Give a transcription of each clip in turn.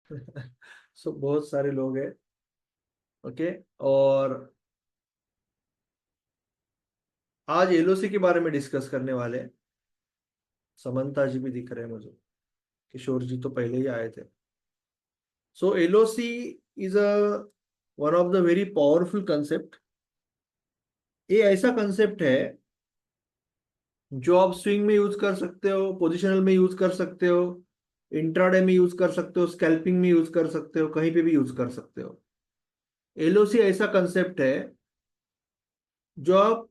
सो बहुत सारे लोग हैं। ओके। और आज एलओसी के बारे में डिस्कस करने वाले हैं। समंता जी भी दिख रहे हैं मुझे, किशोर जी तो पहले ही आए थे। So LOC is a one of the very powerful concept. ये ऐसा कंसेप्ट है जो आप स्विंग में यूज कर सकते हो, पोजिशनल में यूज कर सकते हो, इंट्राडे में यूज कर सकते हो, स्कैल्पिंग में यूज कर सकते हो, कहीं पे भी यूज कर सकते हो। एलओसी ऐसा कंसेप्ट है जो आप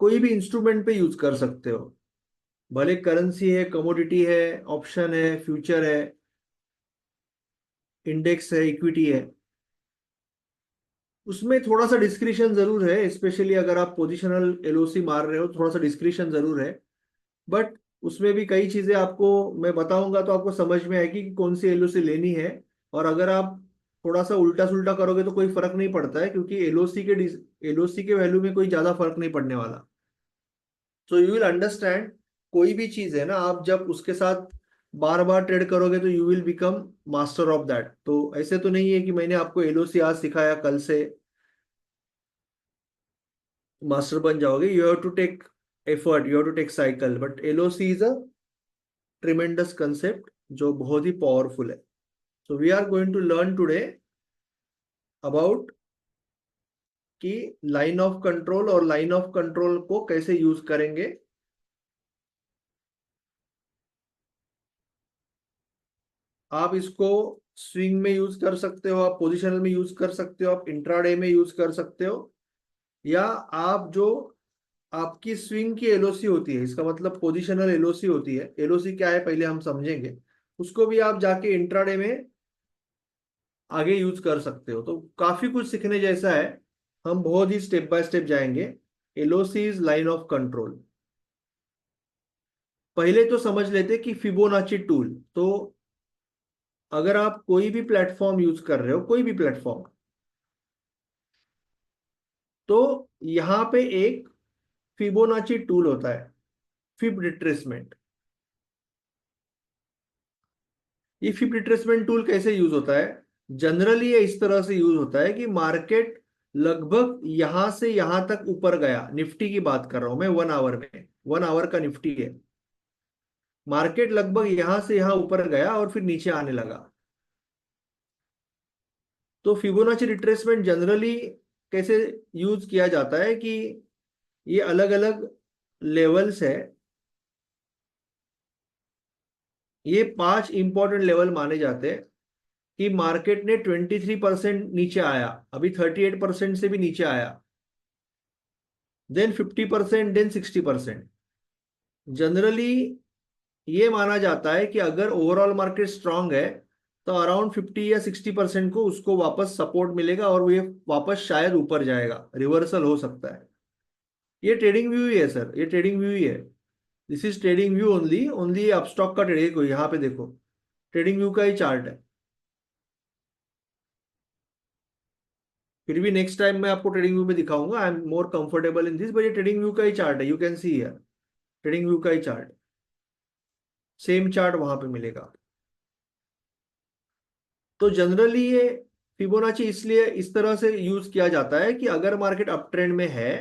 कोई भी इंस्ट्रूमेंट पे यूज कर सकते हो। भले करेंसी है, कमोडिटी है, ऑप्शन है, फ्यूचर है, इंडेक्स है, इक्विटी है। उसमें थोड़ा सा डिस्क्रिशन जरूर है, स्पेशली अगर आप पोजिशनल एलओसी मार रहे हो, थोड़ा सा डिस्क्रिशन जरूर है। बट उसमें भी कई चीजें आपको मैं बताऊंगा तो आपको समझ में आएगी कि कौन सी एलओसी लेनी है। और अगर आप थोड़ा सा उल्टा सुल्टा करोगे तो कोई फर्क नहीं पड़ता है, क्योंकि एलओसी के वैल्यू में कोई ज्यादा फर्क नहीं पड़ने वाला। So you will understand. कोई भी चीज है ना, आप जब उसके साथ बार बार ट्रेड करोगे तो you will become master of that. तो ऐसे तो नहीं है कि मैंने आपको एलओसी आज सिखाया कल से मास्टर बन जाओगे। You have to take effort, you have to take cycle. But LOC is a tremendous concept जो बहुत ही पावरफुल है। So we are going to learn today about कि लाइन ऑफ कंट्रोल और लाइन ऑफ कंट्रोल को कैसे use करेंगे। आप इसको स्विंग में यूज कर सकते हो, आप पोजिशनल में यूज कर सकते हो, आप इंट्राडे में यूज कर सकते हो, या आप जो आपकी स्विंग की एलओसी होती है, इसका मतलब पोजिशनल एलओसी होती है। एलओसी क्या है पहले हम समझेंगे, उसको भी आप जाके इंट्राडे में आगे यूज कर सकते हो। तो काफी कुछ सीखने जैसा है। हम बहुत ही स्टेप बाय स्टेप जाएंगे। LOC is line of control. पहले तो समझ लेते कि फिबोनाची टूल। तो अगर आप कोई भी प्लेटफॉर्म यूज कर रहे हो, कोई भी प्लेटफॉर्म, तो यहां पे एक फिबोनाची टूल होता है, फिब रिट्रेसमेंट। ये फिब रिट्रेसमेंट टूल कैसे यूज होता है? जनरली ये इस तरह से यूज होता है कि मार्केट लगभग यहां से यहां तक ऊपर गया। निफ्टी की बात कर रहा हूं मैं, 1 आवर में, 1 आवर का निफ्टी है। मार्केट लगभग यहां से यहां ऊपर गया और फिर नीचे आने लगा। तो फिबोनाची रिट्रेसमेंट जनरली कैसे यूज किया जाता है कि ये अलग अलग लेवल्स है। ये 5 इंपॉर्टेंट लेवल माने जाते हैं कि मार्केट ने 23% नीचे आया, अभी 38% से भी नीचे आया, देन 50%, देन 60%। जनरली ये माना जाता है कि अगर ओवरऑल मार्केट स्ट्रांग है तो अराउंड 50 या 60% को उसको वापस सपोर्ट मिलेगा और वो ये वापस शायद ऊपर जाएगा, रिवर्सल हो सकता है। ये ट्रेडिंग व्यू ही है सर, ये ट्रेडिंग व्यू ही है। This is trading view only. Only Upstox का ट्रेडिंग को यहाँ पे देखो, ट्रेडिंग व्यू का ही चार्ट है। फिर भी नेक्स्ट टाइम मैं आपको ट्रेडिंग व्यू में दिखाऊंगा। I am more comfortable in this, but ये ट्रेडिंग व्यू का ही चार्ट है। You can see here, trading view का ही चार्ट, सेम चार्ट वहां पे मिलेगा। तो जनरली ये फिबोनाची इसलिए इस तरह से यूज किया जाता है कि अगर मार्केट अप ट्रेंड में है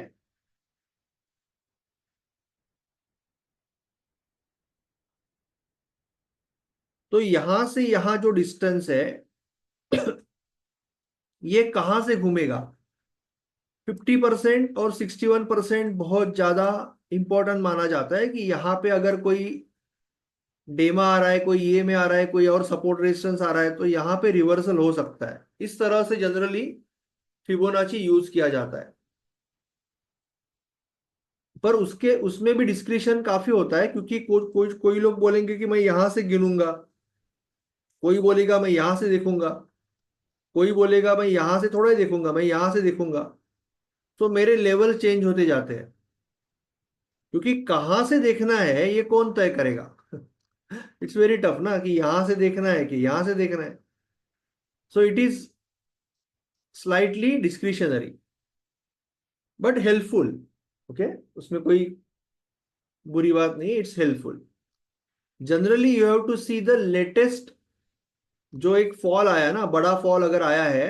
तो यहां से यहां जो डिस्टेंस है ये कहां से घूमेगा। 50% और 61% बहुत ज्यादा इंपॉर्टेंट माना जाता है कि यहाँ पे अगर कोई डेमा आ रहा है, कोई ये में आ रहा है, कोई और सपोर्ट रेजिस्टेंस आ रहा है, तो यहाँ पे रिवर्सल हो सकता है। इस तरह से जनरली फिबोनाची यूज किया जाता है। पर उसके उसमें भी डिस्क्रिशन काफी होता है, क्योंकि कोई लोग बोलेंगे कि मैं यहां से गिनूंगा, कोई बोलेगा मैं यहां से देखूंगा, कोई बोलेगा मैं यहां से थोड़ा ही देखूंगा, मैं यहां से देखूंगा। तो मेरे लेवल चेंज होते जाते हैं, क्योंकि कहाँ से देखना है ये कौन तय करेगा। इट्स वेरी टफ ना, कि यहां से देखना है कि यहां से देखना है। So it is slightly discretionary but helpful. Okay, उसमें कोई बुरी बात नहीं, it's helpful. Generally you have to see the latest जो एक फॉल आया ना, बड़ा फॉल अगर आया है,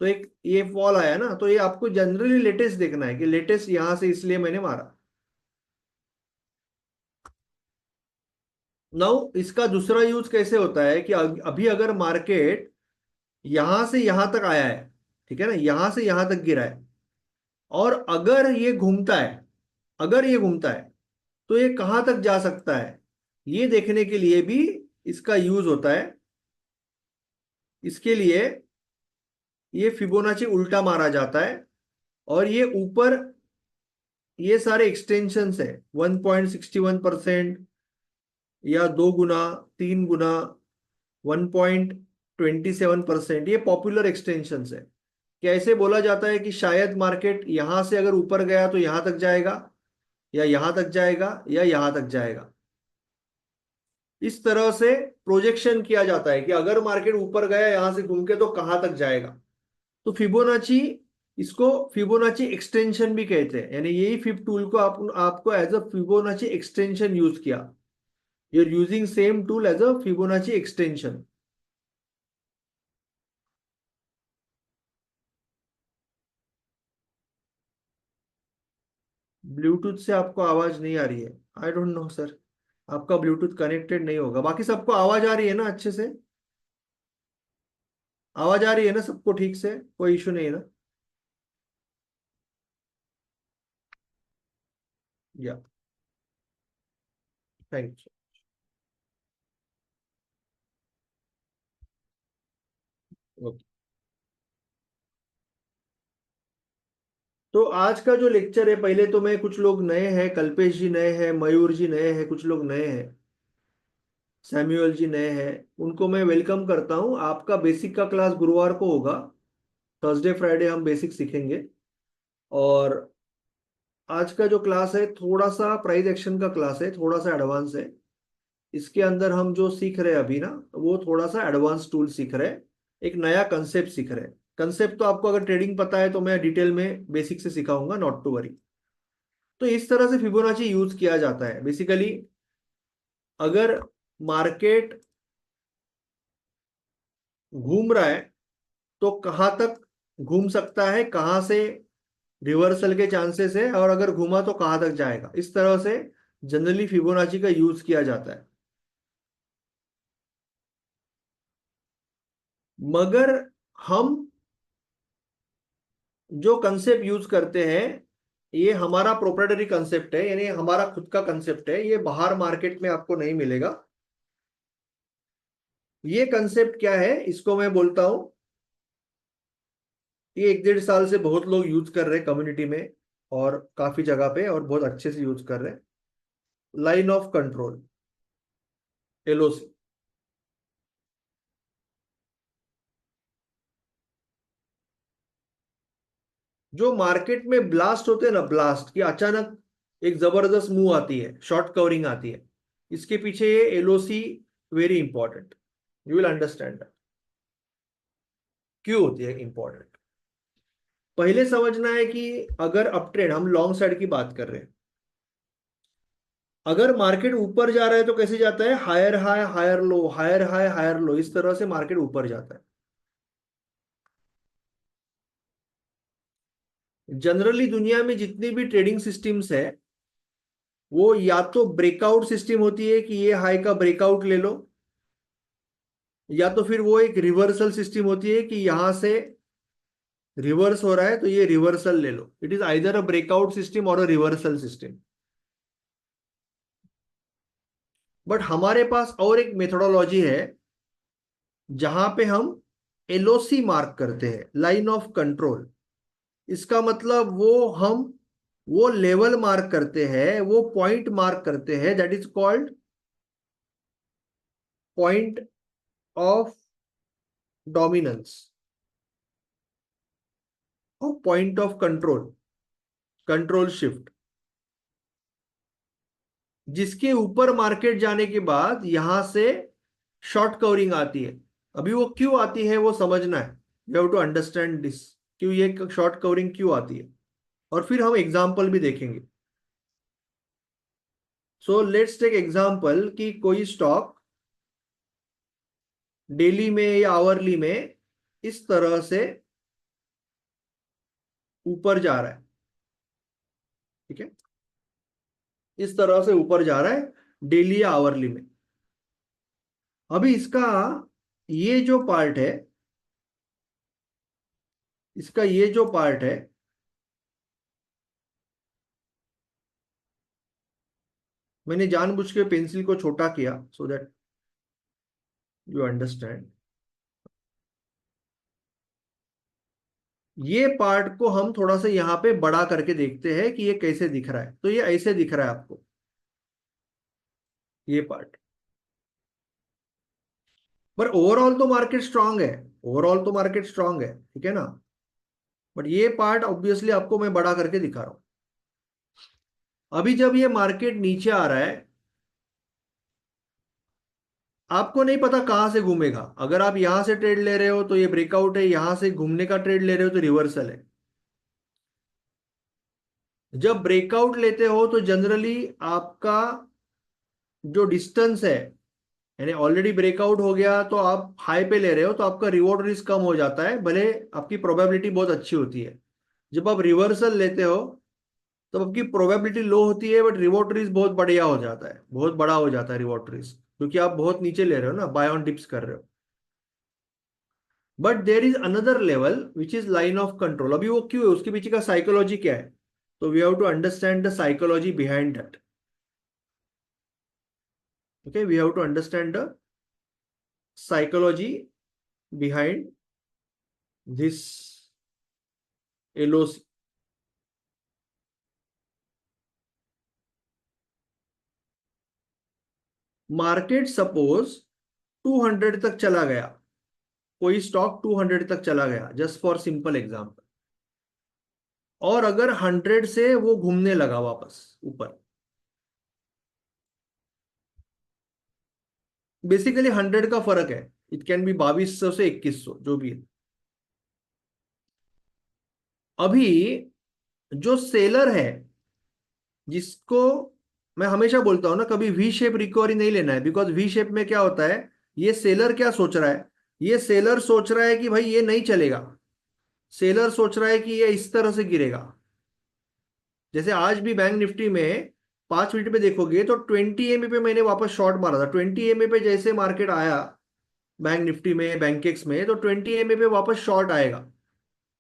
तो एक ये फॉल आया ना, तो ये आपको जनरली लेटेस्ट देखना है कि लेटेस्ट यहां से इसलिए मैंने मारा। नाउ इसका दूसरा यूज कैसे होता है कि अभी अगर मार्केट यहां से यहां तक आया है, ठीक है ना, यहां से यहां तक गिरा है, और अगर ये घूमता है, अगर ये घूमता है तो ये कहां तक जा सकता है, ये देखने के लिए भी इसका यूज होता है। इसके लिए ये फिबोनाची उल्टा मारा जाता है, और ये ऊपर ये सारे एक्सटेंशंस है, 1.61% या 2 गुना, 3 गुना, 1.27%, ये पॉपुलर एक्सटेंशंस है। कैसे बोला जाता है कि शायद मार्केट यहां से अगर ऊपर गया तो यहां तक जाएगा, या यहां तक जाएगा, या यहां तक जाएगा। इस तरह से प्रोजेक्शन किया जाता है कि अगर मार्केट ऊपर गया यहां से घूम के तो कहां तक जाएगा। तो फिबोनाची, इसको फिबोनाची एक्सटेंशन भी कहते हैं, यानी यही फिब टूल को आपको as a Fibonacci extension use किया। You are using same tool as a Fibonacci extension. Bluetooth से आपको आवाज नहीं आ रही है? आई डोंट नो सर, आपका ब्लूटूथ कनेक्टेड नहीं होगा। बाकी सबको आवाज आ रही है ना अच्छे से? आवाज आ रही है ना सबको ठीक से? कोई इशू नहीं है ना? या, थैंक यू। तो आज का जो लेक्चर है, पहले तो मैं, कुछ लोग नए हैं, कल्पेश जी नए हैं, मयूर जी नए हैं, कुछ लोग नए हैं, सैम्यूअल जी नए हैं, उनको मैं वेलकम करता हूं। आपका बेसिक का क्लास गुरुवार को होगा। थर्सडे फ्राइडे हम बेसिक सीखेंगे। और आज का जो क्लास है थोड़ा सा प्राइस एक्शन का क्लास है, थोड़ा सा एडवांस है। इसके अंदर हम जो सीख रहे हैं अभी ना, वो थोड़ा सा एडवांस टूल सीख रहे हैं, एक नया कंसेप्ट सीख रहे हैं। कंसेप्ट तो आपको अगर ट्रेडिंग पता है तो मैं डिटेल में बेसिक से सिखाऊंगा, नॉट टू वरी। तो इस तरह से फिबोनाची यूज किया जाता है बेसिकली। अगर मार्केट घूम रहा है तो कहां तक घूम सकता है, कहां से रिवर्सल के चांसेस है, और अगर घूमा तो कहां तक जाएगा, इस तरह से जनरली फिबोनाची का यूज किया जाता है। मगर हम जो कंसेप्ट यूज करते हैं, ये हमारा प्रोप्राइटरी कंसेप्ट है, यानी हमारा खुद का कंसेप्ट है, ये बाहर मार्केट में आपको नहीं मिलेगा। ये कंसेप्ट क्या है, इसको मैं बोलता हूं, ये 1 डेढ़ साल से बहुत लोग यूज कर रहे हैं कम्युनिटी में, और काफी जगह पे, और बहुत अच्छे से यूज कर रहे हैं। Line of control, LOC. जो मार्केट में ब्लास्ट होते हैं ना, ब्लास्ट की अचानक एक जबरदस्त मूव आती है, शॉर्ट कवरिंग आती है, इसके पीछे ये LOC very important. You will understand क्यों होती है इंपॉर्टेंट। पहले समझना है कि अगर अप ट्रेंड, हम लॉन्ग साइड की बात कर रहे हैं, अगर मार्केट ऊपर जा रहा है तो कैसे जाता है, higher high higher low, higher high higher low, इस तरह से मार्केट ऊपर जाता है। जनरली दुनिया में जितनी भी ट्रेडिंग सिस्टम्स है, वो या तो ब्रेकआउट सिस्टम होती है कि ये हाई का ब्रेकआउट ले लो, या तो फिर वो एक रिवर्सल सिस्टम होती है कि यहां से रिवर्स हो रहा है तो ये रिवर्सल ले लो। It is either a breakout system और अ रिवर्सल सिस्टम। बट हमारे पास और एक मेथोडोलॉजी है, जहां पे हम एलओसी मार्क करते हैं, लाइन ऑफ कंट्रोल। इसका मतलब वो लेवल मार्क करते हैं, वो पॉइंट मार्क करते हैं, that is called point of dominance और point of control, control shift. जिसके ऊपर मार्केट जाने के बाद यहां से शॉर्ट कवरिंग आती है। अभी वो क्यों आती है वो समझना है, you have to understand this, क्यों ये शॉर्ट कवरिंग क्यों आती है, और फिर हम एग्जाम्पल भी देखेंगे। सो लेट्स टेक एग्जाम्पल कि कोई स्टॉक डेली में या आवरली में इस तरह से ऊपर जा रहा है, ठीक है, इस तरह से ऊपर जा रहा है डेली या आवरली में। अभी इसका ये जो पार्ट है, इसका ये जो पार्ट है, मैंने जानबूझ के पेंसिल को छोटा किया सो दैट यू अंडरस्टैंड। ये पार्ट को हम थोड़ा सा यहाँ पे बड़ा करके देखते हैं कि ये कैसे दिख रहा है। तो ये ऐसे दिख रहा है आपको, ये पार्ट। पर ओवरऑल तो मार्केट स्ट्रांग है, ओवरऑल तो मार्केट स्ट्रांग है, ठीक है ना। बट ये पार्ट ऑब्वियसली आपको मैं बड़ा करके दिखा रहा हूं। अभी जब ये मार्केट नीचे आ रहा है, आपको नहीं पता कहां से घूमेगा। अगर आप यहां से ट्रेड ले रहे हो तो ये ब्रेकआउट है, यहां से घूमने का ट्रेड ले रहे हो तो रिवर्सल है। जब ब्रेकआउट लेते हो तो जनरली आपका जो डिस्टेंस है, यानी ऑलरेडी ब्रेकआउट हो गया तो आप हाई पे ले रहे हो तो आपका रिवॉर्ड रिस्क कम हो जाता है, भले आपकी प्रोबेबिलिटी बहुत अच्छी होती है। जब आप रिवर्सल लेते हो तब आपकी प्रोबेबिलिटी लो होती है, बट रिवॉर्ड रिस्क बहुत बढ़िया हो जाता है, बहुत बड़ा हो जाता है रिवॉर्ड रिस्क, क्योंकि आप बहुत नीचे ले रहे हो ना, बाय ऑन डिप्स कर रहे हो। But there is another level which is line of control. अभी वो क्यों है, उसके पीछे का साइकोलॉजी क्या है, तो we have to understand the psychology behind that. Okay, we have to understand the psychology behind this LOC. Market suppose 200 तक चला गया, कोई स्टॉक 200 तक चला गया, जस्ट फॉर सिंपल एग्जांपल, और अगर 100 से वो घूमने लगा वापस ऊपर, बेसिकली 100 का फर्क है, इट कैन बी 2200 से 2100 जो भी है। अभी जो सेलर है, जिसको मैं हमेशा बोलता हूं ना, कभी वी शेप रिकवरी नहीं लेना है, बिकॉज वी शेप में क्या होता है, ये सेलर क्या सोच रहा है, ये सेलर सोच रहा है कि भाई ये नहीं चलेगा, सेलर सोच रहा है कि ये इस तरह से गिरेगा। जैसे आज भी बैंक निफ्टी में 5 मिनट पे देखोगे तो 20 MA पे मैंने वापस शॉर्ट मारा था। 20 MA पे जैसे मार्केट आया बैंक निफ्टी में, बैंकेक्स में, तो 20 MA पे वापस शॉर्ट आएगा।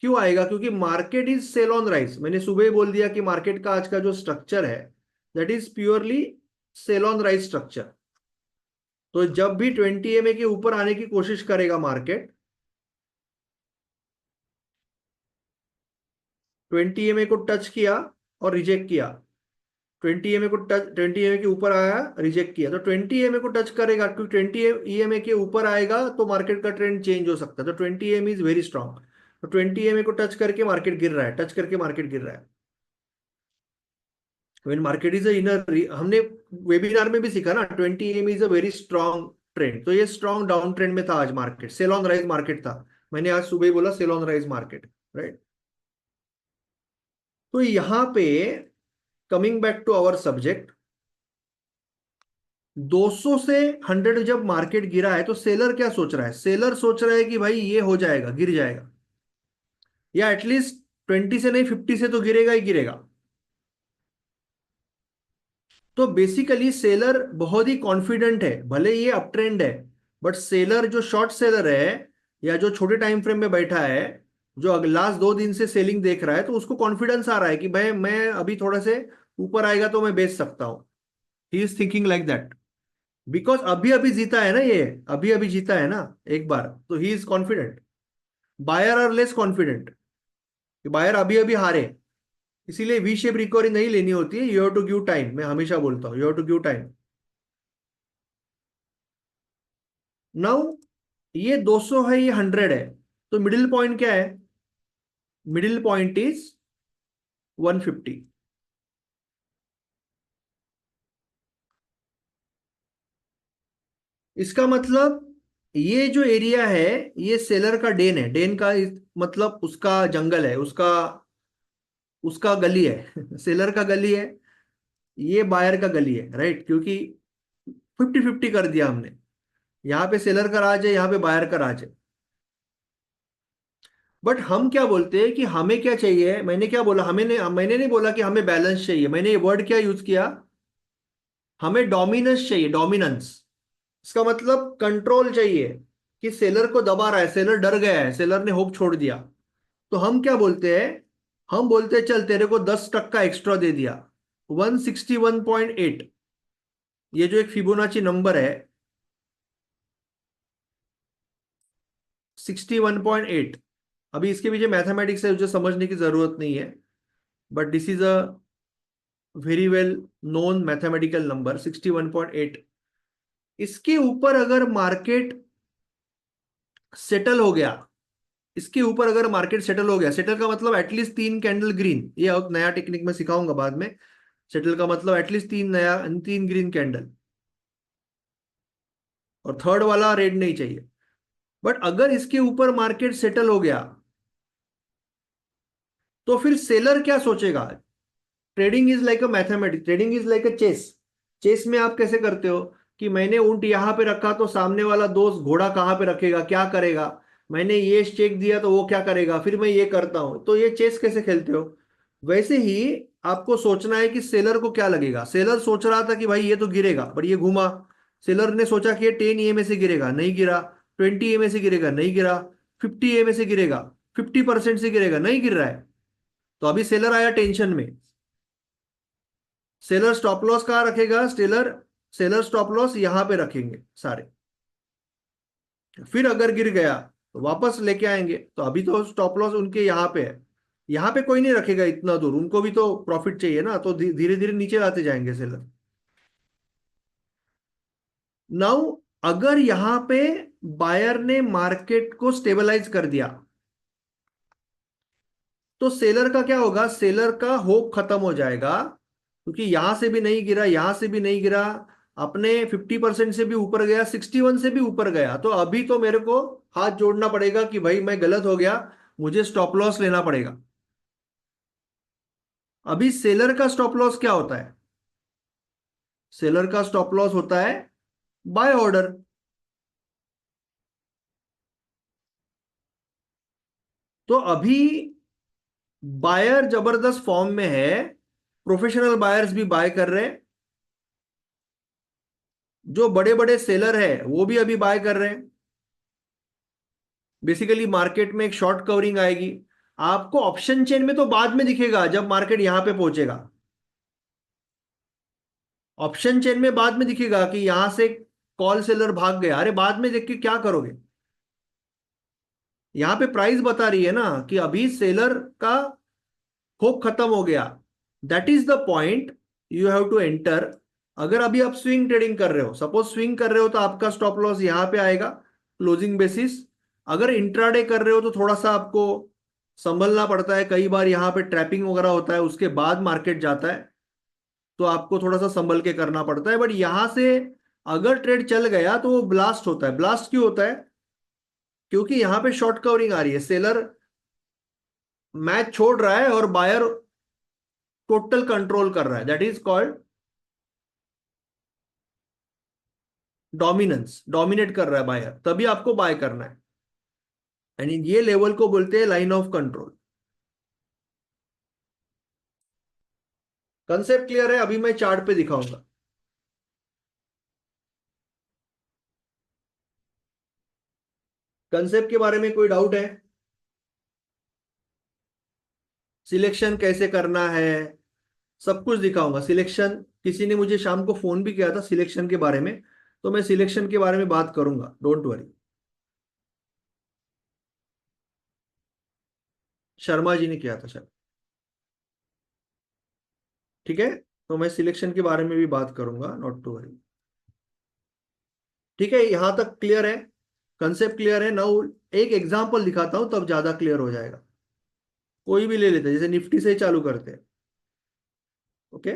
क्यों आएगा, क्योंकि market is sell on rise. मैंने सुबह ही बोल दिया कि मार्केट का आज का जो स्ट्रक्चर है that is purely sell on rise structure. तो जब भी 20 MA के ऊपर आने की कोशिश करेगा मार्केट, 20 MA को टच किया और रिजेक्ट किया, 20 MA को टच, 20 MA के ऊपर आया, रिजेक्ट किया, तो 20 MA को टच करेगा, क्योंकि 20 MA के ऊपर आएगा तो मार्केट का ट्रेंड चेंज हो सकता है। तो 20 MA इज वेरी स्ट्रांग। तो 20 MA को टच करके मार्केट गिर रहा है, टच करके मार्केट गिर रहा है। When market is a inner, हमने वेबिनार में भी सीखा ना, 20 MA is a very strong trend. तो ये स्ट्रांग डाउन ट्रेंड में था आज मार्केट, सेल ऑन राइज मार्केट था। मैंने आज सुबह ही बोला sell on rise market, right. तो यहां पे coming back to our subject, 200 से 100 जब मार्केट गिरा है तो सेलर क्या सोच रहा है, सेलर सोच रहा है कि भाई ये हो जाएगा, गिर जाएगा, या एटलीस्ट 20 से नहीं 50 से तो गिरेगा ही गिरेगा। तो बेसिकली सेलर बहुत ही कॉन्फिडेंट है, भले ये अप ट्रेंड है, बट सेलर जो शॉर्ट सेलर है या जो छोटे टाइम फ्रेम में बैठा है, जो लास्ट 2 दिन से सेलिंग देख रहा है, तो उसको कॉन्फिडेंस आ रहा है कि भाई मैं अभी थोड़े से ऊपर आएगा तो मैं बेच सकता हूं। He is thinking like that, because अभी अभी जीता है ना ये, अभी अभी जीता है ना एक बार, तो he is confident. Buyer are less confident, buyer अभी अभी हारे, इसीलिए वी शेप रिकवरी नहीं लेनी होती है, you have to give time. मैं हमेशा बोलता हूँ you have to give time. Now ये 200 है, ये 100 है, तो मिडिल पॉइंट क्या है, मिडिल पॉइंट इज 150। इसका मतलब ये जो एरिया है ये सेलर का डेन है, डेन का मतलब उसका जंगल है, उसका उसका गली है सेलर का गली है, ये बायर का गली है, राइट, क्योंकि 50-50 कर दिया हमने। यहाँ पे सेलर का राज है, यहाँ पे बायर का राज है। बट हम क्या बोलते हैं कि हमें क्या चाहिए, मैंने क्या बोला, मैंने नहीं बोला कि हमें बैलेंस चाहिए, मैंने ये वर्ड क्या यूज किया, हमें डोमिनेंस चाहिए, डोमिनेंस। इसका मतलब कंट्रोल चाहिए, कि सेलर को दबा रहा है, सेलर डर गया है, सेलर ने होप छोड़ दिया। तो हम क्या बोलते हैं, हम बोलते हैं चल तेरे को 10% एक्स्ट्रा दे दिया, 161.8। ये जो एक फिबोनाची नंबर है 61.8, अभी इसके पीछे मैथमेटिक्स है जो समझने की जरूरत नहीं है, but this is a very well known mathematical number 61.8। इसके ऊपर अगर मार्केट सेटल हो गया, इसके ऊपर अगर मार्केट सेटल हो गया, सेटल का मतलब एटलीस्ट 3 कैंडल ग्रीन, ये एक नया टेक्निक में सिखाऊंगा बाद में। सेटल का मतलब एटलीस्ट 3 ग्रीन कैंडल, और थर्ड वाला रेड नहीं चाहिए। बट अगर इसके ऊपर मार्केट सेटल हो गया, तो फिर सेलर क्या सोचेगा। Trading is like a mathematics, trading is like a chess. Chess में आप कैसे करते हो, कि मैंने ऊंट यहां पे रखा तो सामने वाला दोस्त घोड़ा कहां पे रखेगा, क्या करेगा, मैंने ये चेक दिया तो वो क्या करेगा, फिर मैं ये करता हूं, तो ये चेस कैसे खेलते हो। वैसे ही आपको सोचना है कि सेलर को क्या लगेगा। सेलर सोच रहा था कि भाई ये तो गिरेगा, पर ये घूमा। सेलर ने सोचा कि ये 10 EMA से गिरेगा, नहीं गिरा। 20 EMA से गिरेगा, नहीं गिरा। 50 EMA से गिरेगा, 50% से गिरेगा, नहीं गिर रहा है। तो अभी सेलर आया टेंशन में। सेलर स्टॉप लॉस कहां रखेगा, सेलर सेलर स्टॉप लॉस यहां पे रखेंगे सारे। फिर अगर गिर गया तो वापस लेके आएंगे, तो अभी तो स्टॉप लॉस उनके यहाँ पे है। यहाँ पे कोई नहीं रखेगा इतना दूर, उनको भी तो प्रॉफिट चाहिए ना, तो धीरे धीरे नीचे लाते जाएंगे सेलर। नाउ अगर यहाँ पे बायर ने मार्केट को स्टेबलाइज कर दिया, तो सेलर का क्या होगा, सेलर का होप खत्म हो जाएगा, क्योंकि यहां से भी नहीं गिरा, यहां से भी नहीं गिरा, अपने 50% से भी ऊपर गया, 61 से भी ऊपर गया, तो अभी तो मेरे को हाथ जोड़ना पड़ेगा कि भाई मैं गलत हो गया, मुझे स्टॉप लॉस लेना पड़ेगा। अभी सेलर का स्टॉप लॉस क्या होता है, सेलर का स्टॉप लॉस होता है बाय ऑर्डर। तो अभी बायर जबरदस्त फॉर्म में है, प्रोफेशनल बायर्स भी बाय कर रहे हैं, जो बड़े बड़े सेलर है वो भी अभी बाय कर रहे हैं। बेसिकली मार्केट में एक शॉर्ट कवरिंग आएगी, आपको ऑप्शन चेन में तो बाद में दिखेगा जब मार्केट यहां पे पहुंचेगा। ऑप्शन चेन में बाद में दिखेगा कि यहां से कॉल सेलर भाग गया, अरे बाद में देख के क्या करोगे। यहां पे प्राइस बता रही है ना कि अभी सेलर का होप खत्म हो गया। That is the point you have to enter. अगर अभी आप स्विंग ट्रेडिंग कर रहे हो, सपोज स्विंग कर रहे हो, तो आपका स्टॉप लॉस यहां पे आएगा क्लोजिंग बेसिस। अगर इंट्राडे कर रहे हो तो थोड़ा सा आपको संभलना पड़ता है, कई बार यहाँ पे ट्रैपिंग वगैरह होता है, उसके बाद मार्केट जाता है, तो आपको थोड़ा सा संभल के करना पड़ता है। बट यहां से अगर ट्रेड चल गया तो वो ब्लास्ट होता है। ब्लास्ट क्यों होता है, क्योंकि यहां पे शॉर्ट कवरिंग आ रही है, सेलर मैच छोड़ रहा है और बायर टोटल कंट्रोल कर रहा है, that is called dominance, dominate कर रहा है बायर, तभी आपको बाय करना है। यानी ये लेवल को बोलते हैं line of control. Concept clear है, अभी मैं चार्ट पे दिखाऊंगा। कंसेप्ट के बारे में कोई डाउट है, सिलेक्शन कैसे करना है, सब कुछ दिखाऊंगा। सिलेक्शन, किसी ने मुझे शाम को फोन भी किया था सिलेक्शन के बारे में, तो मैं सिलेक्शन के बारे में बात करूंगा, डोंट वरी। शर्मा जी ने किया था शायद, ठीक है। तो मैं सिलेक्शन के बारे में भी बात करूंगा, नॉट टू वरी। ठीक है, यहां तक क्लियर है, कंसेप्ट क्लियर है। नाउ एक एग्जांपल दिखाता हूं, तब ज्यादा क्लियर हो जाएगा। कोई भी ले लेते हैं, जैसे निफ्टी से ही चालू करते हैं। ओके,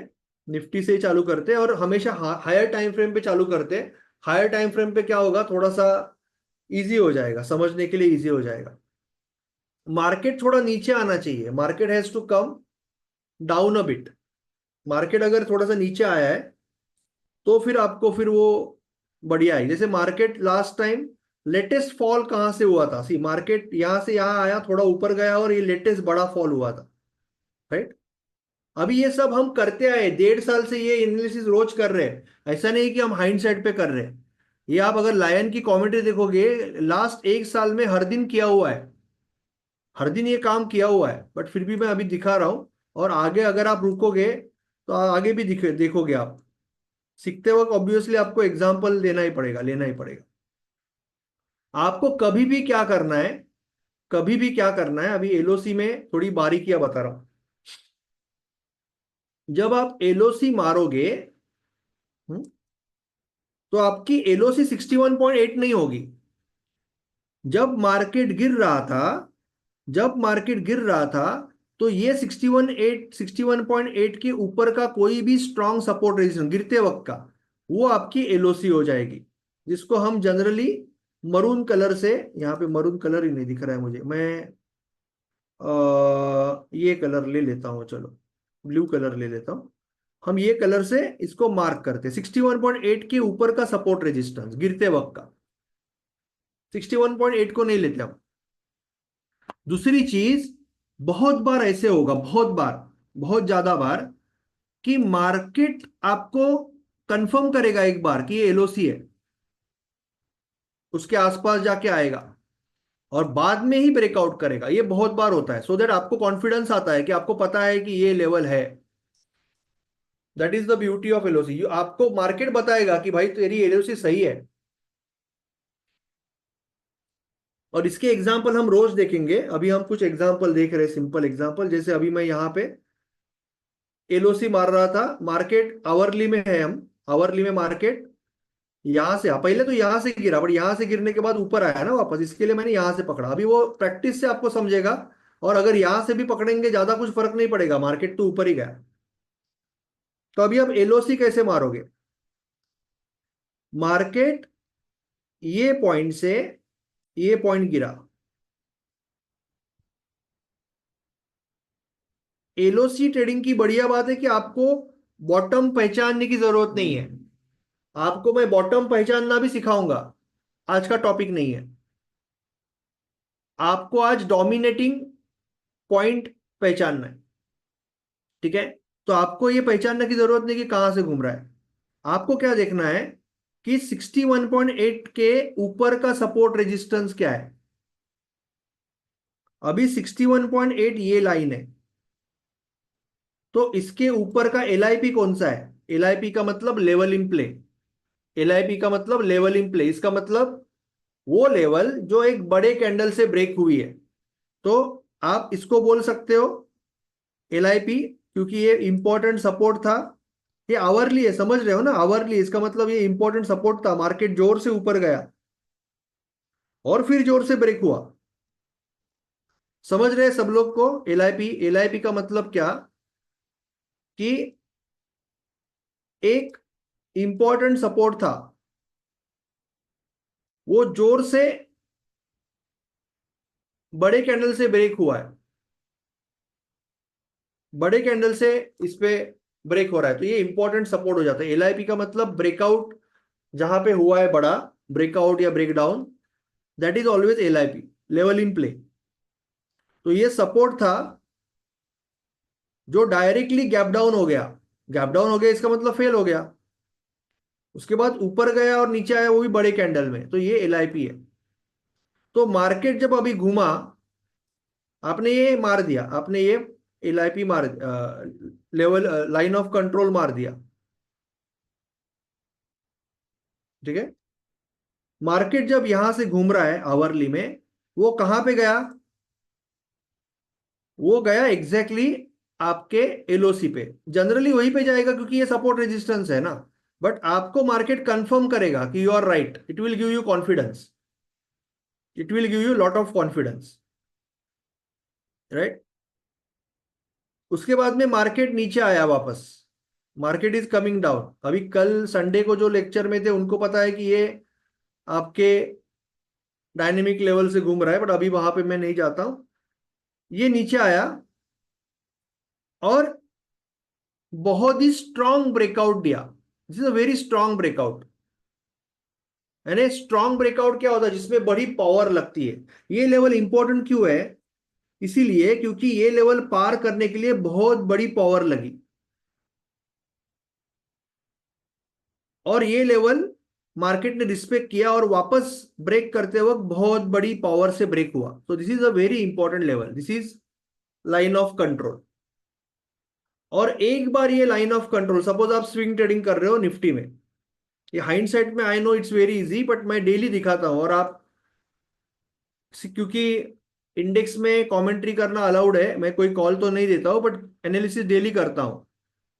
निफ्टी से ही चालू करते हैं, और हमेशा हायर टाइम फ्रेम पे चालू करते हैं। हायर टाइम फ्रेम पे क्या होगा, थोड़ा सा इजी हो जाएगा, समझने के लिए इजी हो जाएगा। मार्केट थोड़ा नीचे आना चाहिए, market has to come down a bit. Market अगर थोड़ा सा नीचे आया है, तो फिर आपको फिर वो बढ़िया है। जैसे market last time latest fall कहां से हुआ था, सी मार्केट यहां से यहां आया, थोड़ा ऊपर गया और ये लेटेस्ट बड़ा फॉल हुआ था, राइट। अभी ये सब हम करते आए, 1.5 साल से ये एनालिसिस रोज कर रहे हैं, ऐसा नहीं कि हम हाइंडसाइट पे कर रहे हैं। ये आप अगर लायन की कमेंट्री देखोगे, लास्ट 1 साल में हर दिन किया हुआ है, हर दिन ये काम किया हुआ है, बट फिर भी मैं अभी दिखा रहा हूं। और आगे अगर आप रुकोगे तो आगे भी देखोगे आप। सीखते वक्त ऑब्वियसली आपको एग्जाम्पल देना ही पड़ेगा, लेना ही पड़ेगा। आपको कभी भी क्या करना है, कभी भी क्या करना है, अभी एलओसी में थोड़ी बारीकियां बता रहा हूं। जब आप एलओसी मारोगे, हम्म, तो आपकी एलओसी 61.8 नहीं होगी। जब मार्केट गिर रहा था, जब मार्केट गिर रहा था, तो ये 61.8 के ऊपर का कोई भी स्ट्रॉन्ग सपोर्ट रेजिस्टेंस गिरते वक्त का, वो आपकी एलओसी हो जाएगी, जिसको हम जनरली मरून कलर से, यहाँ पे मरून कलर ही नहीं दिख रहा है मुझे, मैं ये कलर ले लेता हूँ, चलो ब्लू कलर ले लेता हूँ। हम ये कलर से इसको मार्क करते हैं, 61.8 के ऊपर का सपोर्ट रेजिस्टेंस गिरते वक्त का, 61.8 को नहीं लेते हम। दूसरी चीज, बहुत बार ऐसे होगा, बहुत बार, बहुत ज्यादा बार, कि मार्केट आपको कंफर्म करेगा एक बार कि ये एलओसी है, उसके आसपास जाके आएगा और बाद में ही ब्रेकआउट करेगा। ये बहुत बार होता है, सो दैट आपको कॉन्फिडेंस आता है कि आपको पता है कि ये लेवल है। That is the beauty of LOC. आपको मार्केट बताएगा कि भाई तेरी एलओसी सही है। और इसके एग्जाम्पल हम रोज देखेंगे, अभी हम कुछ एग्जाम्पल देख रहे हैं, सिंपल एग्जाम्पल। जैसे अभी मैं यहां पे एलओसी मार रहा था, मार्केट आवरली में है, हम आवरली में मार्केट यहां से पहले तो यहां से गिरा, बट यहां से गिरने के बाद ऊपर आया ना वापस, इसके लिए मैंने यहां से पकड़ा। अभी वो प्रैक्टिस से आपको समझेगा, और अगर यहां से भी पकड़ेंगे ज्यादा कुछ फर्क नहीं पड़ेगा, मार्केट तो ऊपर ही गया। तो अभी आप एलओसी कैसे मारोगे? मार्केट ये पॉइंट से ये पॉइंट गिरा, एलओसी ट्रेडिंग की बढ़िया बात है कि आपको बॉटम पहचानने की जरूरत नहीं है। आपको मैं बॉटम पहचानना भी सिखाऊंगा, आज का टॉपिक नहीं है। आपको आज डोमिनेटिंग पॉइंट पहचानना है, ठीक है। तो आपको ये पहचानने की जरूरत नहीं कि कहां से घूम रहा है। आपको क्या देखना है कि 61.8 के ऊपर का सपोर्ट रेजिस्टेंस क्या है। अभी 61.8 ये लाइन है, तो इसके ऊपर का एलआईपी कौन सा है? एलआईपी का मतलब लेवल इन प्ले। एलआईपी का मतलब लेवल इन प्ले, इसका मतलब वो लेवल जो एक बड़े कैंडल से ब्रेक हुई है। तो आप इसको बोल सकते हो एलआईपी, क्योंकि ये इंपॉर्टेंट सपोर्ट था। ये आवरली है, समझ रहे हो ना, आवरली, इसका मतलब ये इंपॉर्टेंट सपोर्ट था, मार्केट जोर से ऊपर गया और फिर जोर से ब्रेक हुआ। समझ रहे हैं सब लोग को? एलआईपी, एलआईपी का मतलब क्या, कि एक इंपॉर्टेंट सपोर्ट था, वो जोर से बड़े कैंडल से ब्रेक हुआ है, बड़े कैंडल से इस पे ब्रेक हो रहा है, तो ये इंपॉर्टेंट सपोर्ट हो जाता है। एलआईपी का मतलब ब्रेकआउट, जहां पे हुआ है बड़ा ब्रेकआउट या breakdown, that is always LIP, level in play. तो ये सपोर्ट था जो डायरेक्टली गैप डाउन हो गया। गैप डाउन हो गया इसका मतलब फेल हो गया, उसके बाद ऊपर गया और नीचे आया, वो भी बड़े कैंडल में, तो ये एलआईपी है। तो मार्केट जब अभी घूमा, आपने ये मार दिया, आपने ये एलआईपी मार, लेवल लाइन ऑफ कंट्रोल मार दिया, ठीक है। मार्केट जब यहां से घूम रहा है आवरली में, वो कहां पे गया? वो गया एग्जैक्टली exactly आपके एलओसी पे। जनरली वहीं पे जाएगा क्योंकि ये सपोर्ट रेजिस्टेंस है ना। बट आपको मार्केट कंफर्म करेगा कि you are right, it will give you confidence, it will give you lot of confidence, right. उसके बाद में मार्केट नीचे आया वापस, मार्केट इज कमिंग डाउन। अभी कल संडे को जो लेक्चर में थे उनको पता है कि ये आपके डायनेमिक लेवल से घूम रहा है, बट अभी वहां पे मैं नहीं जाता हूं। ये नीचे आया और बहुत ही स्ट्रांग ब्रेकआउट दिया, this is a very strong breakout. यानी स्ट्रॉन्ग ब्रेकआउट क्या होता है, जिसमें बड़ी पावर लगती है। ये लेवल इंपॉर्टेंट क्यों है? इसीलिए क्योंकि ये लेवल पार करने के लिए बहुत बड़ी पावर लगी, और ये लेवल मार्केट ने रिस्पेक्ट किया और वापस ब्रेक करते वक्त बहुत बड़ी पावर से ब्रेक हुआ। तो this is a very important level, this is line of control. और एक बार ये लाइन ऑफ कंट्रोल, सपोज आप स्विंग ट्रेडिंग कर रहे हो निफ्टी में, ये हाइंडसाइट में I know it's very easy, but मैं डेली दिखाता हूं, और आप, क्योंकि इंडेक्स में कमेंट्री करना अलाउड है, मैं कोई कॉल तो नहीं देता हूं, बट एनालिसिस डेली करता हूं।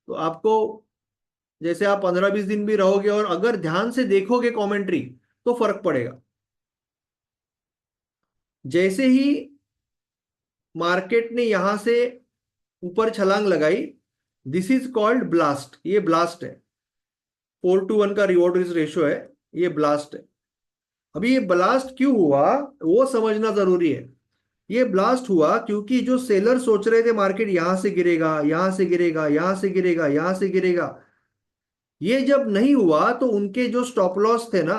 तो आपको, जैसे आप 15-20 दिन भी रहोगे और अगर ध्यान से देखोगे कमेंट्री, तो फर्क पड़ेगा। जैसे ही मार्केट ने यहां से ऊपर छलांग लगाई, दिस इज कॉल्ड ब्लास्ट, ये ब्लास्ट है। 4:1 का रिवॉर्ड रिस्क रेशियो है, ये ब्लास्ट है। अभी ये ब्लास्ट क्यों हुआ, वो समझना जरूरी है। ये ब्लास्ट हुआ क्योंकि जो सेलर सोच रहे थे मार्केट यहां से गिरेगा, यहां से गिरेगा, यहां से गिरेगा, यहां से गिरेगा, ये जब नहीं हुआ तो उनके जो स्टॉप लॉस थे ना,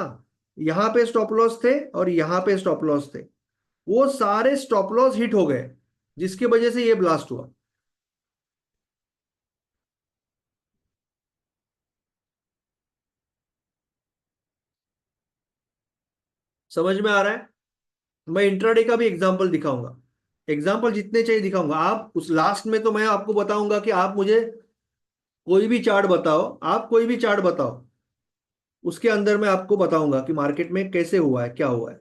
यहां पे स्टॉप लॉस थे और यहां पे स्टॉप लॉस थे, वो सारे स्टॉप लॉस हिट हो गए, जिसकी वजह से ये ब्लास्ट हुआ। समझ में आ रहा है? मैं इंट्राडे का भी एग्जांपल दिखाऊंगा, एग्जांपल जितने चाहिए दिखाऊंगा। आप उस लास्ट में तो मैं आपको बताऊंगा कि आप मुझे कोई भी चार्ट बताओ, आप कोई भी चार्ट बताओ, उसके अंदर मैं आपको बताऊंगा कि मार्केट में कैसे हुआ है, क्या हुआ है।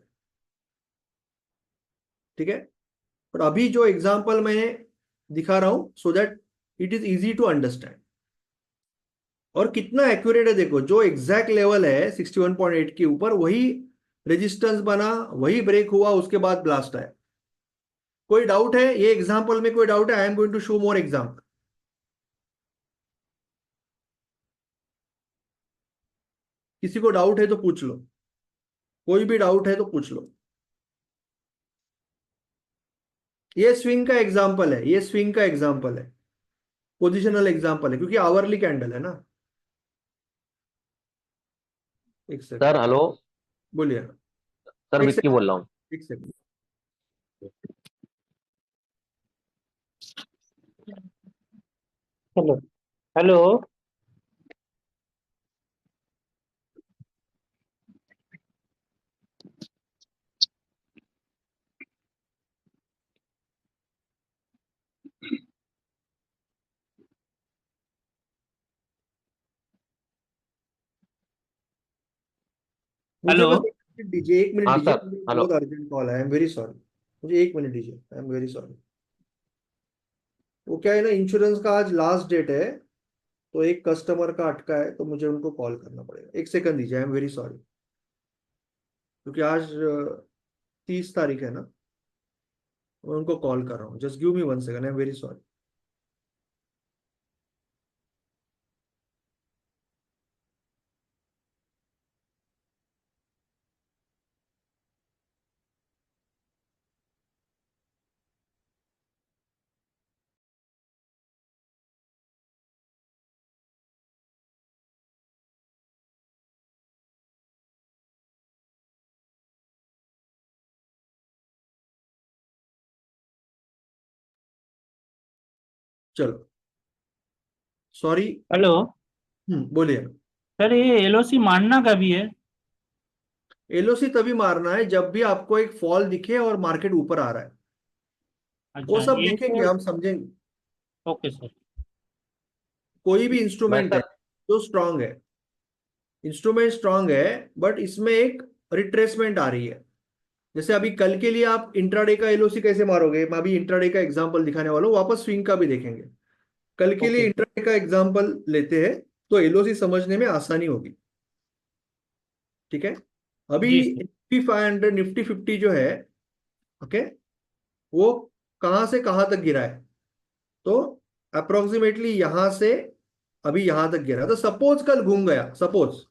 ठीक है? पर अभी जो एग्जांपल मैंने दिखा रहा हूं, so that it is easy to understand. और कितना एक्यूरेट है देखो, जो एग्जैक्ट लेवल है 61.8 के ऊपर, वही रेजिस्टेंस बना, वही ब्रेक हुआ, उसके बाद ब्लास्ट आया। कोई डाउट है ये एग्जांपल में? कोई डाउट है? I am going to show more example. किसी को डाउट है तो पूछ लो, कोई भी डाउट है तो पूछ लो। ये स्विंग का एग्जांपल है, ये स्विंग का एग्जांपल है, पोजिशनल एग्जांपल है, क्योंकि आवरली कैंडल है ना। एक सर सेकंड, हेलो। बोलिए। सर एक विक्की सेकंड, बोल रहा हूँ। एक सेकंड। हेलो। हेलो। मुझे हेलो। बस एक मिनट दीजिए, एक मिनट हाँ दीजिए, सर। मुझे हेलो। बहुत अर्जेंट कॉल है, आई एम वेरी सॉरी। मुझे एक मिनट दीजिए, आई एम वेरी सॉरी। वो क्या है ना, इंश्योरेंस का आज लास्ट डेट है, तो एक कस्टमर का अटका है, तो मुझे उनको कॉल करना पड़ेगा। एक सेकंड दीजिए, आई एम वेरी सॉरी। क्योंकि आज 30 तारीख है ना, मैं उनको कॉल कर रहा हूँ। Just give me 1 second, I am very sorry. चलो, सॉरी। हेलो। बोलिए। सर ये एलओसी मानना कभी है? एलओसी तभी मारना है जब भी आपको एक फॉल दिखे और मार्केट ऊपर आ रहा है, वो अच्छा सब ये देखेंगे, सर। हम समझेंगे। Okay sir. कोई भी मैं इंस्ट्रूमेंट है सर। जो स्ट्रांग है, इंस्ट्रूमेंट स्ट्रांग है, बट इसमें एक रिट्रेसमेंट आ रही है। जैसे अभी कल के लिए आप इंट्राडे का एलओसी कैसे मारोगे, मैं अभी इंट्राडे का एग्जांपल दिखाने वाला हूँ, वापस स्विंग का भी देखेंगे। कल के लिए ओके सर। इंट्राडे का एग्जांपल लेते हैं, तो एलओसी समझने में आसानी होगी। ठीक है? अभी जी सर। निफ्टी 500, निफ्टी 50 जो है, ओके, वो कहां से कहां तक गिरा है? तो अप्रोक्सीमेटली यहां से अभी यहां तक गिरा। तो सपोज कल घूम गया, सपोज,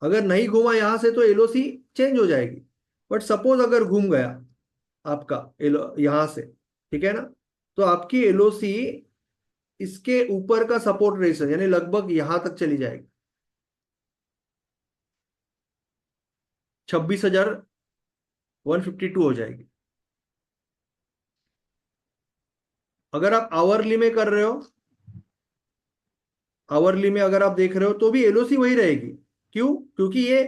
अगर नहीं घूमा यहां से तो एलओसी चेंज हो जाएगी, बट सपोज अगर घूम गया आपका एलो यहां से, ठीक है ना, तो आपकी एलओसी इसके ऊपर का सपोर्ट रेशन, यानी लगभग यहां तक चली जाएगी। 26,152 हो जाएगी। अगर आप आवरली में कर रहे हो, आवरली में अगर आप देख रहे हो तो भी एलओसी वही रहेगी। क्यों? क्योंकि ये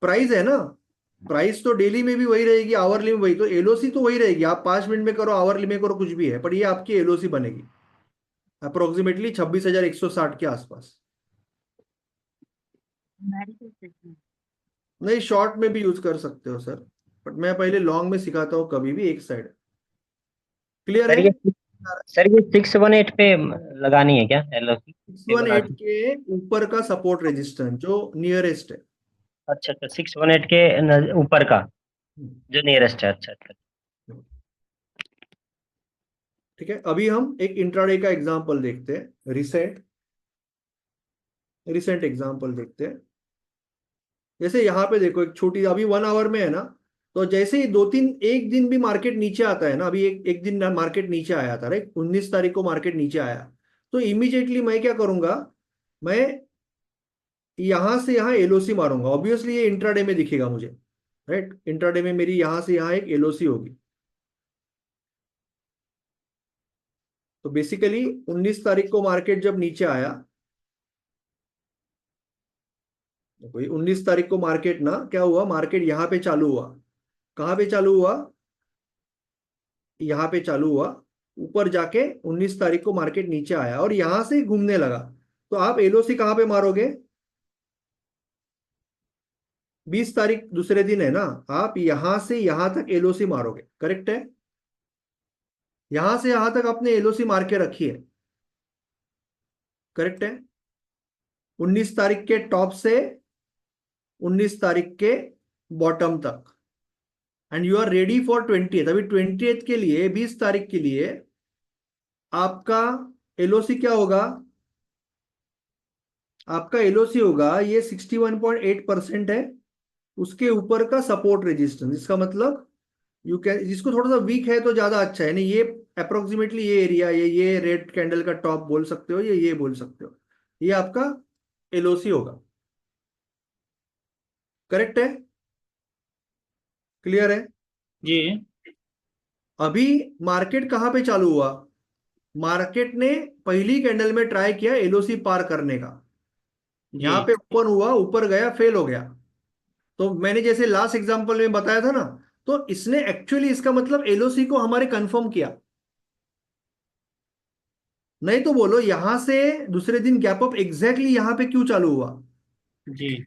प्राइस है ना, प्राइस तो डेली में भी वही रहेगी, आवरली में वही, तो एलओसी तो वही रहेगी। आप 5 मिनट में करो, आवरली में करो, कुछ भी है, पर ये आपकी एलओसी बनेगी अप्रोक्सीमेटली 26,160 के आसपास। नहीं, शॉर्ट में भी यूज कर सकते हो सर, बट मैं पहले लॉन्ग में सिखाता हूँ, कभी भी एक साइड। क्लियर सर है? ये सर ये 618 पे लगानी है क्या एलओसी? 618 के ऊपर का सपोर्ट रेजिस्टेंस जो नियरेस्ट है। अच्छा अच्छा, 618 के ऊपर का जो नियरेस्ट है। अच्छा अच्छा। ठीक है, अभी हम एक इंट्राडे का एग्जांपल देखते हैं, रिसेंट रिसेंट एग्जांपल देखते हैं। जैसे यहाँ पे देखो, एक छोटी, अभी 1 आवर में है ना, तो जैसे ही 2-3 एक दिन भी मार्केट नीचे आता है ना, अभी एक दिन मार्केट नीचे आया था, राइट, 19 तारीख को मार्केट नीचे आया, तो इमीडिएटली मैं क्या करूंगा, मैं यहां से यहां एलओसी मारूंगा। ऑब्वियसली ये इंट्राडे में दिखेगा मुझे, राइट, इंट्राडे में मेरी यहां से यहां एक एलओसी होगी। तो बेसिकली 19 तारीख को मार्केट जब नीचे आया, कोई 19 तारीख को मार्केट ना क्या हुआ, मार्केट यहाँ पे चालू हुआ। कहाँ पे चालू हुआ? यहाँ पे चालू हुआ, ऊपर जाके 19 तारीख को मार्केट नीचे आया और यहां से घूमने लगा। तो आप एलओसी कहाँ पे मारोगे? 20 तारीख दूसरे दिन है ना, आप यहां से यहां तक एलओसी मारोगे, करेक्ट है? यहां से यहां तक आपने एलओसी मार के रखी है, करेक्ट है? 19 तारीख के टॉप से 19 तारीख के बॉटम तक, and you are ready for 20th। अभी 20th के लिए, 20 तारीख के लिए आपका एलओसी क्या होगा? आपका एलओसी होगा, ये 61.8% है, उसके ऊपर का सपोर्ट रेजिस्टेंस। इसका मतलब यू कैन, जिसको थोड़ा सा वीक है तो ज्यादा अच्छा है, नहीं, ये अप्रोक्सीमेटली ये एरिया, ये रेड कैंडल का टॉप बोल सकते हो, ये बोल सकते हो, ये आपका एलओसी होगा, करेक्ट है? क्लियर है? जी अभी मार्केट कहां पे चालू हुआ? मार्केट ने पहली कैंडल में ट्राई किया एलओसी पार करने का, जी यहां पे ओपन हुआ, ऊपर गया, फेल हो गया। तो मैंने जैसे लास्ट एग्जांपल में बताया था ना, तो इसने एक्चुअली, इसका मतलब एलओसी को हमारे कंफर्म किया। नहीं तो बोलो, यहां से दूसरे दिन गैप अप एग्जैक्टली यहां पे क्यों चालू हुआ? जी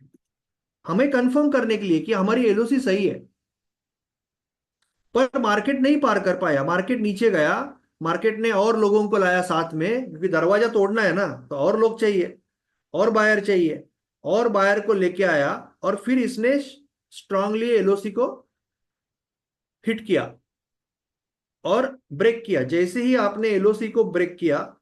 हमें कंफर्म करने के लिए कि हमारी एलओसी सही है। पर मार्केट नहीं पार कर पाया, मार्केट नीचे गया। मार्केट ने और लोगों को लाया साथ में, क्योंकि दरवाजा तोड़ना है ना, तो और लोग चाहिए, और बायर चाहिए, और बायर को लेके आया, और फिर इसने स्ट्रांगली एलओसी को हिट किया और ब्रेक किया। जैसे ही आपने एलओसी को ब्रेक किया,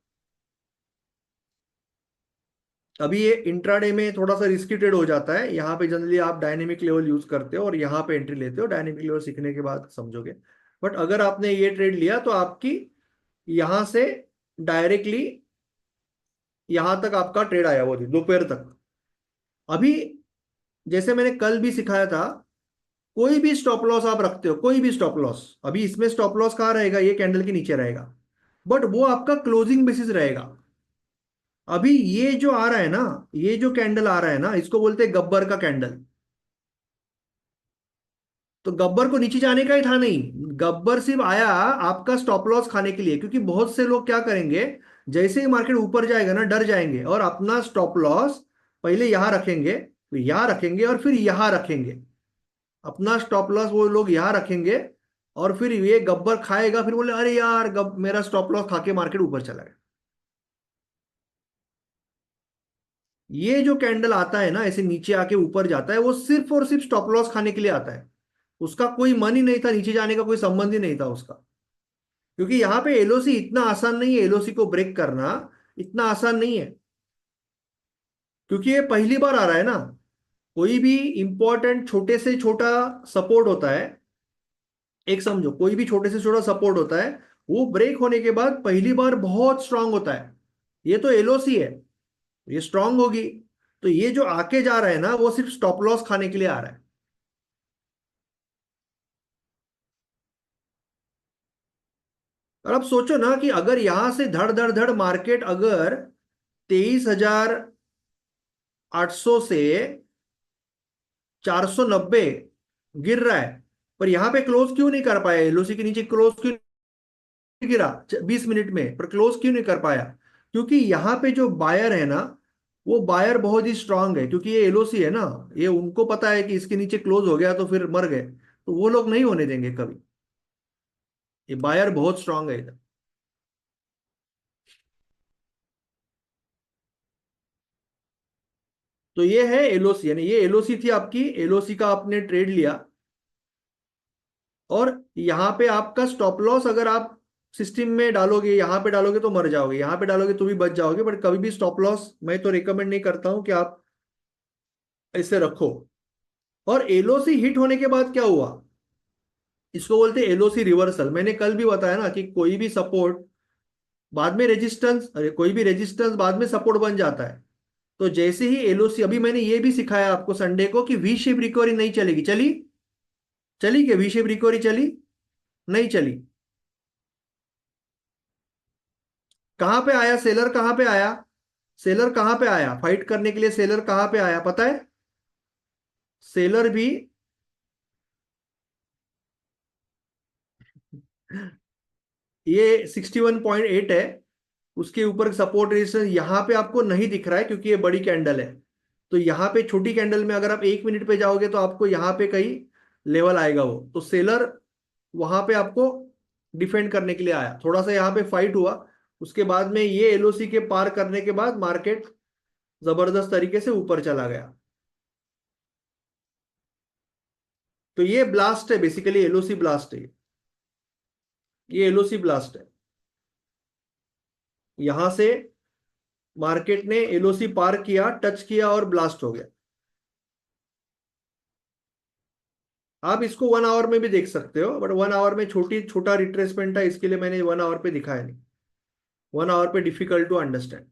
अभी ये इंट्राडे में थोड़ा सा रिस्की ट्रेड हो जाता है, यहाँ पे जनरली आप डायनेमिक लेवल यूज करते हो और यहाँ पे एंट्री लेते हो, डायनेमिक लेवल सीखने के बाद समझोगे। बट अगर आपने ये ट्रेड लिया तो आपकी यहां से डायरेक्टली यहां तक आपका ट्रेड आया, वो दोपहर तक। अभी जैसे मैंने कल भी सिखाया था, कोई भी स्टॉप लॉस आप रखते हो, कोई भी स्टॉप लॉस, अभी इसमें स्टॉप लॉस कहाँ रहेगा? ये कैंडल के नीचे रहेगा, बट वो आपका क्लोजिंग बेसिस रहेगा। अभी ये जो आ रहा है ना, ये जो कैंडल आ रहा है ना, इसको बोलते हैं गब्बर का कैंडल। तो गब्बर को नीचे जाने का ही था नहीं, गब्बर सिर्फ आया आपका स्टॉप लॉस खाने के लिए, क्योंकि बहुत से लोग क्या करेंगे, जैसे ही मार्केट ऊपर जाएगा ना, डर जाएंगे और अपना स्टॉप लॉस पहले यहां रखेंगे, फिर यहां रखेंगे और फिर यहां रखेंगे। अपना स्टॉप लॉस वो लोग यहां रखेंगे और फिर ये गब्बर खाएगा, फिर बोले अरे यार मेरा स्टॉप लॉस खा के मार्केट ऊपर चला गया। ये जो कैंडल आता है ना, ऐसे नीचे आके ऊपर जाता है, वो सिर्फ और सिर्फ स्टॉप लॉस खाने के लिए आता है। उसका कोई मन ही नहीं था, नीचे जाने का कोई संबंध ही नहीं था उसका। क्योंकि यहाँ पे एलओसी इतना आसान नहीं है, एलओसी को ब्रेक करना इतना आसान नहीं है, क्योंकि ये पहली बार आ रहा है ना। कोई भी इंपॉर्टेंट छोटे से छोटा सपोर्ट होता है, एक समझो, कोई भी छोटे से छोटा सपोर्ट होता है, वो ब्रेक होने के बाद पहली बार बहुत स्ट्रांग होता है। ये तो एलओसी है, ये स्ट्रांग होगी, तो ये जो आके जा रहा है ना, वो सिर्फ स्टॉप लॉस खाने के लिए आ रहा है। और अब सोचो ना कि अगर यहां से धड़ धड़ धड़ मार्केट अगर 23,800 से 490 गिर रहा है, पर यहां पे क्लोज क्यों नहीं कर पाया? एलओसी के नीचे क्लोज क्यों नहीं गिरा 20 मिनट में, पर क्लोज क्यों नहीं कर पाया? क्योंकि यहां पे जो बायर है ना, वो बायर बहुत ही स्ट्रांग है, क्योंकि ये एलओसी है ना, ये उनको पता है कि इसके नीचे क्लोज हो गया तो फिर मर गए, तो वो लोग नहीं होने देंगे कभी। ये बायर बहुत स्ट्रांग है इधर। तो ये है एलओसी, यानी ये एलओसी थी आपकी, एलओसी का आपने ट्रेड लिया, और यहां पे आपका स्टॉप लॉस अगर आप सिस्टम में डालोगे, यहां पे डालोगे तो मर जाओगे, यहां पे डालोगे तो भी बच जाओगे, बट कभी भी स्टॉप लॉस मैं तो रिकमेंड नहीं करता हूं कि आप इसे रखो। और एलओसी हिट होने के बाद क्या हुआ, इसको बोलते हैं एलओसी रिवर्सल। मैंने कल भी बताया ना कि कोई भी सपोर्ट बाद में रेजिस्टेंस, अरे कोई भी रेजिस्टेंस बाद में सपोर्ट बन जाता है। तो जैसे ही एलओसी, अभी मैंने ये भी सिखाया आपको संडे को कि वी शेप रिकवरी नहीं चलेगी, चली? चली क्या वी शेप रिकवरी? चली? नहीं चली। कहां पे आया सेलर? कहां पे आया सेलर? कहां पे आया फाइट करने के लिए? सेलर कहां पे आया पता है? सेलर भी ये 61.8 है, उसके ऊपर सपोर्ट रेजिस्टेंस यहां पे आपको नहीं दिख रहा है क्योंकि ये बड़ी कैंडल है। तो यहां पे छोटी कैंडल में अगर आप 1 मिनट पे जाओगे तो आपको यहां पे कहीं लेवल आएगा, वो तो सेलर वहां पे आपको डिफेंड करने के लिए आया, थोड़ा सा यहां पे फाइट हुआ, उसके बाद में ये एलओसी के पार करने के बाद मार्केट जबरदस्त तरीके से ऊपर चला गया। तो ये ब्लास्ट है, बेसिकली एलओसी ब्लास्ट है, ये एलओसी ब्लास्ट है। यहां से मार्केट ने एलओसी पार किया, टच किया और ब्लास्ट हो गया। आप इसको 1 आवर में भी देख सकते हो, बट 1 आवर में छोटी छोटा रिट्रेसमेंट है, इसके लिए मैंने 1 आवर पे दिखाया नहीं। 1 आवर पे डिफिकल्ट टू अंडरस्टैंड।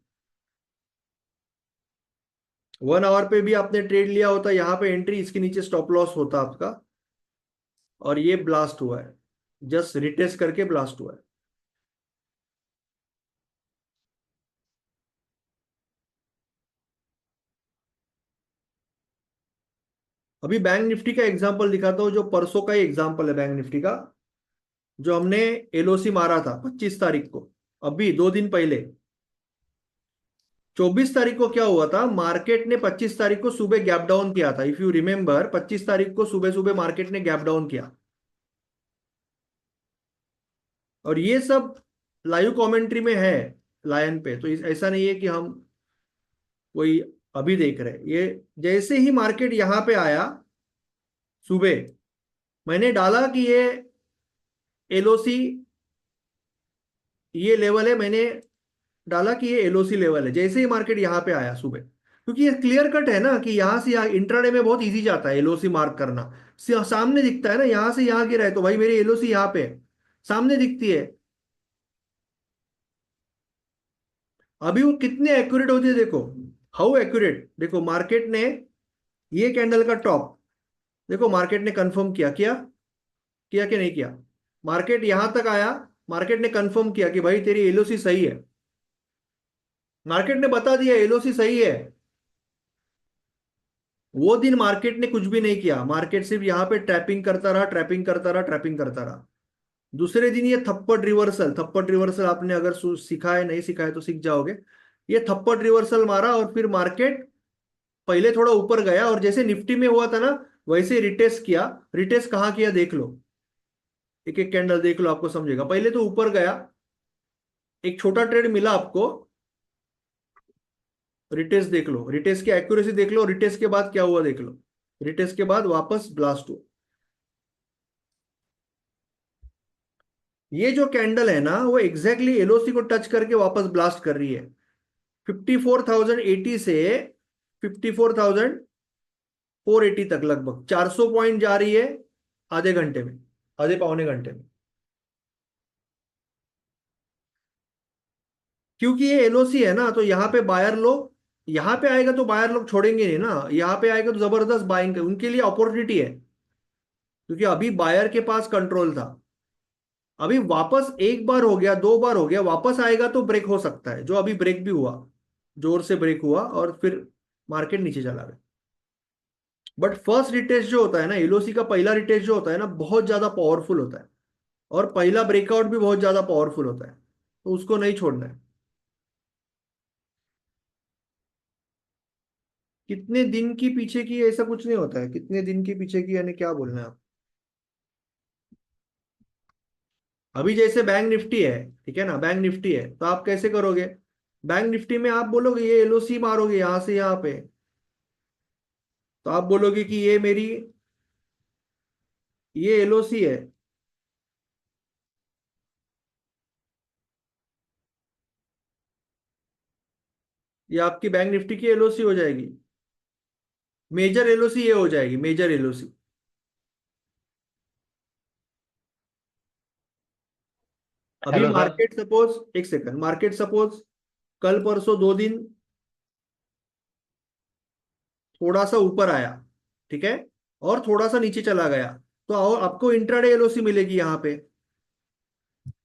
1 आवर पे भी आपने ट्रेड लिया होता, यहाँ पे एंट्री, इसके नीचे स्टॉप लॉस होता आपका, और ये ब्लास्ट हुआ है, जस्ट रिटेस्ट करके ब्लास्ट हुआ है। अभी बैंक निफ्टी का एग्जांपल दिखाता हूँ, जो परसों का ही एग्जांपल है बैंक निफ्टी का, जो हमने एलओसी मारा था 25 तारीख को, अभी 2 दिन पहले। 24 तारीख को क्या हुआ था, मार्केट ने 25 तारीख को सुबह गैप डाउन किया था, इफ यू रिमेंबर 25 तारीख को सुबह सुबह मार्केट ने गैप डाउन किया। और ये सब लाइव कमेंट्री में है लायन पे, तो ऐसा नहीं है कि हम कोई अभी देख रहे हैं। ये जैसे ही मार्केट यहां पे आया सुबह, मैंने डाला कि ये एलओसी, ये लेवल है, मैंने डाला कि ये एलओसी लेवल है, जैसे ही मार्केट यहां पे आया सुबह, क्योंकि ये क्लियर कट है ना कि यहां से यहाँ इंट्राडे में बहुत इजी जाता है एलओसी मार्क करना। सामने दिखता है ना, यहां से यहां गिरा है तो भाई मेरी एलओसी यहाँ पे है, सामने दिखती है। अभी वो कितने एक्यूरेट होती है देखो, हाउ एक्यूरेट। देखो मार्केट ने ये कैंडल का टॉप, देखो मार्केट ने कंफर्म किया, किया किया कि नहीं किया? मार्केट यहां तक आया, मार्केट ने कंफर्म किया कि भाई तेरी एलओसी सही है, मार्केट ने बता दिया एलओसी सही है। वो दिन मार्केट ने कुछ भी नहीं किया, मार्केट सिर्फ यहां पे ट्रैपिंग करता रहा, ट्रैपिंग करता रहा, ट्रैपिंग करता रहा। दूसरे दिन ये थप्पड़ रिवर्सल, थप्पड़ रिवर्सल आपने अगर सीखा है, नहीं सीखा है तो सीख जाओगे। ये थप्पड़ रिवर्सल मारा और फिर मार्केट पहले थोड़ा ऊपर गया, और जैसे निफ्टी में हुआ था ना, वैसे रिटेस्ट किया। रिटेस्ट कहाँ किया देख लो, एक एक कैंडल देख लो, आपको समझेगा। पहले तो ऊपर गया, एक छोटा ट्रेड मिला आपको, रिटेस्ट देख लो, रिटेस्ट की एक्यूरेसी देख लो, रिटेस्ट के बाद क्या हुआ देख लो, रिटेस्ट के बाद वापस ब्लास्ट हुआ। ये जो कैंडल है ना, वो एग्जैक्टली एलओसी को टच करके वापस ब्लास्ट कर रही है। 54,080 से 54,480 तक, लगभग 400 पॉइंट जा रही है आधे घंटे में, आधे पौने घंटे में। क्योंकि ये एलओसी है ना, तो यहां पे बायर लो यहाँ पे आएगा तो बायर लोग छोड़ेंगे नहीं ना, यहाँ पे आएगा तो जबरदस्त बाइंग, उनके लिए अपॉर्चुनिटी है, क्योंकि अभी बायर के पास कंट्रोल था। अभी वापस एक बार हो गया, दो बार हो गया, वापस आएगा तो ब्रेक हो सकता है, जो अभी ब्रेक भी हुआ, जोर से ब्रेक हुआ और फिर मार्केट नीचे चला गया। बट फर्स्ट रिटेस्ट जो होता है ना, एलओसी का पहला रिटेस्ट जो होता है ना, बहुत ज्यादा पावरफुल होता है, और पहला ब्रेकआउट भी बहुत ज्यादा पावरफुल होता है, तो उसको नहीं छोड़ना है। कितने दिन की पीछे की ऐसा कुछ नहीं होता है, कितने दिन के पीछे की यानी क्या बोलना है आप। अभी जैसे बैंक निफ्टी है, ठीक है ना, बैंक निफ्टी है, तो आप कैसे करोगे, बैंक निफ्टी में आप बोलोगे ये एलओसी मारोगे यहां से यहां पे, तो आप बोलोगे कि ये मेरी, ये एलओसी है, ये आपकी बैंक निफ्टी की एलओसी हो जाएगी, मेजर एलओसी ये हो जाएगी, मेजर एलओसी। अभी हेलो सर। मार्केट सपोज, एक सेकंड, मार्केट सपोज कल परसों 2 दिन थोड़ा सा ऊपर आया, ठीक है, और थोड़ा सा नीचे चला गया, तो आपको इंट्राडे एलओसी मिलेगी यहाँ पे,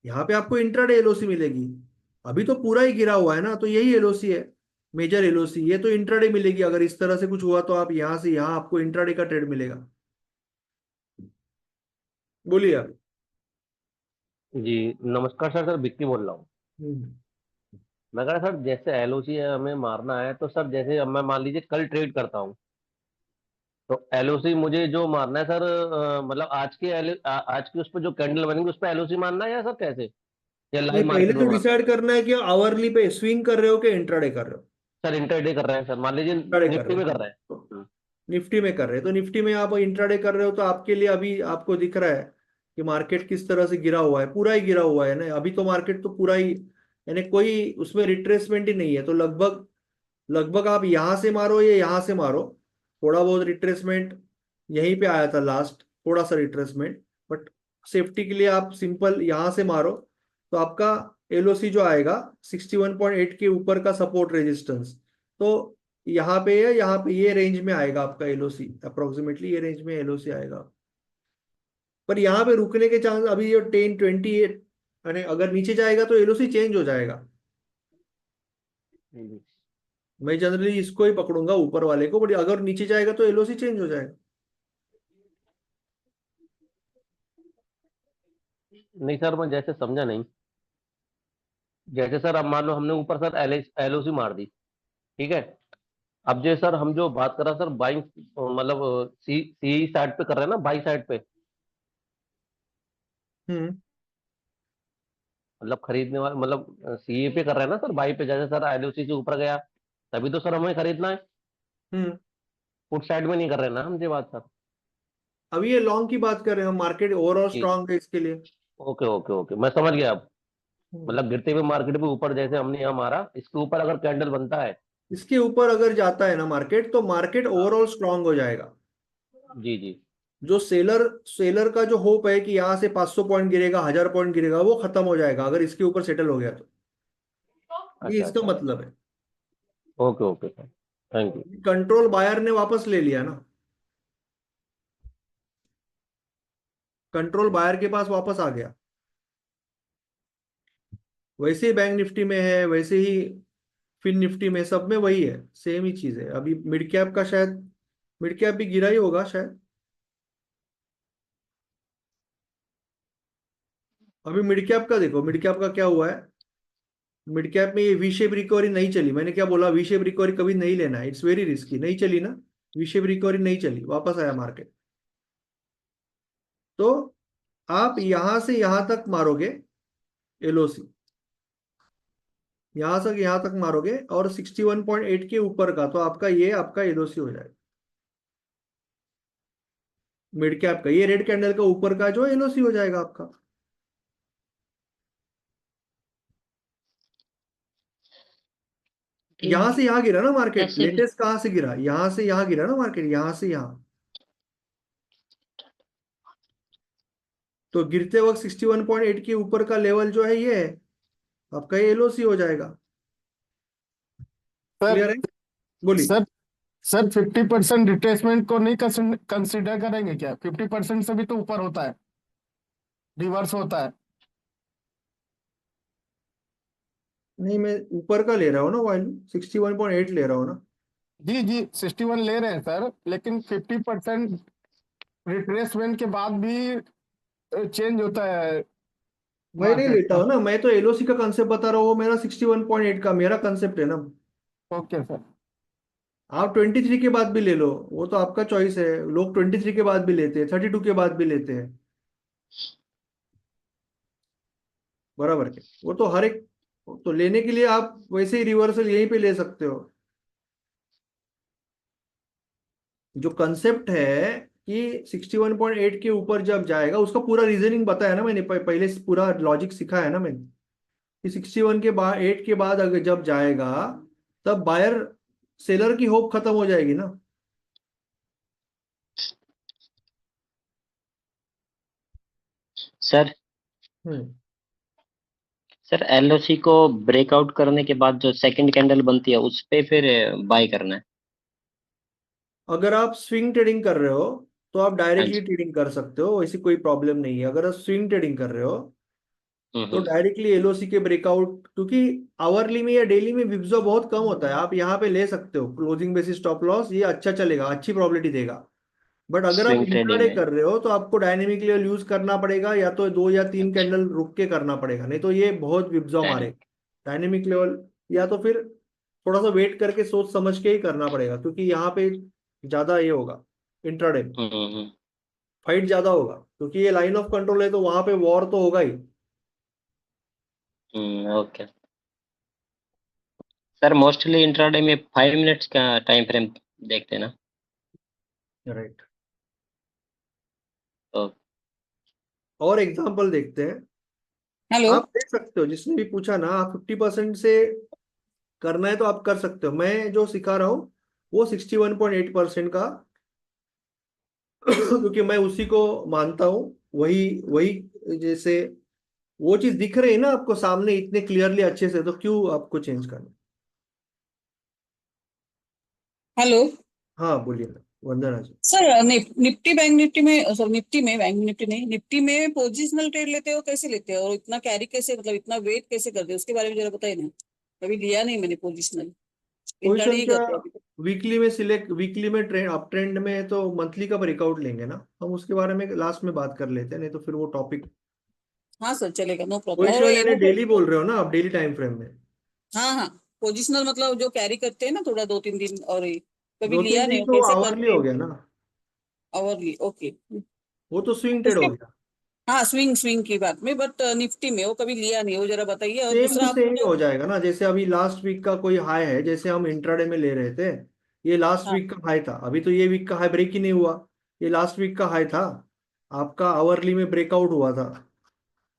यहाँ पे आपको इंट्राडे एलओसी मिलेगी। अभी तो पूरा ही गिरा हुआ है ना, तो यही एलओसी है, मेजर एलओसी, ये तो इंट्राडे मिलेगी, अगर इस तरह से कुछ हुआ तो आप यहाँ से यहाँ आपको इंट्राडे का ट्रेड मिलेगा। बोलिए आप। जी नमस्कार सर। सर विक्की बोल रहा हूँ। हम्म। मैं कह रहा सर, जैसे एलओसी हमें मारना है, तो सर जैसे अब मैं मान लीजिए कल ट्रेड करता हूँ, तो एलओसी मुझे जो मारना है सर, मतलब आज की उस पर जो कैंडल बनेंगे उस पर एलओसी मारना है, या सर कैसे, या नहीं, लाइव पहले मार्केट में तो मारना है? डिसाइड करना है कि आवरली पे स्विंग कर रहे हो कि इंट्राडे कर रहे हो। सर इंटरडे कर रहे हैं सर, मान लीजिए इंट्राडे कर निफ्टी रहे में हो कर रहे हैं। तो निफ्टी में कर रहे हैं, तो निफ्टी में आप इंट्राडे कर रहे हो, तो आपके लिए अभी आपको दिख रहा है कि मार्केट किस तरह से गिरा हुआ है, पूरा ही गिरा हुआ है ना, अभी तो मार्केट तो पूरा ही, यानी कोई उसमें रिट्रेसमेंट ही नहीं है, तो लगभग लगभग आप यहां से मारो या यहां से मारो, थोड़ा बहुत रिट्रेसमेंट यहीं पे आया था लास्ट, थोड़ा सा रिट्रेसमेंट, बट सेफ्टी के लिए आप सिंपल यहां से मारो, तो आपका एलओसी जो आएगा 61.8 के ऊपर का सपोर्ट रेजिस्टेंस, तो यहाँ पे है, यहाँ पे ये रेंज में आएगा आपका एलओसी, अप्रोक्सीमेटली ये रेंज में एलओसी आएगा। पर यहाँ पे रुकने के चांस अभी ये 10-28, यानी अगर नीचे जाएगा तो एलओसी चेंज हो जाएगा। जी। मैं जनरली इसको ही पकड़ूंगा ऊपर वाले को, बट अगर नीचे जाएगा तो एलओसी चेंज हो जाएगा। नहीं सर, मैं जैसे समझा नहीं। जैसे सर अब मान लो हमने ऊपर सर एलओसी मार दी, ठीक है। अब जो सर हम जो बात कर रहे हैं सर, बाइंग मतलब सी सी साइड पे कर रहे हैं ना, बाई साइड पे, हम्म। मतलब खरीदने वाले, मतलब सीए पे कर रहे हैं ना सर, बाई पे। जैसे सर एलओसी से ऊपर गया, तभी तो सर हमें खरीदना है। हम्म। फुट साइड में नहीं कर रहे हैं ना हम, ये बात सर। अभी ये लॉन्ग की बात कर रहे हैं हम, मार्केट ओवरऑल जी। स्ट्रांग है इसके लिए। ओके ओके ओके, मैं समझ गया अब। हम्म। मतलब गिरते हुए मार्केट पे ऊपर, जैसे हमने यहाँ मारा, इसके ऊपर अगर कैंडल बनता है। इसके ऊपर अगर जाता है ना मार्केट, तो मार्केट हाँ। ओवरऑल स्ट्रांग हो जाएगा। जी जी। जो सेलर सेलर का जो होप है कि यहाँ से 500 पॉइंट गिरेगा, 1000 पॉइंट गिरेगा, वो खत्म हो जाएगा अगर इसके ऊपर सेटल हो गया तो, ये अच्छा इसका अच्छा। मतलब है। Okay okay sir, thank you. Control buyer ने वापस ले लिया ना, कंट्रोल बायर के पास वापस आ गया। वैसे ही बैंक निफ्टी में है, वैसे ही फिन निफ्टी में, सब में वही है, सेम ही चीज है। अभी मिड कैप का शायद, मिड कैप भी गिरा ही होगा शायद। अभी मिड कैप का देखो, मिड कैप का क्या हुआ है, मिड कैप में ये वी शेप रिकवरी नहीं चली, मैंने क्या बोला, वी शेप रिकवरी कभी नहीं लेना है, इट्स वेरी रिस्की, नहीं चली ना, वी शेप रिकवरी नहीं चली, वापस आया मार्केट। तो आप यहां से यहां तक मारोगे एलओसी, यहां से यहां तक मारोगे, और 61.8 के ऊपर का, तो आपका ये आपका एलओसी हो जाएगा, मिड कैप का ये रेड कैंडल का ऊपर का जो एलओसी हो जाएगा आपका। यहां से यहां गिरा ना मार्केट, ऐसे भी लेटेस्ट कहां से गिरा, यहां से यहां गिरा ना मार्केट, यहां से यहां, तो गिरते वक्त 61.8 के ऊपर का लेवल जो है ये है आपका, ये एलओसी हो जाएगा। सर क्लियर है। बोलिए। सर सर 50% रिट्रेसमेंट को नहीं कंसिडर करेंगे क्या? 50% से भी तो ऊपर होता है, रिवर्स होता है। नहीं, मैं ऊपर का ले रहा हूँ ना, वैल्यू 61.8 ले रहा हूँ ना। जी जी 61 ले रहे हैं सर, लेकिन 50% रिट्रेसमेंट के बाद भी चेंज होता है मैं नहीं मार्केट लेता का। हूँ ना, मैं तो एलओसी का कंसेप्ट बता रहा हूँ, वो मेरा 61.8 का मेरा कंसेप्ट है ना। Okay sir. आप 23 के बाद भी ले लो, वो तो आपका चॉइस है। लोग 23 के बाद भी लेते हैं, 32 के बाद भी लेते हैं, बराबर के। वो तो हर एक, तो लेने के लिए आप वैसे ही रिवर्सल यहीं पे ले सकते हो। जो कंसेप्ट है कि 61.8 के ऊपर जब जाएगा, उसका पूरा रीजनिंग बताया ना मैंने, पहले से पूरा लॉजिक सिखाया है ना मैंने, कि 61 के बाद 8 के बाद अगर जब जाएगा, तब बायर सेलर की होप खत्म हो जाएगी ना। सर हम्म। सर एलओसी को ब्रेकआउट करने के बाद जो सेकंड कैंडल बनती है उस पे फिर बाय करना है। अगर आप स्विंग ट्रेडिंग कर रहे हो तो आप हाँ डायरेक्टली जी। ट्रेडिंग कर सकते हो, ऐसी कोई प्रॉब्लम नहीं है। अगर आप स्विंग ट्रेडिंग कर रहे हो तो हम्म। डायरेक्टली एलओसी के ब्रेकआउट, क्योंकि आवरली में या डेली में विप्सो बहुत कम होता है, आप यहाँ पे ले सकते हो क्लोजिंग बेसिस स्टॉप लॉस, ये अच्छा चलेगा, अच्छी प्रॉबिलिटी देगा। बट अगर आप स्विंग ट्रेडिंग इंट्राडे में। कर रहे हो तो आपको डायनेमिक लेवल यूज करना पड़ेगा, या तो 2 या 3 कैंडल रुक के करना पड़ेगा, नहीं तो ये बहुत विप्सो मारेगा। डायनेमिक। डायनेमिक लेवल, या तो फिर थोड़ा सा वेट करके सोच समझ के ही करना पड़ेगा, क्योंकि यहाँ पे ज्यादा ये होगा इंट्राडे में, हम्म। फाइट ज्यादा होगा, क्योंकि ये लाइन ऑफ कंट्रोल है, तो वहां पे वॉर तो होगा ही। ओके सर, मोस्टली इंट्राडे में 5 मिनट्स का टाइम फ्रेम देखते हैं ना। राइट। तो और एग्जांपल देखते हैं। हेलो। आप देख सकते हो, जिसने भी पूछा ना, आप 50% से करना है तो आप कर सकते हो। मैं जो सिखा रहा हूँ वो 61.8% का क्योंकि मैं उसी को मानता हूँ, वही वही जैसे वो चीज दिख रही है ना आपको सामने इतने क्लियरली अच्छे से, तो क्यों आपको चेंज करना। हेलो हाँ बोलिए ना, वंदना जी। सर, निफ्टी बैंक निफ्टी में, सर निफ्टी में, बैंक निफ्टी नहीं, निफ्टी में पोजिशनल ट्रेड लेते हो कैसे लेते हो, और इतना कैरी कैसे, मतलब इतना वेट कैसे करते हो, उसके बारे में जरा बताइए ना। कभी लिया नहीं मैंने पोजिशनल, इंट्राडे पोजिशन ही क्या, करते हैं अभी तक। वीकली में सिलेक्ट, वीकली में ट्रेंड अप ट्रेंड में है तो मंथली का ब्रेकआउट लेंगे ना हम, उसके बारे में लास्ट में बात कर लेते हैं, नहीं तो फिर वो टॉपिक। हाँ सर चलेगा, नो प्रॉब्लम। और पोजिशनल यानी एलो, डेली बोल रहे हो ना आप, डेली टाइम फ्रेम में। हाँ हाँ, पोजिशनल मतलब जो कैरी करते हैं ना थोड़ा 2-3 दिन, और ये कभी दो तीन लिया नहीं दिन हो, तो कैसे आवरली करते हो हैं। गया ना, आवरली, ओके। वो तो स्विंग ट्रेड उसके, हो गया। हाँ स्विंग स्विंग की बात में, बट निफ्टी में वो कभी लिया नहीं, वो जरा बताइए। और सेम टू दूसरा सेम आपने ही जो, हो जाएगा ना, जैसे अभी लास्ट वीक का कोई हाई है, जैसे हम इंट्राडे में ले रहे थे, ये लास्ट हाँ वीक का हाई था, अभी तो ये वीक का हाई ब्रेक ही नहीं हुआ, ये लास्ट वीक का हाई था। आपका आवरली में ब्रेकआउट हुआ था,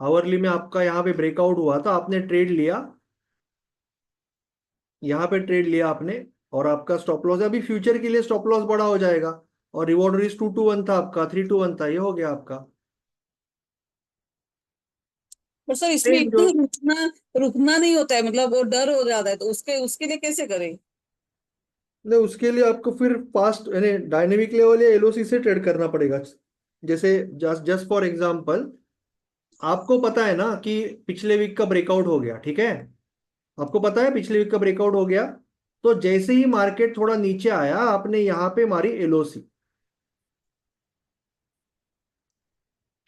आवरली में आपका यहाँ पे ब्रेकआउट हुआ था, आपने ट्रेड लिया, यहाँ पे ट्रेड लिया आपने, और आपका स्टॉप लॉस है, अभी फ्यूचर के लिए स्टॉप लॉस बड़ा हो जाएगा, और रिवॉर्ड रिस्क 2-1 था आपका, 3-1 था, ये हो गया आपका पर सर इसमें ट्रेड जो। इतना रुकना, रुकना नहीं होता है, मतलब वो डर हो जाता है, तो उसके उसके लिए कैसे करें। नहीं, उसके लिए आपको फिर फास्ट यानी डायनेमिक लेवल या एलओसी से ट्रेड करना पड़ेगा। जैसे जस्ट जस्ट फॉर एग्जांपल, आपको पता है ना कि पिछले वीक का ब्रेकआउट हो गया, ठीक है, आपको पता है पिछले वीक का ब्रेकआउट हो गया, तो जैसे ही मार्केट थोड़ा नीचे आया, आपने यहाँ पे मारी एलओसी,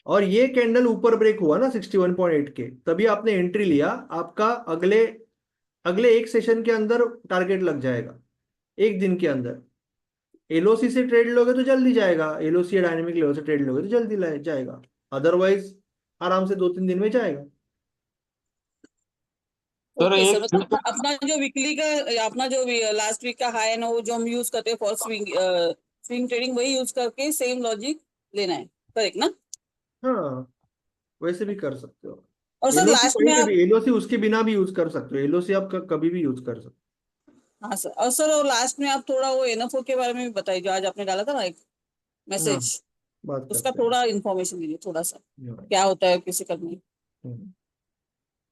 और ये कैंडल ऊपर ब्रेक हुआ ना 61.8 के, तभी आपने एंट्री लिया, आपका अगले अगले एक सेशन के अंदर टारगेट लग जाएगा, एक दिन के अंदर। एलओसी से ट्रेड लोगे तो जल्दी जाएगा, एलओसी या डायनेमिक लेवल से ट्रेड लोगे तो जल्दी जाएगा, अदरवाइज आराम से 2-3 दिन में जाएगा। सर ओके सर, एक मतलब अपना जो वीकली का, अपना जो लास्ट वीक का हाई है ना, वो जो हम यूज करते हैं फॉर स्विंग, स्विंग ट्रेडिंग, वही यूज करके सेम लॉजिक लेना है, करेक्ट ना। हाँ, वैसे भी कर सकते हो। और सर एलओसी लास्ट कहीं में पे आप, भी, एलओसी उसके बिना भी यूज कर सकते हो, एलओसी आप कभी भी यूज कर सकते हाँ सर, और सर और लास्ट में आप थोड़ा वो एनएफओ के बारे में भी बताइए, जो आज आपने डाला था ना एक हो। हाँ, मैसेज, बात उसका करते थोड़ा इन्फॉर्मेशन दीजिए, थोड़ा सा हैं। क्या होता है किसी करने।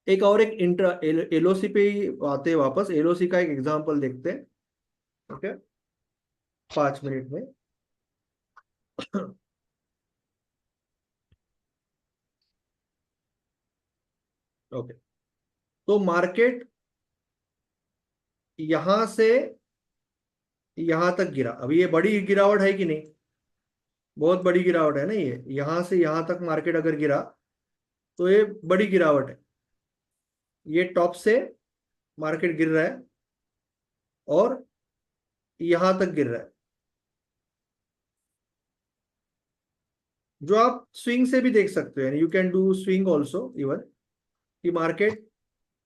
एक और एक इंट्रा एलओसी पे ही आते हैं वापस, एलओसी का एक एग्जांपल देखते हैं। ओके, 5 मिनट में। ओके, तो मार्केट यहां से यहां तक गिरा। अभी ये बड़ी गिरावट है कि नहीं? बहुत बड़ी गिरावट है ना। ये यहां से यहां तक मार्केट अगर गिरा तो ये बड़ी गिरावट है। ये टॉप से मार्केट गिर रहा है और यहां तक गिर रहा है, जो आप स्विंग से भी देख सकते हो। You can do swing also even, कि मार्केट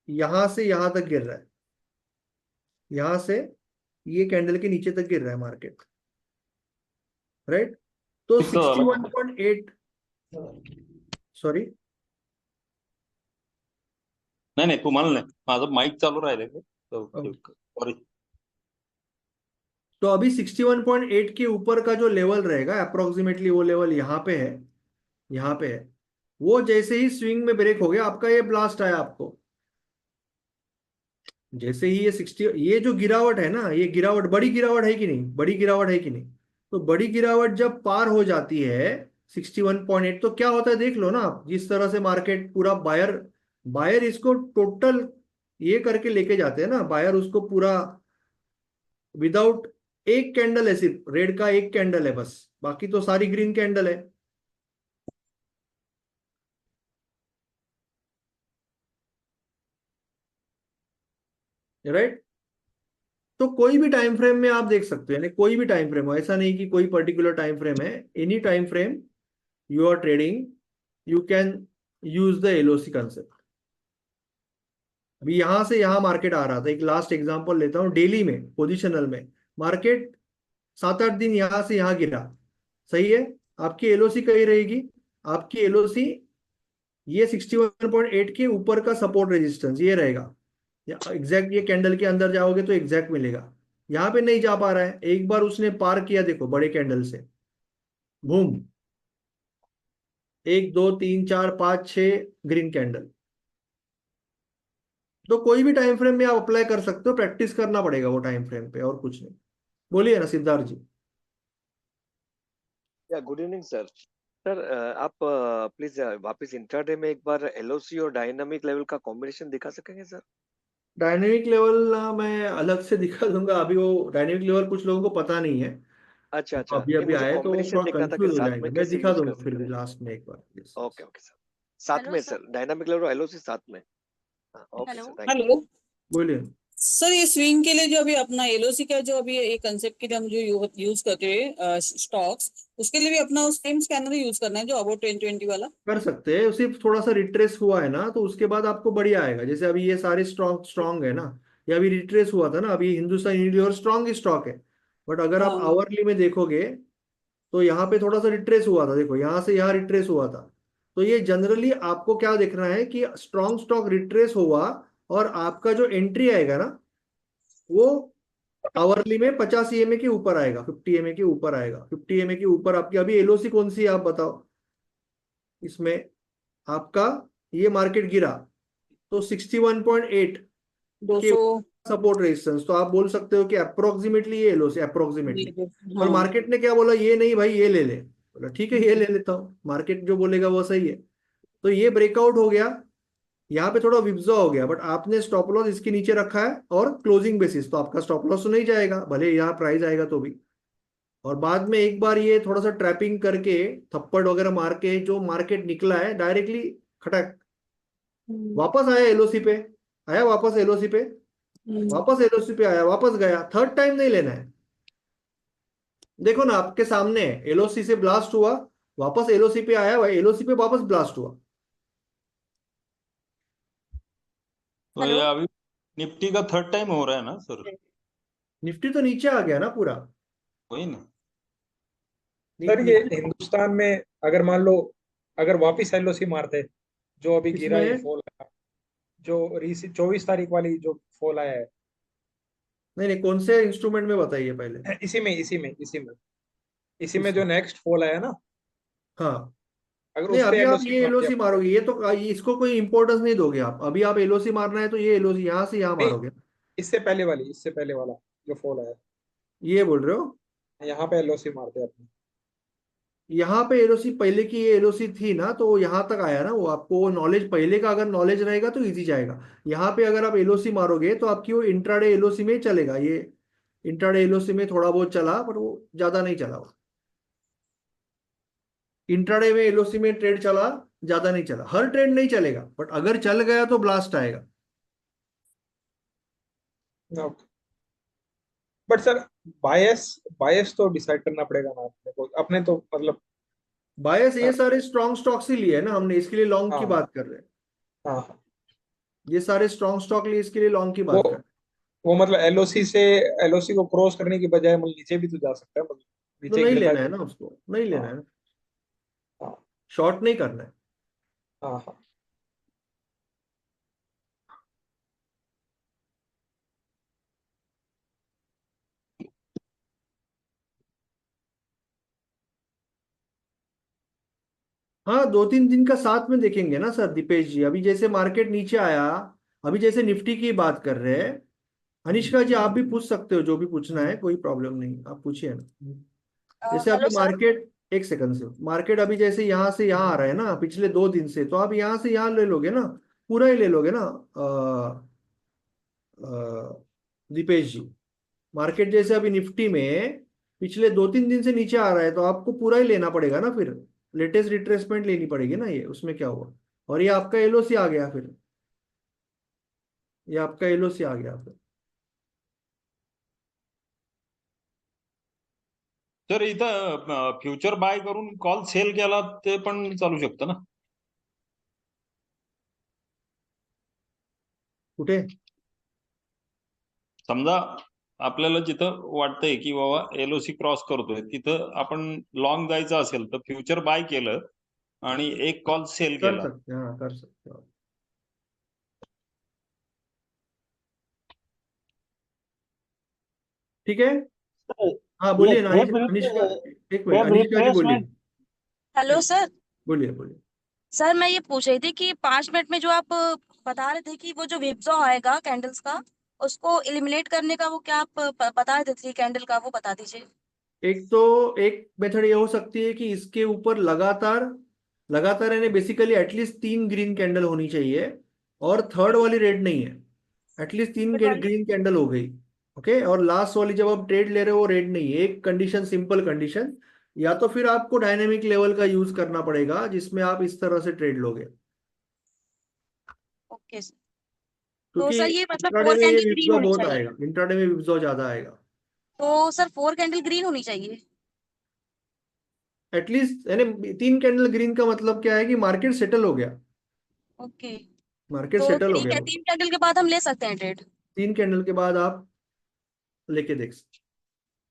यहां से यहां तक गिर रहा है, यहां से ये कैंडल के नीचे तक गिर रहा है मार्केट, राइट? तो 61.8, सॉरी, नाही नाही तू म्हण ना, माझं माईक चालू राहिले Okay. सॉरी. तो अभी 61.8 के ऊपर का जो लेवल रहेगा अप्रोक्सीमेटली, वो लेवल यहाँ पे है, यहाँ पे है। वो जैसे ही स्विंग में ब्रेक हो गया, आपका ये ब्लास्ट आया आपको, जैसे ही ये 60, ये जो गिरावट है ना, ये गिरावट बड़ी गिरावट है कि नहीं? बड़ी गिरावट है कि नहीं? तो बड़ी गिरावट जब पार हो जाती है 61.8, तो क्या होता है देख लो ना आप। जिस तरह से मार्केट पूरा बायर बायर इसको टोटल ये करके लेके जाते हैं ना, बायर उसको पूरा विदाउट, एक कैंडल है सिर्फ रेड का, एक कैंडल है बस, बाकी तो सारी ग्रीन कैंडल है, राइट? तो कोई भी टाइम फ्रेम में आप देख सकते हो, यानी कोई भी टाइम फ्रेम हो, ऐसा नहीं कि कोई पर्टिकुलर टाइम फ्रेम है। Any time frame you are trading, you can use the LOC concept. अभी यहां से यहां मार्केट आ रहा था, एक लास्ट एग्जांपल लेता हूं। डेली में पोजिशनल में मार्केट 7-8 दिन यहां से यहां गिरा, सही है? आपकी एलओसी कही रहेगी? आपकी एलओसी ये 61.8 के ऊपर का सपोर्ट रेजिस्टेंस ये रहेगा। एग्जैक्ट ये कैंडल के अंदर जाओगे तो एग्जैक्ट मिलेगा। यहाँ पे नहीं जा पा रहा है, एक बार उसने पार किया, देखो बड़े कैंडल से, बूम, 1 2 3 4 5 6 ग्रीन कैंडल। तो कोई भी टाइम फ्रेम में आप अप्लाई कर सकते हो, प्रैक्टिस करना पड़ेगा वो टाइम फ्रेम पे, और कुछ नहीं। बोलिए ना सिद्धार्थ जी। या गुड इवनिंग सर। सर आप प्लीज वापस इंट्राडे में एक बार एलओसी और डायनामिक लेवल का कॉम्बिनेशन दिखा सकेंगे सर? डायनेमिक लेवल मैं अलग से दिखा दूंगा। अभी वो डायनेमिक लेवल कुछ लोगों को पता नहीं है, अच्छा तो अच्छा, अभी नहीं अभी मुझे आए तो वो कॉम्बिनेशन थोड़ा देखना था कि कंफ्यूज हो साथ जाएंगे। में मैं कैसे दिखा यूज कर दूंगा फिर सकते भी हैं। लास्ट में एक बार। Yes, ओके ओके सर, साथ हेलो में सर। सर डायनामिक लेवल और एलओसी साथ में। Okay hello. Sir, thank you. Hello बोलिए। सर, ये स्विंग के लिए जो अभी अपना एलओसी का जो अभी ये कंसेप्ट के लिए हम जो यूज करते हैं स्टॉक्स, उसके लिए भी अपना सेम स्कैनर यूज करना है जो अबाउट 2020 वाला? कर सकते हैं, सिर्फ थोड़ा सा रिट्रेस हुआ है ना, तो उसके बाद आपको बढ़िया आएगा। जैसे अभी ये सारे स्ट्रॉन्ग स्ट्रॉन्ग है ना, ये अभी रिट्रेस हुआ था ना, अभी हिंदुस्तान यूनिलीवर स्ट्रॉन्ग स्टॉक है। बट अगर आप हाँ। आवरली में देखोगे तो यहाँ पे थोड़ा सा रिट्रेस हुआ था, देखो यहाँ से यहाँ रिट्रेस हुआ था। तो ये जनरली आपको क्या देखना है कि स्ट्रॉन्ग स्टॉक रिट्रेस हुआ और आपका जो एंट्री आएगा ना, वो आवरली में 50 EMA के ऊपर आएगा, 50 EMA के ऊपर आएगा। 50 EMA के ऊपर आपकी अभी एलओसी कौन सी है आप बताओ? इसमें आपका ये मार्केट गिरा तो 61.8 के 200। सपोर्ट रेजिस्टेंस, तो आप बोल सकते हो कि अप्रोक्सीमेटली ये लो से अप्रोक्सीमेटली। और हाँ। मार्केट ने क्या बोला? ये नहीं भाई, ये ले ले। बोला ठीक है, ये ले लेता हूँ, मार्केट जो बोलेगा वो सही है। तो ये ब्रेकआउट हो गया, यहाँ पे थोड़ा विब्जा हो गया, बट आपने स्टॉप लॉस इसके नीचे रखा है और क्लोजिंग बेसिस, तो आपका स्टॉप लॉस तो नहीं जाएगा, भले यहाँ प्राइस आएगा तो भी। और बाद में एक बार ये थोड़ा सा ट्रैपिंग करके थप्पड़ वगैरह मार के जो मार्केट निकला है डायरेक्टली खटक वापस आया एलओसी पे, आया वापस एलओसी पे, वापस एलओसी पे आया, वापस गया। थर्ड टाइम नहीं लेना है। देखो ना आपके सामने एलओसी से ब्लास्ट हुआ, वापस एलओसी पे आया, एलओसी पे वापस ब्लास्ट हुआ। तो ये अभी निफ्टी का थर्ड टाइम हो रहा है ना सर? निफ्टी तो नीचे आ गया ना पूरा। वही ना। सर ये हिंदुस्तान में अगर मान लो अगर वापिस एलओसी मारते, जो अभी गिरा ये इसमें फॉल आया, जो 24 तारीख वाली जो फॉल आया है, नहीं नहीं, कौन से इंस्ट्रूमेंट में बताइए पहले। इसी में जो नेक्स्ट फॉल आया ना, हाँ, अगर नहीं उस पे अभी आप एलओसी ये मार एलओसी दिया, मारोगे, ये तो इसको कोई इंपॉर्टेंस नहीं दोगे आप। अभी आप एलओसी मारना है तो ये एलओसी यहाँ से यहाँ नहीं मारोगे। इससे पहले वाला जो फॉल आया, ये बोल रहे हो? यहाँ पे एलओसी मारते हैं अपने। यहाँ पे एलओसी पहले की ये एलओसी थी ना, तो वो यहाँ तक आया ना, वो आपको वो नॉलेज पहले का अगर नॉलेज रहेगा तो इजी जाएगा। यहाँ पे अगर आप एलओसी मारोगे तो आपकी वो इंट्राडे एलओसी में ही चलेगा। ये इंट्राडे एलओसी में थोड़ा बहुत चला, पर वो ज्यादा नहीं चला। वो इंट्राडे में एलओसी में ट्रेड चला, ज्यादा नहीं चला। हर ट्रेड नहीं चलेगा, बट अगर चल गया तो ब्लास्ट आएगा। ओके, बट सर बायस बायस तो डिसाइड करना पड़ेगा ना अपने को, अपने तो मतलब। बायस ये सारे स्ट्रॉन्ग स्टॉक्स ही लिए है ना हमने, इसके लिए लॉन्ग की हाँ बात कर रहे हैं। हाँ, ये सारे स्ट्रॉन्ग स्टॉक लिए, इसके लिए लॉन्ग की वो बात कर रहे हैं। वो मतलब एलओसी को क्रॉस करने की बजाय मतलब नीचे भी तो जा सकता है, मतलब तो नीचे नहीं गिरता लेना है है। ना उसको, नहीं लेना हाँ है ना, हाँ शॉर्ट नहीं करना है। हाँ हाँ। हाँ, 2-3 दिन का साथ में देखेंगे ना सर दीपेश जी। अभी जैसे मार्केट नीचे आया, अभी जैसे निफ्टी की बात कर रहे हैं, अनिष्का जी आप भी पूछ सकते हो, जो भी पूछना है, कोई प्रॉब्लम नहीं, आप पूछिए ना। जैसे हेलो अभी सर। मार्केट, एक सेकंड से, मार्केट अभी जैसे यहाँ से यहाँ आ रहा है ना पिछले 2 दिन से, तो आप यहाँ से यहाँ ले लोगे ना, पूरा ही ले लोगे ना दीपेश जी। मार्केट जैसे अभी निफ्टी में पिछले 2-3 दिन से नीचे आ रहा है, तो आपको पूरा ही लेना पड़ेगा ना फिर। लेटेस्ट रिट्रेसमेंट लेनी पड़ेगी ना, ये उसमें क्या हुआ। और ये आपका एलओसी आ गया फिर, ये आपका एलओसी आ गया फिर। सर इथं फ्युचर बाय करून कॉल सेल केला ते पण चालू शकतं ना? कुठे? समजा आपल्याला जिथं वाटतंय की बाबा एलओसी क्रॉस करतोय, तिथं आपण लॉंग जायचं असेल तर फ्युचर बाय केलं आणि एक कॉल सेल कर केला, सकते हैं, हाँ कर सकते हो। ठीक है, हाँ बोलिए ना अनिष्का, एक मिनट, अनिष्का जी बोलिए, हेलो सर। बोलिए बोलिए। सर मैं ये पूछ रही थी कि 5 मिनट में जो आप बता रहे थे कि वो जो विपजॉ आएगा कैंडल्स का, उसको एलिमिनेट करने का वो क्या आप बता रहे थे 3 कैंडल का, वो बता दीजिए। एक तो एक मेथड ये हो सकती है कि इसके ऊपर लगातार लगातार यानी बेसिकली एटलीस्ट 3 ग्रीन कैंडल होनी चाहिए, और थर्ड वाली रेड नहीं है, एटलीस्ट 3 ग्रीन कैंडल हो गई। ओके, और लास्ट वाली जब आप ट्रेड ले रहे हो वो रेड नहीं है। एक कंडीशन, सिंपल कंडीशन, या तो फिर आपको डायनेमिक लेवल का यूज करना पड़ेगा जिसमें आप इस तरह से ट्रेड लोगे, ओके सर। तो क्योंकि सर ये मतलब इंट्राडे फोर में ये कैंडल ग्रीन विप्रो होनी बहुत चाहिए। आएगा, इंट्राडे में विप्रो ज्यादा आएगा। तो सर 4 कैंडल ग्रीन होनी चाहिए। एटलीस्ट यानी 3 कैंडल ग्रीन का मतलब क्या है कि मार्केट सेटल हो गया, ओके, मार्केट तो सेटल हो ठीक गया। है, 3 कैंडल के बाद हम ले सकते हैं ट्रेड। 3 कैंडल के बाद आप लेके देख सकते।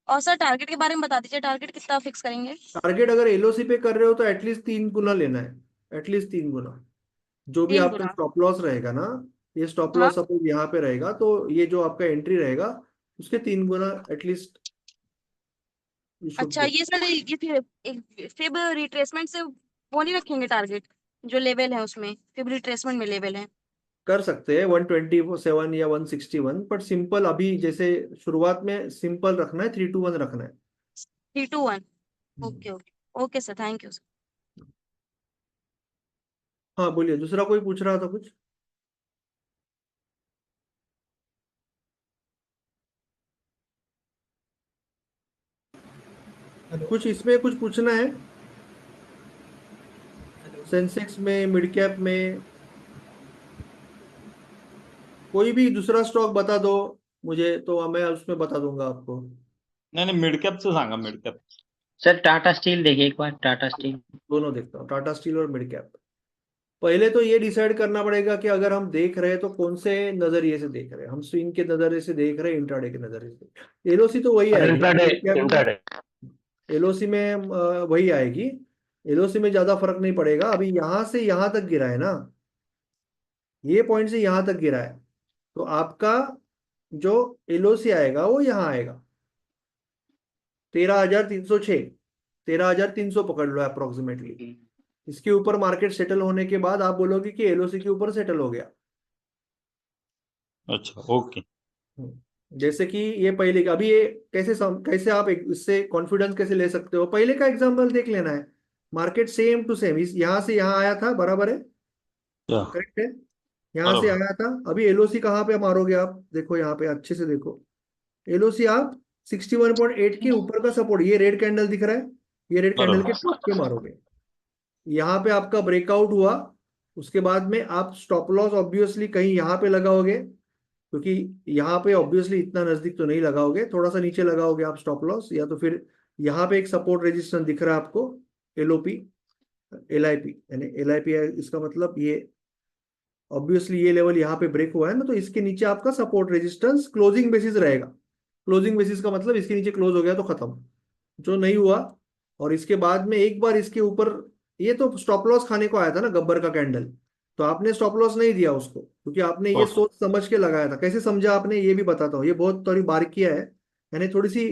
और सर टारगेट के बारे में बता दीजिए, टारगेट कितना फिक्स करेंगे। टारगेट अगर एलओसी पे कर रहे हो तो एटलीस्ट 3 गुना लेना है, एटलीस्ट 3 गुना। जो भी 3 आपका गुना स्टॉप लॉस रहेगा ना, ये स्टॉप हाँ। लॉस सपोज यहाँ पे रहेगा, तो ये जो आपका एंट्री रहेगा उसके 3 गुना एटलीस्ट यू शुड अच्छा, गो। ये सर ये फिर रिट्रेसमेंट से वो नहीं रखेंगे टारगेट, जो लेवल है उसमें फिर रिट्रेसमेंट में लेवल है। कर सकते हैं 127 या 161, बट सिंपल अभी जैसे शुरुआत में सिंपल रखना है, 3-1 रखना है। 3-1। Okay okay. Okay sir, thank you sir. हाँ बोलिए, दूसरा कोई पूछ रहा था कुछ? कुछ इसमें कुछ पूछना है? सेंसेक्स में, मिड कैप में, कोई भी दूसरा स्टॉक बता दो मुझे, तो मैं उसमें बता दूंगा आपको। नाही नाही मिड कॅपचं सांगा, mid cap. Sir Tata steel देखिए एक बार, टाटा स्टील। दोनों देखता हूँ, टाटा स्टील और मिड कैप। पहले तो ये डिसाइड करना पड़ेगा कि अगर हम देख रहे हैं तो कौन से नजरिए से देख रहे हैं। हम स्विंग के नजरिए से देख रहे हैं, इंट्राडे के नजरिए से। एलओसी तो वही आएगी इंट्राडे मिड कैप में, इंट्राडे एलओसी में वही आएगी। एलओसी में ज्यादा फर्क नहीं पड़ेगा। अभी यहां से यहां तक गिरा है ना, ये पॉइंट से यहां तक गिरा है, तो आपका जो एलओसी आएगा वो यहाँ आएगा 13,306, 13,300 पकड़ लो अप्रोक्सीमेटली। इसके ऊपर मार्केट सेटल होने के बाद आप बोलोगे कि एलओसी के ऊपर सेटल हो गया। अच्छा ओके। जैसे कि ये पहले का, अभी ये कैसे आप इससे कॉन्फिडेंस कैसे ले सकते हो, पहले का एग्जांपल देख लेना है। मार्केट सेम टू सेम इस यहां से यहां आया था, बराबर है, या करेक्ट है, यहां से बरोबर आया था। अभी एलओसी कहाँ पे मारोगे आप, देखो यहाँ पे अच्छे से देखो, एलओसी आप 61.8 के ऊपर का सपोर्ट, ये रेड कैंडल दिख रहा है, ये रेड कैंडल के बरोबर टॉप पे मारोगे। यहाँ पे आपका ब्रेकआउट हुआ, उसके बाद में आप स्टॉप लॉस ऑब्वियसली कहीं यहाँ पे लगाओगे, क्योंकि यहाँ पे ऑब्वियसली इतना नजदीक तो नहीं लगाओगे, थोड़ा सा नीचे लगाओगे आप स्टॉप लॉस, या तो फिर यहाँ पे एक सपोर्ट रेजिस्टेंस दिख रहा है आपको, एलओपी एलआईपी, यानी एलआईपी है, इसका मतलब ये ऑब्वियसली ये लेवल यहाँ पे ब्रेक हुआ है ना, तो इसके नीचे आपका सपोर्ट रेजिस्टेंस क्लोजिंग बेसिस रहेगा। क्लोजिंग बेसिस का मतलब इसके नीचे क्लोज हो गया तो खत्म, जो नहीं हुआ। और इसके बाद में एक बार इसके ऊपर, ये तो स्टॉप लॉस खाने को आया था ना गब्बर का कैंडल, तो आपने स्टॉप लॉस नहीं दिया उसको, क्योंकि आपने ये ओके सोच समझ के लगाया था। कैसे समझा आपने ये भी बताता हूँ, ये बहुत थोड़ी बारीकियां है, यानी थोड़ी सी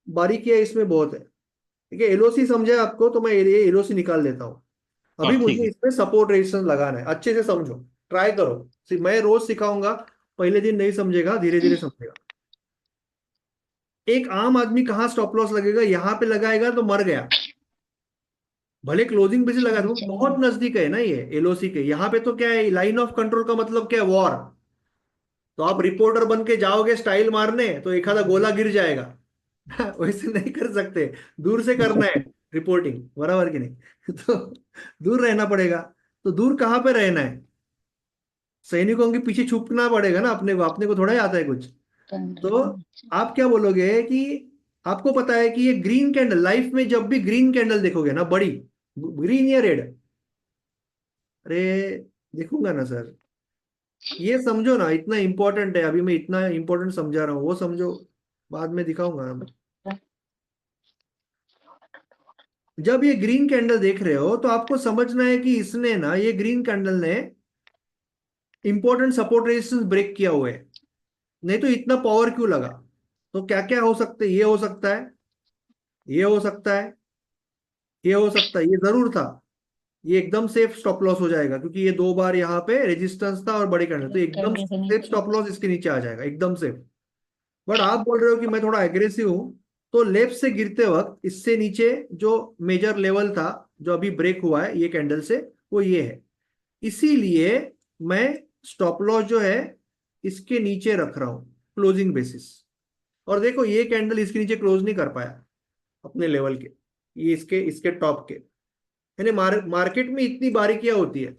बारीकियां इसमें बहुत है, ठीक है। एलओसी समझा है आपको, तो मैं ये एलओसी निकाल लेता हूँ। हाँ अभी ठीक मुझे है इसमें सपोर्ट रेजिस्टेंस लगाना है, अच्छे से समझो, ट्राई करो। मैं रोज सिखाऊंगा, पहले दिन नहीं समझेगा, धीरे धीरे समझेगा। एक आम आदमी कहाँ स्टॉप लॉस लगेगा, यहाँ पे लगाएगा तो मर गया, भले क्लोजिंग पे से लगा दो, बहुत नजदीक है ना ये एलओसी के। यहाँ पे तो क्या है, लाइन ऑफ कंट्रोल का मतलब क्या है, वॉर। तो आप रिपोर्टर बन के जाओगे स्टाइल मारने, तो एक आधा गोला गिर जाएगा। वैसे नहीं कर सकते, दूर से करना है रिपोर्टिंग, बराबर कि नहीं। तो दूर रहना पड़ेगा। तो दूर कहाँ पे रहना है, सैनिकों के पीछे छुपना पड़ेगा ना, अपने को थोड़ा ही आता है कुछ। तो आप क्या बोलोगे कि आपको पता है कि ये ग्रीन कैंडल, लाइफ में जब भी ग्रीन कैंडल देखोगे ना, बड़ी, ग्रीन या रेड, अरे देखूंगा ना सर, ये समझो ना, इतना इंपॉर्टेंट है, अभी मैं इतना इंपॉर्टेंट समझा रहा हूँ, वो समझो, बाद में दिखाऊंगा मैं। जब ये ग्रीन कैंडल देख रहे हो, तो आपको समझना है कि इसने ना, ये ग्रीन कैंडल ने इंपॉर्टेंट सपोर्ट रेजिस्टेंस ब्रेक किया हुआ है, नहीं तो इतना पावर क्यों लगा। तो क्या क्या हो सकता है, ये हो सकता है, ये हो सकता है, ये हो सकता है, ये जरूर था, ये एकदम सेफ स्टॉप लॉस हो जाएगा, क्योंकि ये दो बार यहाँ पे रेजिस्टेंस था और बड़े कैंडल, तो एकदम सेफ स्टॉप लॉस इसके नीचे आ जाएगा, एकदम सेफ। बट आप बोल रहे हो कि मैं थोड़ा एग्रेसिव हूं, तो लेफ्ट से गिरते वक्त इससे नीचे जो मेजर लेवल था, जो अभी ब्रेक हुआ है ये कैंडल से, वो ये है। इसीलिए मैं स्टॉप लॉस जो है इसके नीचे रख रहा हूं, क्लोजिंग बेसिस। और देखो ये कैंडल इसके नीचे क्लोज नहीं कर पाया अपने लेवल के, ये इसके इसके टॉप के, यानी मार्केट में इतनी बारीकियां होती है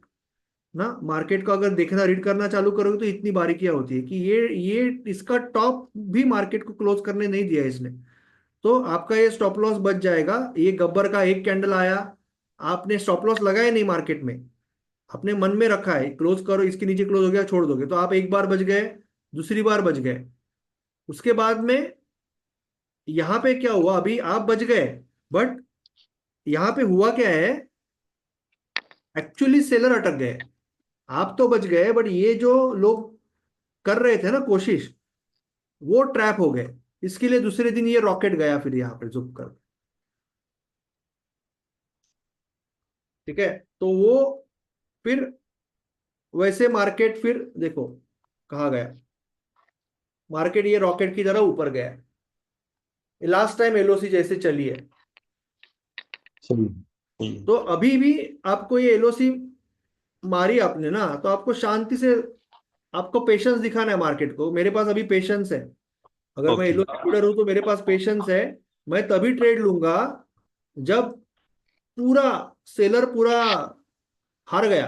ना, मार्केट को अगर देखना, रीड करना चालू करोगे तो इतनी बारीकियां होती है कि ये इसका टॉप भी मार्केट को क्लोज करने नहीं दिया इसने। तो आपका ये स्टॉप लॉस बच जाएगा। ये गब्बर का एक कैंडल आया, आपने स्टॉप लॉस लगाया नहीं मार्केट में, अपने मन में रखा है क्लोज करो, इसके नीचे क्लोज हो गया छोड़ दोगे, तो आप एक बार बच गए, दूसरी बार बच गए। उसके बाद में यहाँ पे क्या हुआ, अभी आप बच गए, बट यहाँ पे हुआ क्या है, एक्चुअली सेलर अटक गए। आप तो बच गए, बट ये जो लोग कर रहे थे ना कोशिश, वो ट्रैप हो गए। इसके लिए दूसरे दिन ये रॉकेट गया फिर यहाँ पे झुक कर, ठीक है। तो वो फिर वैसे मार्केट फिर देखो कहाँ गया, मार्केट ये रॉकेट की तरह ऊपर गया। लास्ट टाइम एलओसी जैसे चली है, सही तो अभी भी आपको ये एलओसी मारी आपने ना, तो आपको शांति से, आपको पेशेंस दिखाना है मार्केट को। मेरे पास अभी पेशेंस है, अगर मैं ओके एलओसी ट्रेडर हूं तो मेरे पास पेशेंस है। मैं तभी ट्रेड लूंगा जब पूरा सेलर पूरा हार गया,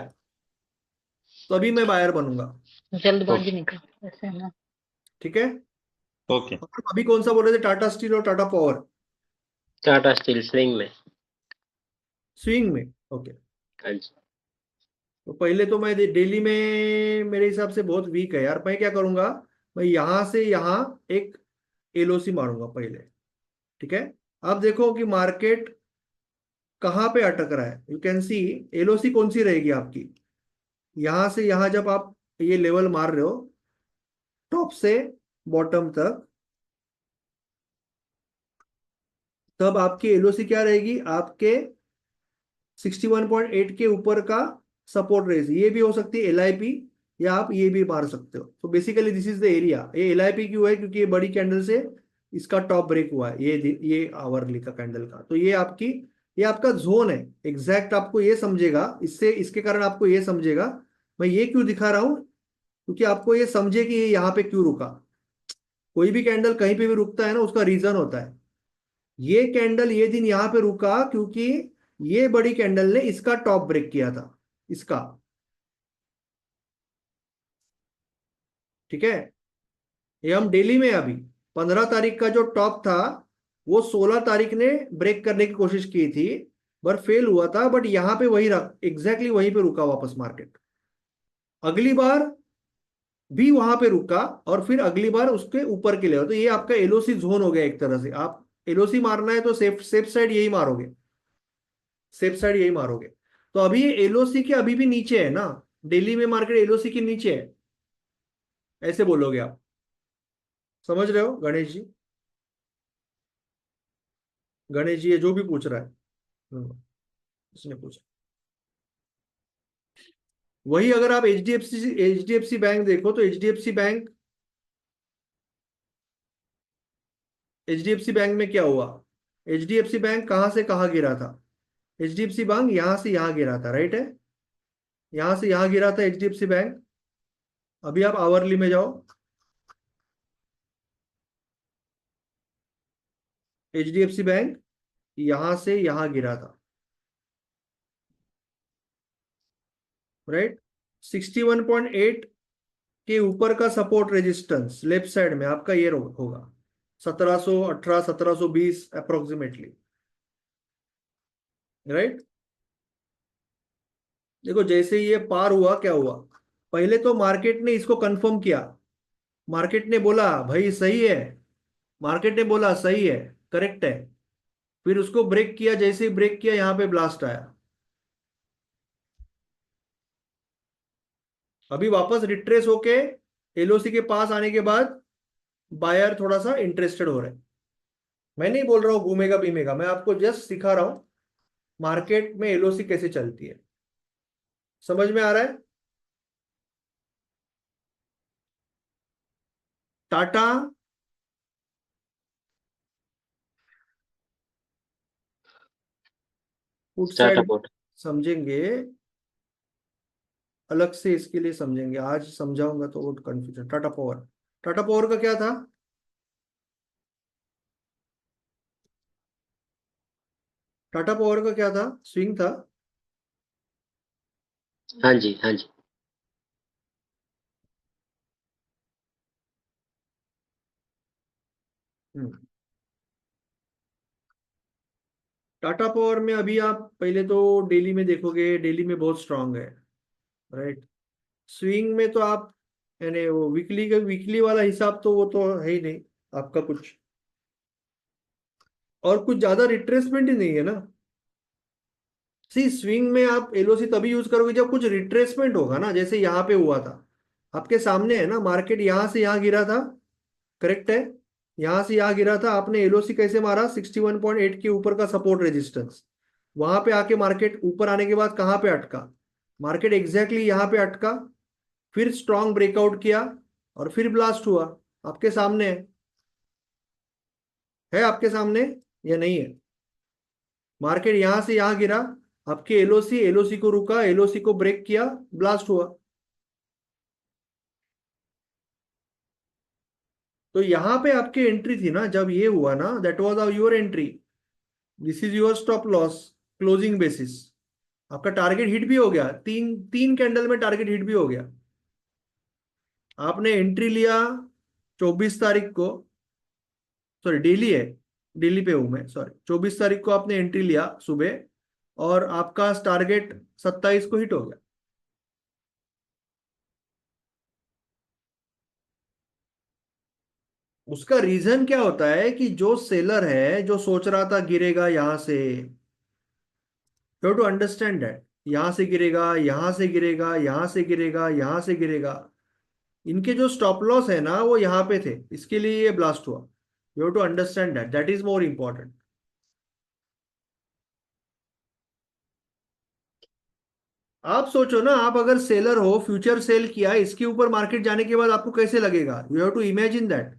तभी मैं बायर बनूंगा, जल्दबाजी नहीं कर ऐसे है ना। ठीक है। ओके और अभी कौन सा बोल रहे थे, टाटा स्टील और Tata power, Tata steel swing में। स्विंग में, ओके। हाँ जी। तो पहले तो मैं डेली में मेरे हिसाब से बहुत वीक है यार, मैं क्या करूंगा, मैं यहां से यहां एक एलओसी मारूंगा पहले, ठीक है। अब देखो कि मार्केट कहाँ पे अटक रहा है, यू कैन सी एलओसी कौन सी रहेगी आपकी, यहां से यहां जब आप ये लेवल मार रहे हो, टॉप से बॉटम तक, तब आपकी एलओसी क्या रहेगी, आपके 61.8 के ऊपर का सपोर्ट रेज, ये भी हो सकती है एलआईपी, या आप ये भी मार सकते हो। तो basically this is the area. ये LIP क्यों है? क्योंकि ये बड़ी कैंडल से इसका टॉप ब्रेक हुआ है, ये आवरली का कैंडल का। तो ये आपका जोन है एग्जैक्ट। आपको ये समझेगा इससे, इसके कारण आपको ये समझेगा। मैं ये क्यों दिखा रहा हूं? क्योंकि आपको ये समझे कि ये यहाँ पे क्यों रुका। कोई भी कैंडल कहीं पे भी रुकता है ना, उसका रीजन होता है। ये कैंडल ये दिन यहाँ पे रुका क्योंकि ये बड़ी कैंडल ने इसका टॉप ब्रेक किया था, इसका। ठीक है, ये हम दिल्ली में अभी 15 तारीख का जो टॉप था वो 16 तारीख ने ब्रेक करने की कोशिश की थी, पर फेल हुआ था। बट यहां पे वही एग्जैक्टली वहीं पे रुका वापस मार्केट। अगली बार भी वहां पे रुका और फिर अगली बार उसके ऊपर के लिए। तो ये आपका LOC जोन हो गया एक तरह से। आप LOC मारना है तो सेफ साइड यही मारोगे, सेफ साइड यही मारोगे। तो अभी ये LOC के अभी भी नीचे है ना, दिल्ली में मार्केट LOC के नीचे है, ऐसे बोलोगे आप। समझ रहे हो गणेश जी? गणेश जी ये जो भी पूछ रहा है, इसने पूछा वही। अगर आप HDFC बैंक देखो तो HDFC बैंक में क्या हुआ? HDFC बैंक कहां से कहां गिरा था? HDFC बैंक यहां से यहां गिरा था, राइट है? यहां से यहां गिरा था HDFC बैंक। अभी आप आवरली में जाओ, HDFC बैंक यहां से यहां गिरा था, राइट? 61.8 के ऊपर का सपोर्ट रेजिस्टेंस लेफ्ट साइड में आपका ये होगा 1718 1720 अप्रोक्सीमेटली, राइट? देखो जैसे ये पार हुआ, क्या हुआ? पहले तो मार्केट ने इसको कंफर्म किया। मार्केट ने बोला भाई सही है, मार्केट ने बोला सही है, करेक्ट है। फिर उसको ब्रेक किया, जैसे ही ब्रेक किया यहां पे ब्लास्ट आया। अभी वापस रिट्रेस होके LOC के पास आने के बाद बायर थोड़ा सा इंटरेस्टेड हो रहे हैं। मैं नहीं बोल रहा हूं घूमेगा पीमेगा, मैं आपको जस्ट सिखा रहा हूं मार्केट में LOC कैसे चलती है। समझ में आ रहा है? Tata put Tata side port. समझेंगे, अलग से इसके लिए समझेंगे। आज समझाऊंगा तो वो कंफ्यूजन। टाटा पावर का क्या था? टाटा पावर का क्या था? स्विंग था। हाँ जी, हाँ जी। टाटा पावर में अभी आप पहले तो डेली में देखोगे, डेली में बहुत स्ट्रांग है, राइट? स्विंग में तो आप यानी वो वीकली वाला हिसाब तो वो तो है ही नहीं आपका कुछ, और कुछ ज्यादा रिट्रेसमेंट ही नहीं है ना। सी स्विंग में आप LOC तभी यूज करोगे जब कुछ रिट्रेसमेंट होगा ना, जैसे यहाँ पे हुआ था। आपके सामने है ना, मार्केट यहां से यहां गिरा था, करेक्ट है? यहां से यहां गिरा था, आपने LOC कैसे मारा? 61.8 के ऊपर का सपोर्ट रेजिस्टेंस। वहां पे आके मार्केट ऊपर आने के बाद कहां पे अटका? मार्केट एग्जैक्टली यहां पे अटका, फिर स्ट्रॉन्ग ब्रेकआउट किया और फिर ब्लास्ट हुआ। आपके सामने है आपके सामने या नहीं है? मार्केट यहां से यहां गिरा, आपके LOC को रुका, LOC को ब्रेक किया, ब्लास्ट हुआ। तो यहां पे आपकी एंट्री थी ना, जब ये हुआ ना, that was your entry. This is your stop loss closing basis. आपका टारगेट हिट भी हो गया, तीन तीन कैंडल में टारगेट हिट भी हो गया। आपने एंट्री लिया 24 तारीख को, सॉरी डेली है, डेली पे हूं मैं, सॉरी 24 तारीख को आपने एंट्री लिया सुबह, और आपका टारगेट 27 को हिट हो गया। उसका रीजन क्या होता है कि जो सेलर है, जो सोच रहा था गिरेगा यहां से, यू टू अंडरस्टैंड दैट यहां से गिरेगा, यहां से गिरेगा, यहां से गिरेगा, यहां से गिरेगा, इनके जो स्टॉप लॉस है ना वो यहां पे थे, इसके लिए ये ब्लास्ट हुआ। You to understand that, that is more important. आप सोचो ना, आप अगर सेलर हो, फ्यूचर सेल किया, इसके ऊपर मार्केट जाने के बाद आपको कैसे लगेगा? You have to imagine that.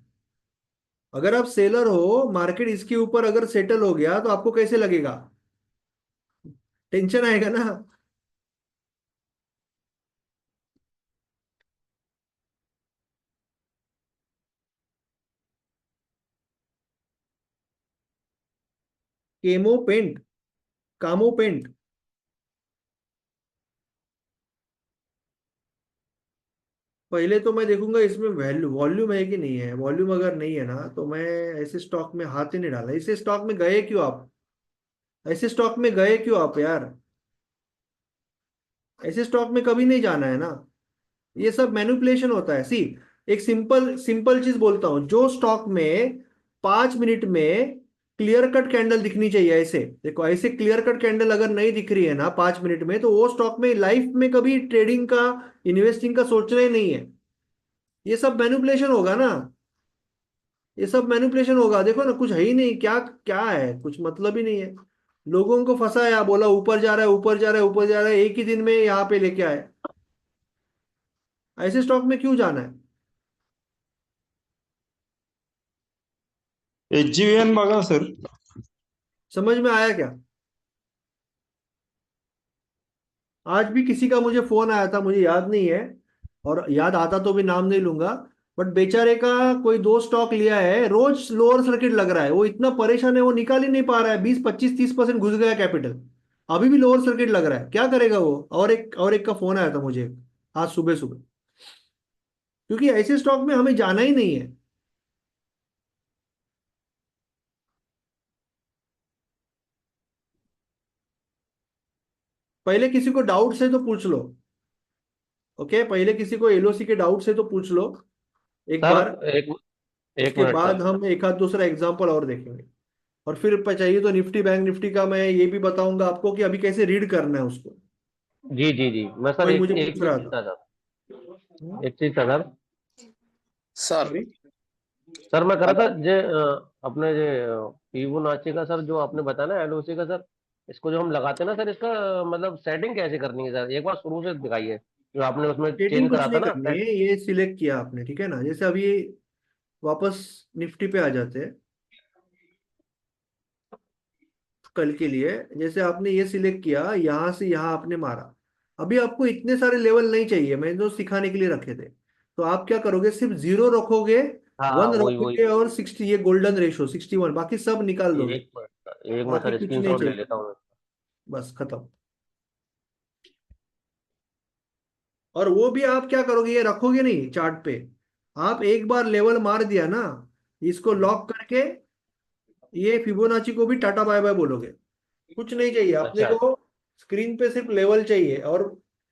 अगर आप सेलर हो, मार्केट इसके ऊपर अगर सेटल हो गया तो आपको कैसे लगेगा? टेंशन आएगा ना। केमो पेंट, कामो पेंट। पहले तो मैं देखूंगा इसमें वैल्यू वॉल्यूम है कि नहीं है। वॉल्यूम अगर नहीं है ना तो मैं ऐसे स्टॉक में हाथ ही नहीं डाला। ऐसे स्टॉक में गए क्यों आप? ऐसे स्टॉक में गए क्यों आप यार? ऐसे स्टॉक में कभी नहीं जाना है ना। ये सब मैनिपुलेशन होता है। सी, एक सिंपल सिंपल चीज बोलता हूं, जो स्टॉक में 5 मिनट में क्लियर कट कैंडल दिखनी चाहिए, ऐसे देखो, ऐसे क्लियर कट कैंडल अगर नहीं दिख रही है ना 5 मिनट में, तो वो स्टॉक में लाइफ में कभी ट्रेडिंग का, इन्वेस्टिंग का सोचना ही नहीं है। ये सब मैनिपुलेशन होगा ना। ये सब मैनिपुलेशन होगा। देखो ना, कुछ है ही नहीं, क्या क्या है, कुछ मतलब ही नहीं है। लोगों को फंसाया, बोला ऊपर जा रहा है, ऊपर जा रहा है, ऊपर जा रहा है, एक ही दिन में यहाँ पे लेके आए। ऐसे स्टॉक में क्यों जाना है? HGVN बघा सर। समझ में आया क्या? आज भी किसी का मुझे फोन आया था, मुझे याद नहीं है, और याद आता तो भी नाम नहीं लूंगा, बट बेचारे का कोई दो स्टॉक लिया है, रोज लोअर सर्किट लग रहा है, वो इतना परेशान है, वो निकाल ही नहीं पा रहा है। 20 25 30% घुस गया कैपिटल, अभी भी लोअर सर्किट लग रहा है। क्या करेगा वो? और एक का फोन आया था मुझे आज सुबह सुबह। क्योंकि ऐसे स्टॉक में हमें जाना ही नहीं है। पहले किसी को डाउट है तो पूछ लो। ओके, पहले किसी को एलओसी के डाउट है तो पूछ लो एक सर बार। एक एक उसके मिनट बाद सर। हम एक आध दूसरा एग्जांपल और देखेंगे। और फिर चाहिए तो निफ्टी बैंक निफ्टी का मैं ये भी बताऊंगा आपको कि अभी कैसे रीड करना है उसको। जी जी जी, मैं सर कोई एक मुझे एक पूछ रहा चीज था। था सर, एक चीज था सर। Sir sorry. सर मैं कह रहा था जे अपने जे फिबोनाची का सर जो आपने बताया ना एलओसी का सर, इसको जो हम लगाते हैं ना सर, इसका मतलब सेटिंग कैसे करनी है सर? एक बार शुरू से दिखाइए जो आपने उसमें सेटिंग चेंज कुछ करा था नहीं ना करनी है, ये सिलेक्ट किया आपने, ठीक है ना? जैसे अभी वापस निफ्टी पे आ जाते हैं कल के लिए। जैसे आपने ये सिलेक्ट किया, यहां से यहां आपने मारा। अभी आपको इतने सारे लेवल नहीं चाहिए, मैंने तो सिखाने के लिए रखे थे। तो आप क्या करोगे, सिर्फ 0 रखोगे, हाँ हाँ, 1 वही वही। रखोगे, और 60, ये गोल्डन रेशो 61, बाकी सब निकाल दोगे। एक मिनट बाकी सर, कुछ नहीं स्क्रीनशॉट ले चाहिए। लेता हूँ। बस खत्म। और वो भी आप क्या करोगे, ये रखोगे नहीं चार्ट पे। आप एक बार लेवल मार दिया ना, इसको लॉक करके ये फिबोनाची को भी टाटा बाय बाय बोलोगे। कुछ नहीं चाहिए अपने अच्छा, को। स्क्रीन पे सिर्फ लेवल चाहिए और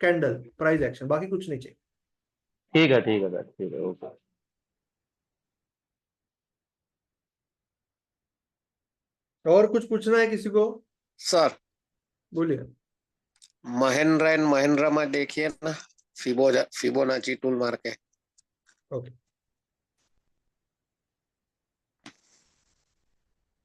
कैंडल प्राइस एक्शन, बाकी कुछ नहीं चाहिए। ठीक है सर, ठीक है, ओके। और कुछ पूछना है किसी को? सर बोलिए। महिंद्रा एंड महिंद्रा में देखिए ना, फिबोनाची टूल मार के। ओके,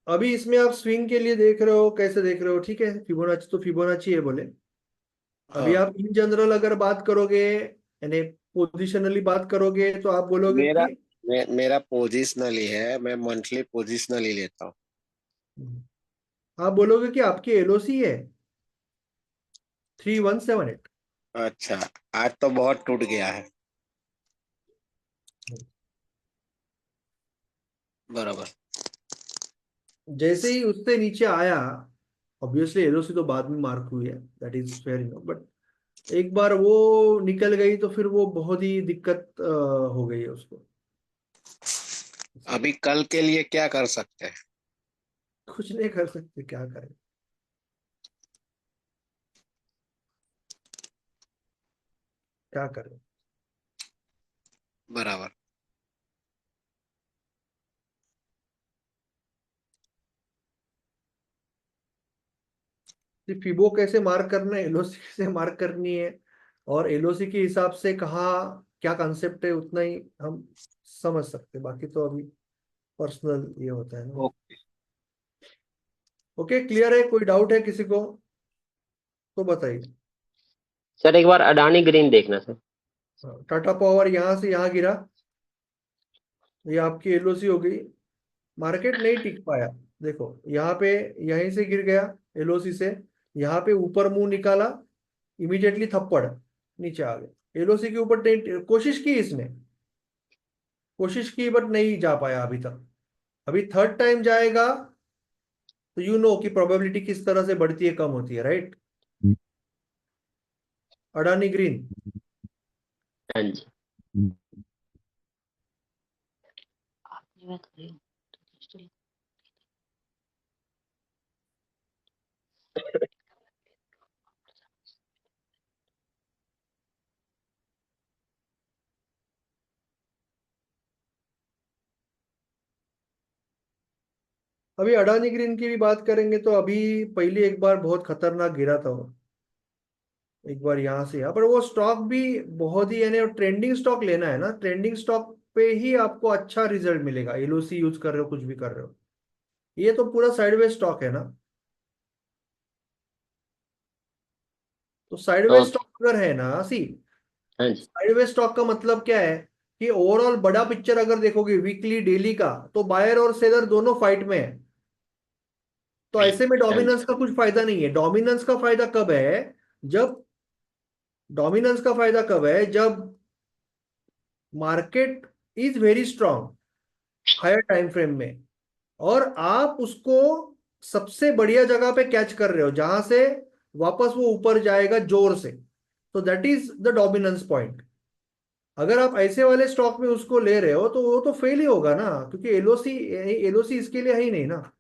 अभी इसमें आप स्विंग के लिए देख रहे हो, कैसे देख रहे हो? ठीक है, फिबोनाची तो फिबोनाची है बोले। अभी हाँ, आप इन जनरल अगर बात करोगे, यानी पोजिशनली बात करोगे, तो आप बोलोगे मेरा कि मेरा पोजिशनली है, मैं मंथली पोजिशनली लेता हूँ। आप बोलोगे कि आपकी एलओसी है 3178। अच्छा, आज तो बहुत टूट गया है। बराबर। जैसे ही उससे नीचे आया, ऑब्वियसली एलओसी तो बाद में मार्क हुई है, that is fair enough, but एक बार वो निकल गई तो फिर वो बहुत ही दिक्कत हो गई है उसको। अभी कल के लिए क्या कर सकते हैं? कुछ नहीं कर सकते, क्या करें? क्या करें? बराबर। फिबो कैसे मार्क करना है, एलओसी कैसे मार्क करनी है, और एलओसी के हिसाब से कहाँ क्या कंसेप्ट है, उतना ही हम समझ सकते हैं। बाकी तो अभी पर्सनल ये होता है ना। ओके। ओके, क्लियर है? कोई डाउट है किसी को तो बताइए। सर एक बार अडानी ग्रीन देखना सर। टाटा पावर यहां से यहां गिरा, ये आपकी एलओसी हो गई। मार्केट नहीं टिक पाया, देखो यहाँ पे यहीं से गिर गया एलओसी से, यहाँ पे ऊपर मुंह निकाला, इमीडिएटली थप्पड़ नीचे आ गए। एलओसी के ऊपर कोशिश की इसने, कोशिश की बट नहीं जा पाया अभी तक। अभी थर्ड टाइम जाएगा तो यू नो कि प्रोबेबिलिटी किस तरह से बढ़ती है कम होती है, राइट। अडानी ग्रीन, हाँ जी। अभी अडानी ग्रीन की भी बात करेंगे तो अभी पहले एक बार बहुत खतरनाक गिरा था वो, एक बार यहाँ से यहाँ पर। वो स्टॉक भी बहुत ही, यानी ट्रेंडिंग स्टॉक लेना है ना, ट्रेंडिंग स्टॉक पे ही आपको अच्छा रिजल्ट मिलेगा। एलओसी यूज कर रहे हो, कुछ भी कर रहे हो, ये तो पूरा साइडवेज स्टॉक है ना। तो साइडवेज ओके। स्टॉक अगर है ना, सी हाँ जी। साइडवेज स्टॉक का मतलब क्या है कि ओवरऑल बड़ा पिक्चर अगर देखोगे वीकली डेली का, तो बायर और सेलर दोनों फाइट में है। तो ऐसे में हाँ जी। डोमिनेंस का कुछ फायदा नहीं है। डोमिनेंस का फायदा कब है, जब डोमिनेंस का फायदा कब है, जब market is very strong higher time frame में, और आप उसको सबसे बढ़िया जगह पे कैच कर रहे हो जहां से वापस वो ऊपर जाएगा जोर से, तो that is the dominance point. अगर आप ऐसे वाले स्टॉक में उसको ले रहे हो तो वो तो फेल ही होगा ना, क्योंकि एलओसी एलओसी इसके लिए है ही नहीं ना।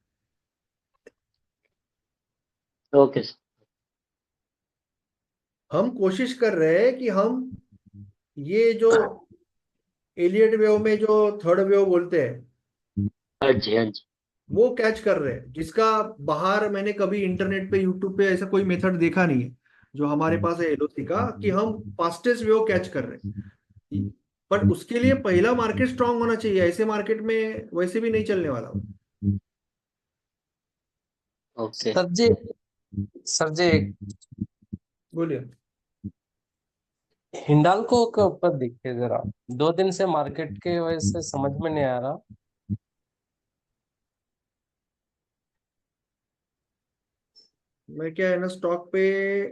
Okay sir. हम कोशिश कर रहे हैं कि हम ये जो एलियट वेव में जो थर्ड वेव बोलते हैं, हाँ जी। हाँ जी। वो कैच कर रहे हैं, जिसका बाहर मैंने कभी इंटरनेट पे यूट्यूब पे ऐसा कोई मेथड देखा नहीं है जो हमारे पास है एलओसी का, कि हम फास्टेस्ट वेव कैच कर रहे हैं। बट उसके लिए पहला मार्केट स्ट्रांग होना चाहिए, ऐसे मार्केट में वैसे भी नहीं चलने वाला। ओके। सर जी बोलिए। हिंडाल्को के ऊपर देखिए जरा, 2 दिन से मार्केट के वजह से समझ में नहीं आ रहा। मैं क्या है ना, स्टॉक पे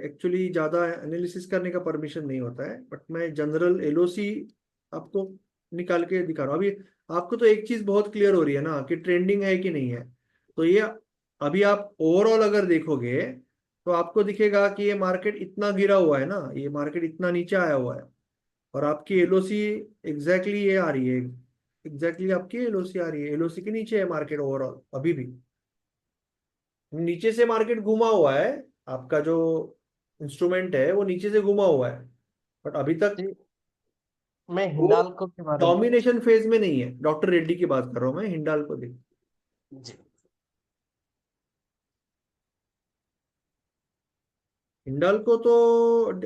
एक्चुअली ज्यादा एनालिसिस करने का परमिशन नहीं होता है, बट मैं जनरल एलओसी आपको निकाल के दिखा रहा हूँ। अभी आपको तो एक चीज बहुत क्लियर हो रही है ना कि ट्रेंडिंग है कि नहीं है। तो ये अभी आप ओवरऑल अगर देखोगे तो आपको दिखेगा कि ये मार्केट इतना गिरा हुआ है ना, ये मार्केट इतना नीचे आया हुआ है, और आपकी एलओसी एग्जैक्टली ये आ रही है, एग्जैक्टली आपकी एलओसी आ रही है, एलओसी के नीचे है मार्केट ओवरऑल अभी भी। नीचे से मार्केट घुमा हुआ है, आपका जो इंस्ट्रूमेंट है वो नीचे से घुमा हुआ है, बट अभी तक जी, मैं वो हिंडाल्को के बारे में डोमिनेशन फेज में नहीं है। डॉक्टर रेड्डी की बात कर रहा हूं मैं, हिंडाल्को देख। जी हिंडाल्को तो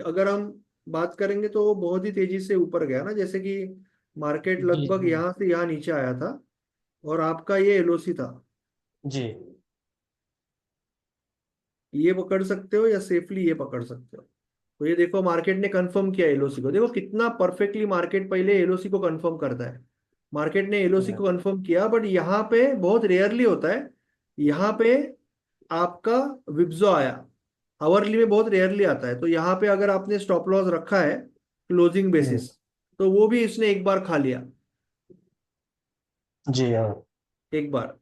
अगर हम बात करेंगे तो वो बहुत ही तेजी से ऊपर गया ना, जैसे कि मार्केट जी लगभग जी यहाँ से यहाँ नीचे आया था, और आपका ये एलओसी था। जी ये पकड़ सकते हो या सेफली ये पकड़ सकते हो। तो ये देखो मार्केट ने कंफर्म किया एलओसी को, देखो कितना परफेक्टली मार्केट पहले एलओसी को कंफर्म करता है। मार्केट ने एलओसी को कंफर्म किया, बट यहाँ पे बहुत रेयरली होता है। यहाँ पे आपका विप्जो आया, आवरली में बहुत रेयरली आता है। तो यहाँ पे अगर आपने स्टॉप लॉस रखा है क्लोजिंग बेसिस, तो वो भी इसने एक बार खा लिया, जी हाँ एक बार।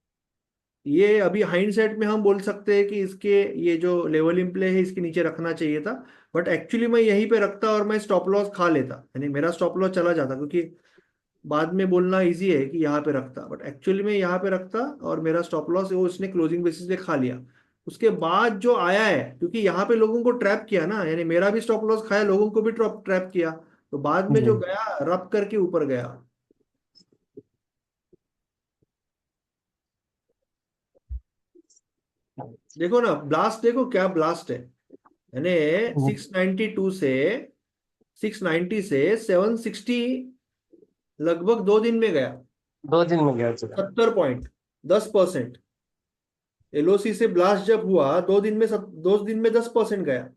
ये अभी हाइंडसाइट में हम बोल सकते हैं कि इसके ये जो लेवल इन प्ले है इसके नीचे रखना चाहिए था, बट एक्चुअली मैं यहीं पे रखता और मैं स्टॉप लॉस खा लेता, यानी मेरा स्टॉप लॉस चला जाता, क्योंकि बाद में बोलना इजी है कि यहाँ पे रखता, बट एक्चुअली मैं यहाँ पे रखता और मेरा स्टॉप लॉस वो इसने क्लोजिंग बेसिस पे खा लिया। उसके बाद जो आया है, क्योंकि यहाँ पे लोगों को ट्रैप किया ना, यानी मेरा भी स्टॉप लॉस खाया, लोगों को भी ट्रैप किया, तो बाद में जो गया रब करके ऊपर गया। देखो ना ब्लास्ट, देखो क्या ब्लास्ट है, यानी 692 से 690 से 760 लगभग 2 दिन में गया। 2 दिन में गया चला। 70 पॉइंट, 10%। एलओसी से ब्लास्ट जब हुआ 2 दिन में 10% गया।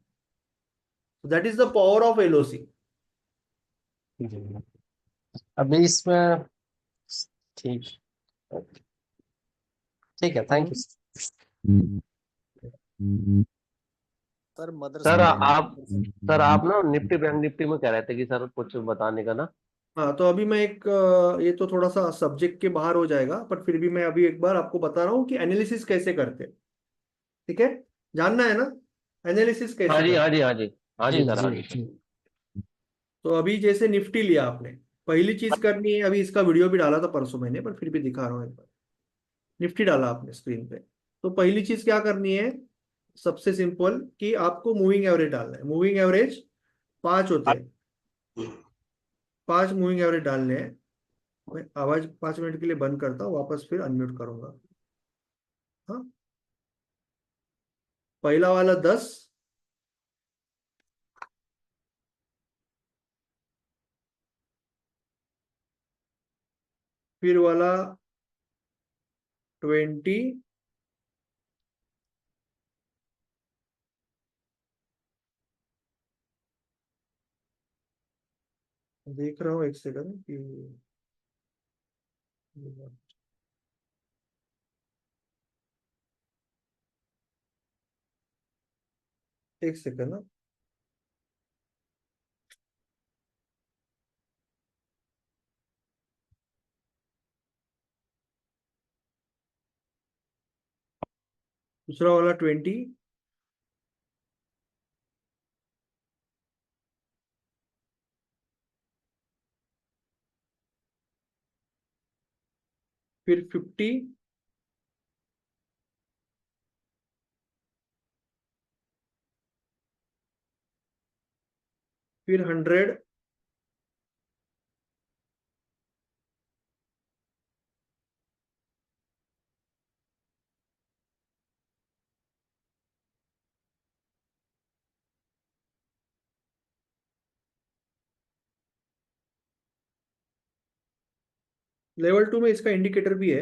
That is the power of LOC. अभी इसमें ठीक ठीक है, thank you. Sir mother sir आप ना निफ्टी बैंक निफ्टी में कह रहे थे कि सर कुछ बताने का ना। हाँ, तो अभी मैं एक ये तो थोड़ा सा सब्जेक्ट के बाहर हो जाएगा, पर फिर भी मैं अभी एक बार आपको बता रहा हूँ कि एनालिसिस कैसे करते हैं। ठीक है, जानना है ना एनालिसिस कैसे हाँ जी, करते हाँ जी, हाँ जी, हाँ जी जी सर, हाँ जी जी। जी। तो अभी जैसे निफ्टी लिया आपने, पहली चीज करनी है, अभी इसका वीडियो भी डाला था परसों मैंने, पर फिर भी दिखा रहा हूँ एक बार। निफ्टी डाला आपने स्क्रीन पे, तो पहली चीज क्या करनी है, सबसे सिंपल कि आपको मूविंग एवरेज डालना है। मूविंग एवरेज 5 होते हैं, 5 मूविंग एवरेज डालने हैं। मैं आवाज 5 मिनट के लिए बंद करता हूँ, वापस फिर अनम्यूट करूंगा। हाँ, पहला वाला 10, फिर वाला 20, देख रहा हूँ एक सेकंड कि एक सेकंड ना। दूसरा वाला 20, फिर 50, फिर 100, लेवल 2 में इसका इंडिकेटर भी है,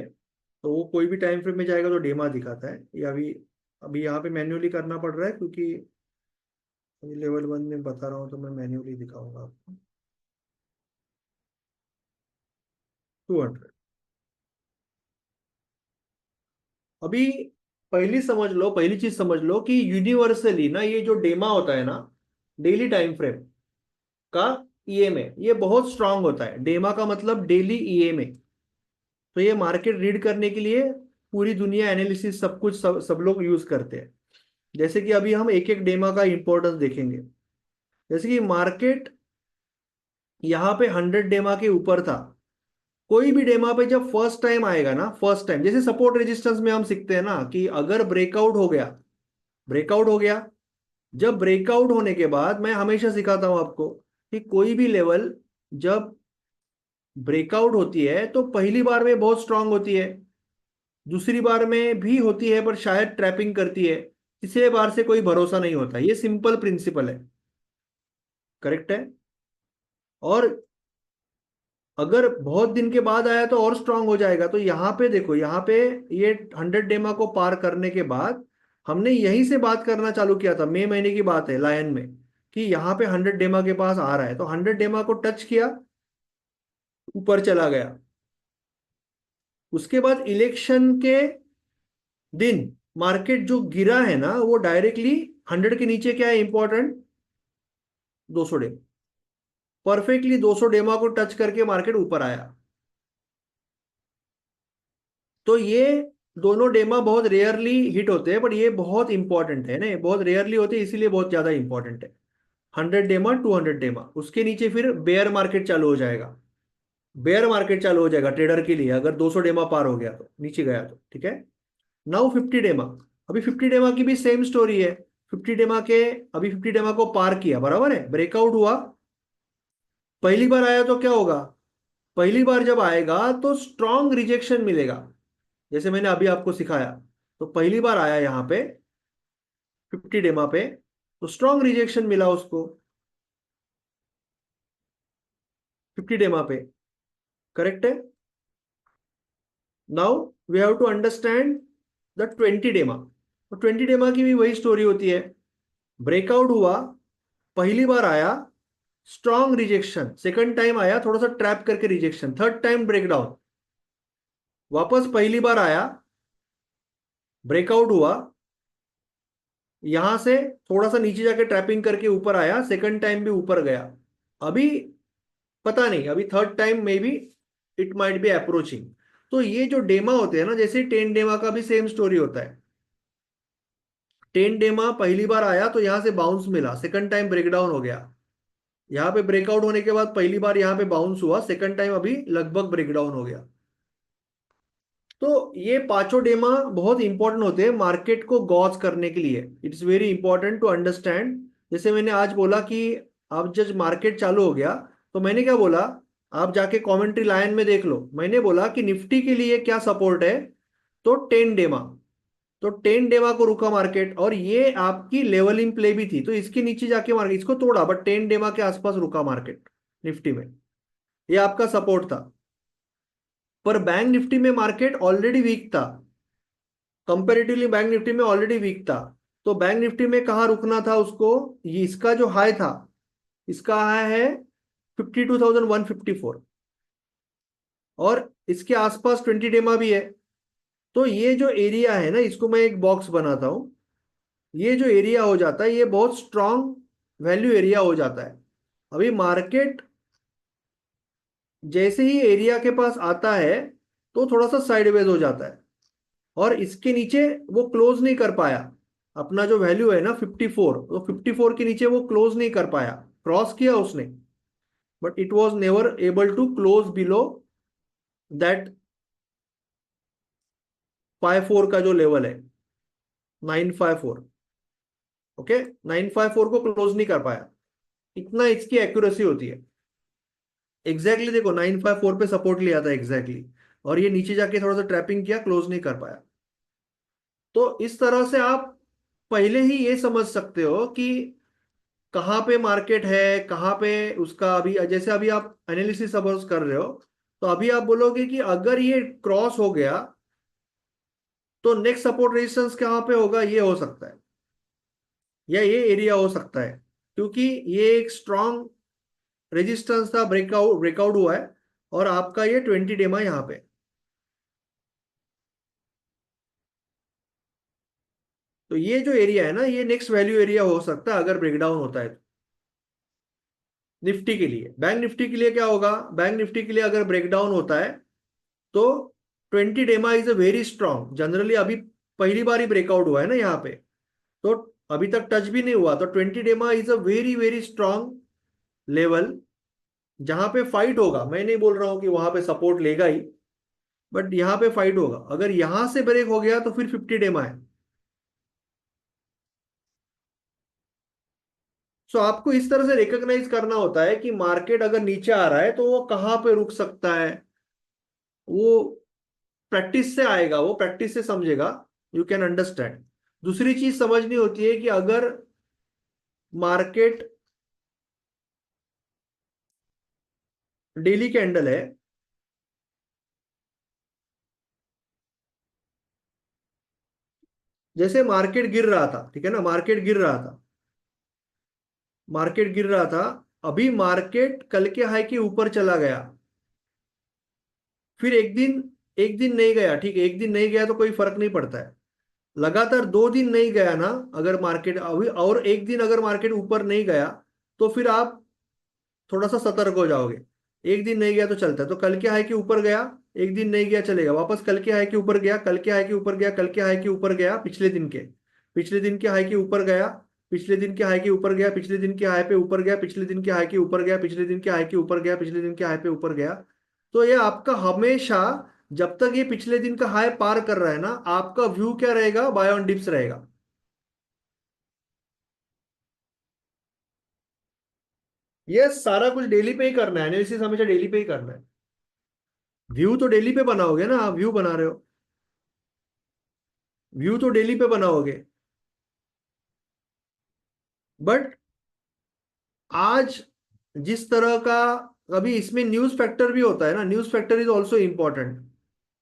तो वो कोई भी टाइम फ्रेम में जाएगा तो डेमा दिखाता है। ये अभी अभी यहाँ पे मैन्युअली करना पड़ रहा है, क्योंकि अभी लेवल 1 में बता रहा हूँ तो मैं मैन्युअली दिखाऊंगा आपको। 200, अभी पहली चीज समझ लो कि यूनिवर्सली ना ये जो डेमा होता है ना, डेली टाइम फ्रेम का ईएमए, ये बहुत स्ट्रांग होता है। डेमा का मतलब डेली ईएमए। तो ये मार्केट रीड करने के लिए पूरी दुनिया एनालिसिस सब कुछ सब लोग यूज करते हैं। जैसे कि अभी हम एक एक डेमा का इंपॉर्टेंस देखेंगे। जैसे कि मार्केट यहाँ पे 100 डेमा के ऊपर था। कोई भी डेमा पे जब फर्स्ट टाइम आएगा ना, फर्स्ट टाइम, जैसे सपोर्ट रेजिस्टेंस में हम सीखते हैं ना कि अगर ब्रेकआउट हो गया, ब्रेकआउट हो गया, जब ब्रेकआउट होने के बाद मैं हमेशा सिखाता हूं आपको कि कोई भी लेवल जब ब्रेकआउट होती है तो पहली बार में बहुत स्ट्रांग होती है, दूसरी बार में भी होती है पर शायद ट्रैपिंग करती है, तीसरे बार से कोई भरोसा नहीं होता। ये सिंपल प्रिंसिपल है, करेक्ट है। और अगर बहुत दिन के बाद आया तो और स्ट्रांग हो जाएगा। तो यहाँ पे देखो, यहाँ पे ये 100 डेमा को पार करने के बाद हमने यहीं से बात करना चालू किया था, मई महीने की बात है, लायन में, कि यहाँ पे 100 डेमा के पास आ रहा है। तो 100 डेमा को टच किया, ऊपर चला गया। उसके बाद इलेक्शन के दिन मार्केट जो गिरा है ना, वो डायरेक्टली 100 के नीचे क्या है इंपॉर्टेंट, 200 डेमा, परफेक्टली 200 डेमा को टच करके मार्केट ऊपर आया। तो ये दोनों डेमा बहुत रेयरली हिट होते हैं, बट ये बहुत इंपॉर्टेंट है ना, बहुत रेयरली होते हैं, इसीलिए बहुत ज्यादा इंपॉर्टेंट है। 100 डेमा, 200 डेमा, उसके नीचे फिर बेयर मार्केट चालू हो जाएगा। बेयर मार्केट चालू हो जाएगा ट्रेडर के लिए, अगर 200 डेमा पार हो गया तो, नीचे गया तो, ठीक है। नाउ 50 डेमा, अभी 50 डेमा की भी सेम स्टोरी है। 50 डेमा के, अभी 50 डेमा को पार किया, बराबर है, ब्रेकआउट हुआ, पहली बार आया तो क्या होगा, पहली बार जब आएगा तो स्ट्रॉन्ग रिजेक्शन मिलेगा, जैसे मैंने अभी आपको सिखाया। तो पहली बार आया यहाँ पे 50 डेमा पे, तो स्ट्रॉन्ग रिजेक्शन मिला उसको 50 डेमा पे, करेक्ट है। Now we have to understand the 20 DEMA. तो 20 डेमा की भी वही स्टोरी होती है, ब्रेकआउट हुआ, पहली बार आया स्ट्रॉन्ग रिजेक्शन, सेकंड टाइम आया थोड़ा सा ट्रैप करके रिजेक्शन, थर्ड टाइम ब्रेकडाउन, वापस पहली बार आया, ब्रेकआउट हुआ, यहां से थोड़ा सा नीचे जाके ट्रैपिंग करके ऊपर आया, सेकंड टाइम भी ऊपर गया। अभी पता नहीं, अभी थर्ड टाइम में भी इट माइट बी अप्रोचिंग। तो ये जो डेमा होते हैं ना, जैसे 10 डेमा का भी सेम स्टोरी होता है। 10 डेमा पहली बार आया तो यहां से बाउंस मिला, सेकंड टाइम ब्रेकडाउन हो गया, यहाँ पे ब्रेकआउट होने के बाद पहली बार यहाँ पे बाउंस हुआ, सेकंड टाइम अभी लगभग ब्रेकडाउन हो गया। तो ये पांचों डेमा बहुत इंपॉर्टेंट होते हैं मार्केट को गॉज करने के लिए। It's very important to understand. जैसे मैंने आज बोला कि अब जब मार्केट चालू हो गया तो मैंने क्या बोला, आप जाके कमेंट्री लाइन में देख लो, मैंने बोला कि निफ्टी के लिए क्या सपोर्ट है, तो 10 डेमा, तो 10 डेमा को रुका मार्केट, और ये आपकी लेवलिंग प्ले भी थी, तो इसके नीचे जाके मार्केट इसको तोड़ा, बट 10 डेमा के आसपास रुका मार्केट निफ्टी में, ये आपका सपोर्ट था। पर बैंक निफ्टी में मार्केट ऑलरेडी वीक था, कंपैरेटिवली बैंक निफ्टी में ऑलरेडी वीक था। तो बैंक निफ्टी में कहाँ रुकना था उसको, ये इसका जो हाई था, इसका हाई है 52,154 और इसके आसपास 20 डेमा भी है। तो ये जो एरिया है ना, इसको मैं एक बॉक्स बनाता हूं, ये जो एरिया हो जाता है ये बहुत स्ट्रांग वैल्यू एरिया हो जाता है। अभी मार्केट जैसे ही एरिया के पास आता है तो थोड़ा सा साइडवेज हो जाता है, और इसके नीचे वो क्लोज नहीं कर पाया, अपना जो वैल्यू है ना 54, तो 54 के नीचे वो क्लोज नहीं कर पाया, क्रॉस किया उसने, but it was never able to close below that 54 का जो लेवल है 954, ओके 954 को क्लोज नहीं कर पाया, इतना इसकी एक्यूरेसी होती है। एग्जैक्टली देखो 954 पे सपोर्ट लिया था एग्जैक्टली, और ये नीचे जाके थोड़ा सा ट्रैपिंग किया, क्लोज नहीं कर पाया। तो इस तरह से आप पहले ही ये समझ सकते हो कि कहाँ पे मार्केट है, कहाँ पे उसका, अभी जैसे अभी आप एनालिसिस सपोज कर रहे हो, तो अभी आप बोलोगे कि अगर ये क्रॉस हो गया तो नेक्स्ट सपोर्ट रेजिस्टेंस कहाँ पे होगा, ये हो सकता है, या ये एरिया हो सकता है, क्योंकि ये एक स्ट्रॉन्ग रेजिस्टेंस था, ब्रेकआउट हुआ है, और आपका ये 20 डेमा यहाँ पे। तो ये जो एरिया है ना, ये नेक्स्ट वैल्यू एरिया हो सकता है अगर ब्रेकडाउन होता है तो। निफ्टी के लिए, बैंक निफ्टी के लिए क्या होगा, बैंक निफ्टी के लिए अगर ब्रेकडाउन होता है तो 20 डेमा is a very strong, generally अभी पहली बार ही ब्रेकआउट हुआ है ना यहाँ पे, तो अभी तक टच भी नहीं हुआ, तो 20 डेमा is a very very strong level जहां पे फाइट होगा। मैं नहीं बोल रहा हूं कि वहां पे सपोर्ट लेगा ही, बट यहां पे फाइट होगा। अगर यहां से ब्रेक हो गया तो फिर 50 डेमा है। सो आपको इस तरह से रिकॉग्नाइज करना होता है कि मार्केट अगर नीचे आ रहा है तो वो कहां पे रुक सकता है, वो प्रैक्टिस से आएगा, वो प्रैक्टिस से समझेगा, यू कैन अंडरस्टैंड। दूसरी चीज समझनी होती है कि अगर मार्केट डेली कैंडल है, जैसे मार्केट गिर रहा था, ठीक है ना, मार्केट गिर रहा था, मार्केट गिर रहा था, अभी मार्केट कल के हाई के ऊपर चला गया, फिर एक दिन नहीं गया, ठीक है, एक दिन नहीं गया तो कोई फर्क नहीं पड़ता है, लगातार 2 दिन नहीं गया ना अगर मार्केट अभी, और एक दिन अगर मार्केट ऊपर नहीं गया तो फिर आप थोड़ा सा सतर्क हो जाओगे। एक दिन नहीं गया तो चलता है, तो कल के हाई के ऊपर गया, एक दिन नहीं गया चलेगा, वापस कल के हाई के ऊपर गया, कल के हाई के ऊपर गया, कल के हाई के ऊपर गया, पिछले दिन के हाई के ऊपर गया, पिछले दिन के हाई के ऊपर गया, पिछले दिन के हाई पे ऊपर गया, पिछले दिन के हाई के ऊपर गया, पिछले दिन के हाई के ऊपर गया, पिछले दिन के हाई पे ऊपर गया। तो ये आपका हमेशा, जब तक ये पिछले दिन का हाई पार कर रहा है ना, आपका व्यू क्या रहेगा, बाय ऑन डिप्स रहेगा। ये सारा कुछ डेली पे ही करना है, एनालिसिस हमेशा डेली पे ही करना है। व्यू तो डेली पे बनाओगे ना, आप व्यू बना रहे हो, व्यू तो डेली पे बनाओगे, बट आज जिस तरह का, अभी इसमें न्यूज फैक्टर भी होता है ना, news factor is also important.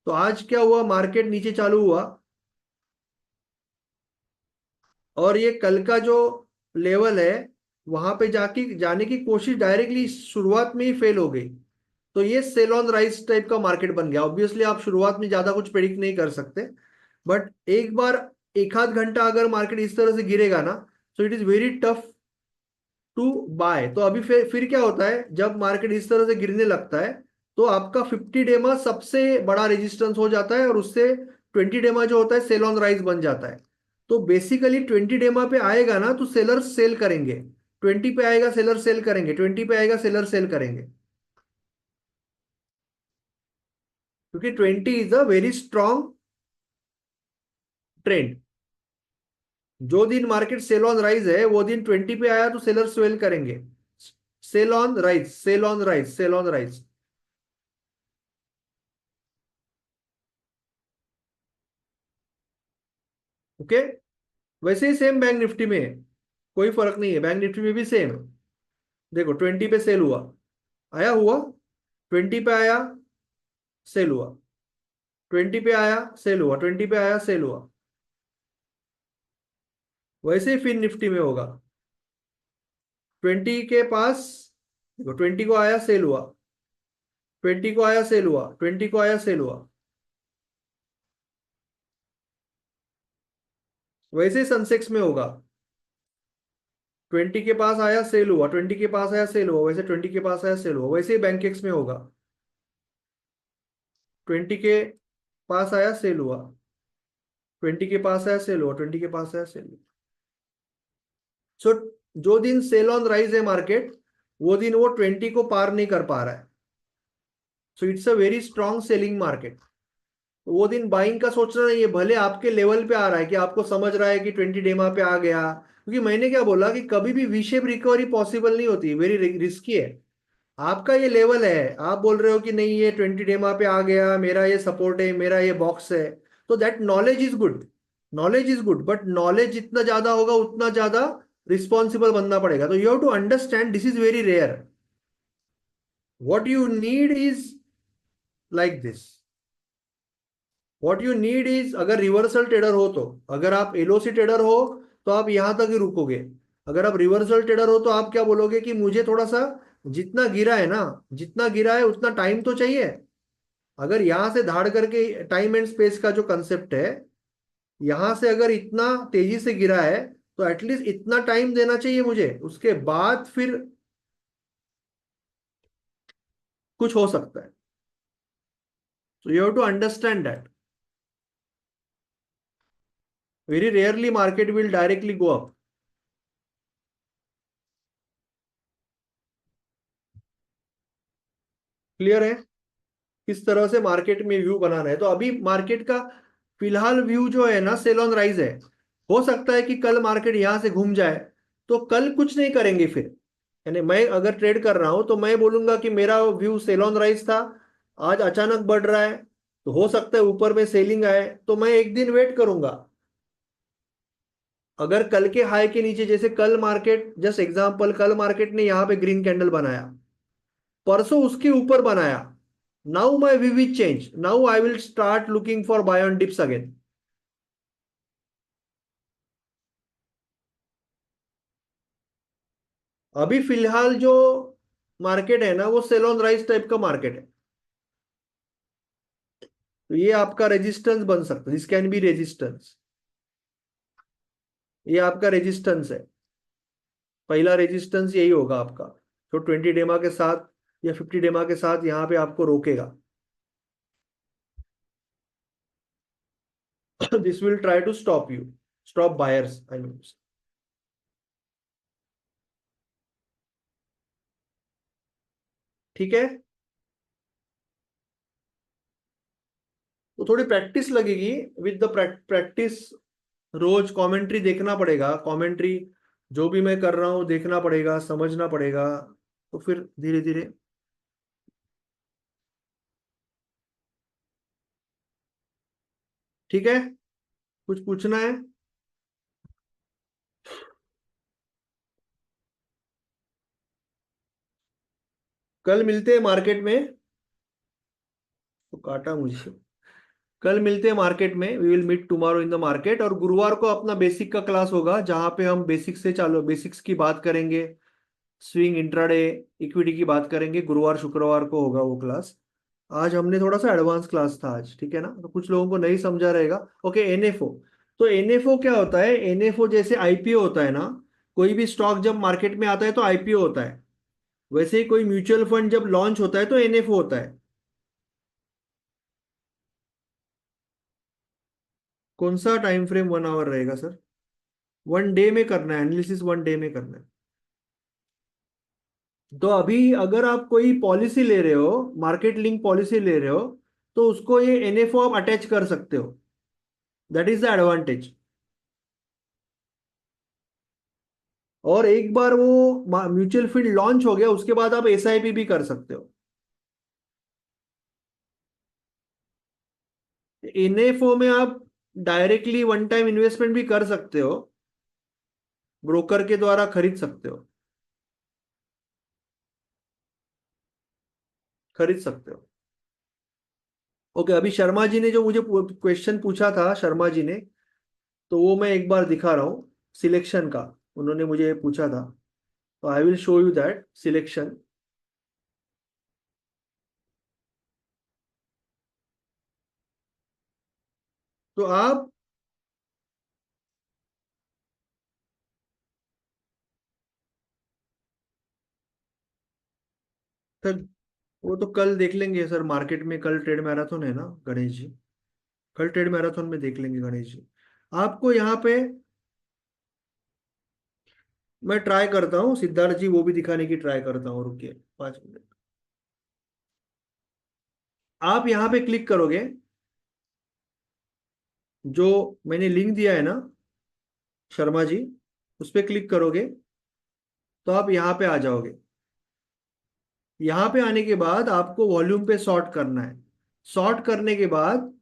तो आज क्या हुआ, मार्केट नीचे चालू हुआ, और ये कल का जो लेवल है वहां पे जाने की कोशिश डायरेक्टली शुरुआत में ही फेल हो गई, तो ये सेल ऑन राइज टाइप का मार्केट बन गया। ऑब्वियसली आप शुरुआत में ज्यादा कुछ प्रेडिक्ट नहीं कर सकते, बट एक बार एक आध घंटा अगर मार्केट इस तरह से गिरेगा ना, तो it is very tough to buy. तो अभी फिर क्या होता है, जब मार्केट इस तरह से गिरने लगता है तो आपका 50 डेमा सबसे बड़ा रेजिस्टेंस हो जाता है, और उससे 20 डेमा जो होता है सेल ऑन राइज बन जाता है। तो बेसिकली 20 डेमा पे आएगा ना तो सेलर सेल करेंगे, 20 पे आएगा सेलर सेल करेंगे, 20 पे आएगा सेलर सेल करेंगे, क्योंकि 20 is a very strong trend. जो दिन मार्केट सेल ऑन राइज है वो दिन 20 पे आया तो सेलर सेल करेंगे, sell on rise, sell on rise, sell on rise. Okay, वैसे ही सेम बैंक निफ्टी में है, कोई फर्क नहीं है, बैंक निफ्टी में भी सेम। देखो 20 पे सेल हुआ, आया हुआ, 20 पे आया सेल हुआ, 20 पे आया सेल हुआ, 20 पे आया सेल हुआ। वैसे ही फिर निफ्टी में होगा, 20 के पास, देखो 20 को आया सेल हुआ, 20 को आया सेल हुआ, 20 को आया सेल हुआ। वैसे ही सनसेक्स में होगा, 20 के पास आया सेल हुआ, 20 के पास आया सेल हुआ, वैसे 20 के पास आया सेल हुआ। वैसे ही बैंकेक्स में होगा, 20 के पास आया सेल हुआ, 20 के पास आया सेल हुआ, 20 के पास आया सेल हुआ। सो जो दिन सेल ऑन राइज है मार्केट, वो दिन वो 20 को पार नहीं कर पा रहा है, so it's a very strong selling market. वो दिन बाइंग का सोचना नहीं है, भले आपके लेवल पे आ रहा है कि आपको समझ रहा है कि 20 डेमा पे आ गया, क्योंकि मैंने क्या बोला कि कभी भी वी शेप रिकवरी पॉसिबल नहीं होती, वेरी रिस्की है। आपका ये लेवल है, आप बोल रहे हो कि नहीं ये 20 डेमा पे आ गया, मेरा ये सपोर्ट है, मेरा ये बॉक्स है, तो that knowledge is good, knowledge is good, but knowledge जितना ज्यादा होगा उतना ज्यादा रिस्पॉन्सिबल बनना पड़ेगा। तो you have to understand this is very rare, what you need is like this, what you need is, अगर रिवर्सल ट्रेडर हो तो, अगर आप एलओसी ट्रेडर हो तो आप यहां तक ही रुकोगे। अगर आप रिवर्सल ट्रेडर हो तो आप क्या बोलोगे कि मुझे थोड़ा सा, जितना गिरा है ना, जितना गिरा है उतना टाइम तो चाहिए। अगर यहां से धाड़ करके, टाइम एंड स्पेस का जो कंसेप्ट है, यहां से अगर इतना तेजी से गिरा है तो एटलीस्ट इतना टाइम देना चाहिए मुझे, उसके बाद फिर कुछ हो सकता है। So you have to understand that. Very rarely market will directly go up. Clear है किस तरह से मार्केट में व्यू बनाना है? तो अभी मार्केट का फिलहाल व्यू जो है ना सेल ऑन राइज है। हो सकता है कि कल मार्केट यहां से घूम जाए, तो कल कुछ नहीं करेंगे फिर, यानी मैं अगर ट्रेड कर रहा हूं तो मैं बोलूंगा कि मेरा व्यू सेल ऑन राइज था, आज अचानक बढ़ रहा है, तो हो सकता है ऊपर में सेलिंग आए, तो मैं एक दिन वेट करूंगा। अगर कल के हाई के नीचे, जैसे कल मार्केट, जस्ट एग्जांपल, कल मार्केट ने यहां पे ग्रीन कैंडल बनाया, परसों उसके ऊपर बनाया, now my view will change, now I will start looking for buy on dips again. अभी फिलहाल जो मार्केट है ना वो सेल ऑन राइज टाइप का मार्केट है, तो ये आपका रेजिस्टेंस बन सकता है, दिस कैन बी रेजिस्टेंस, ये आपका रेजिस्टेंस है, पहला रेजिस्टेंस यही होगा आपका, जो 20 डेमा के साथ या 50 डेमा के साथ यहाँ पे आपको रोकेगा। This will try to stop you, stop buyers I mean. ठीक है, तो थोड़ी प्रैक्टिस लगेगी, विद द प्रैक्टिस रोज कमेंट्री देखना पड़ेगा, कमेंट्री जो भी मैं कर रहा हूं देखना पड़ेगा, समझना पड़ेगा, तो फिर धीरे धीरे। ठीक है, कुछ पूछना है? कल मिलते हैं मार्केट में। तो काटा मुझे। कल मिलते हैं मार्केट में, we will meet tomorrow in the market. और गुरुवार को अपना बेसिक का क्लास होगा जहां पे हम बेसिक्स की बात करेंगे, स्विंग इंट्राडे इक्विटी की बात करेंगे। गुरुवार शुक्रवार को होगा वो क्लास। आज हमने थोड़ा सा एडवांस क्लास था आज, ठीक है ना, तो कुछ लोगों को नहीं समझा रहेगा। Okay, NFO. तो एनएफओ क्या होता है? एनएफओ जैसे आईपीओ होता है ना, कोई भी स्टॉक जब मार्केट में आता है तो आईपीओ होता है, वैसे ही कोई म्यूचुअल फंड जब लॉन्च होता है तो एनएफओ होता है। कौन सा टाइम फ्रेम 1 आवर रहेगा सर? 1 डे में करना है एनालिसिस, 1 डे में करना है। तो अभी अगर आप कोई पॉलिसी ले रहे हो, मार्केट लिंक पॉलिसी ले रहे हो, तो उसको ये एनएफओ आप अटैच कर सकते हो। That is the advantage. और एक बार वो म्यूचुअल फंड लॉन्च हो गया उसके बाद आप एसआईपी भी कर सकते हो। एनएफओ में आप डायरेक्टली वन टाइम इन्वेस्टमेंट भी कर सकते हो, ब्रोकर के द्वारा खरीद सकते हो, खरीद सकते हो। ओके, अभी शर्मा जी ने जो मुझे क्वेश्चन पूछा था, शर्मा जी ने, तो वो मैं एक बार दिखा रहा हूं सिलेक्शन का। उन्होंने मुझे पूछा था, तो I will show you that selection. तो आप सर, वो तो कल देख लेंगे सर, मार्केट में कल ट्रेड मैराथन है ना गणेश जी, कल ट्रेड मैराथन में देख लेंगे गणेश जी। आपको यहाँ पे मैं ट्राई करता हूँ सिद्धार्थ जी, वो भी दिखाने की ट्राई करता हूँ, रुकिए 5 मिनट। आप यहाँ पे क्लिक करोगे, जो मैंने लिंक दिया है ना शर्मा जी, उस पर क्लिक करोगे तो आप यहाँ पे आ जाओगे। यहाँ पे आने के बाद आपको वॉल्यूम पे सॉर्ट करना है। सॉर्ट करने के बाद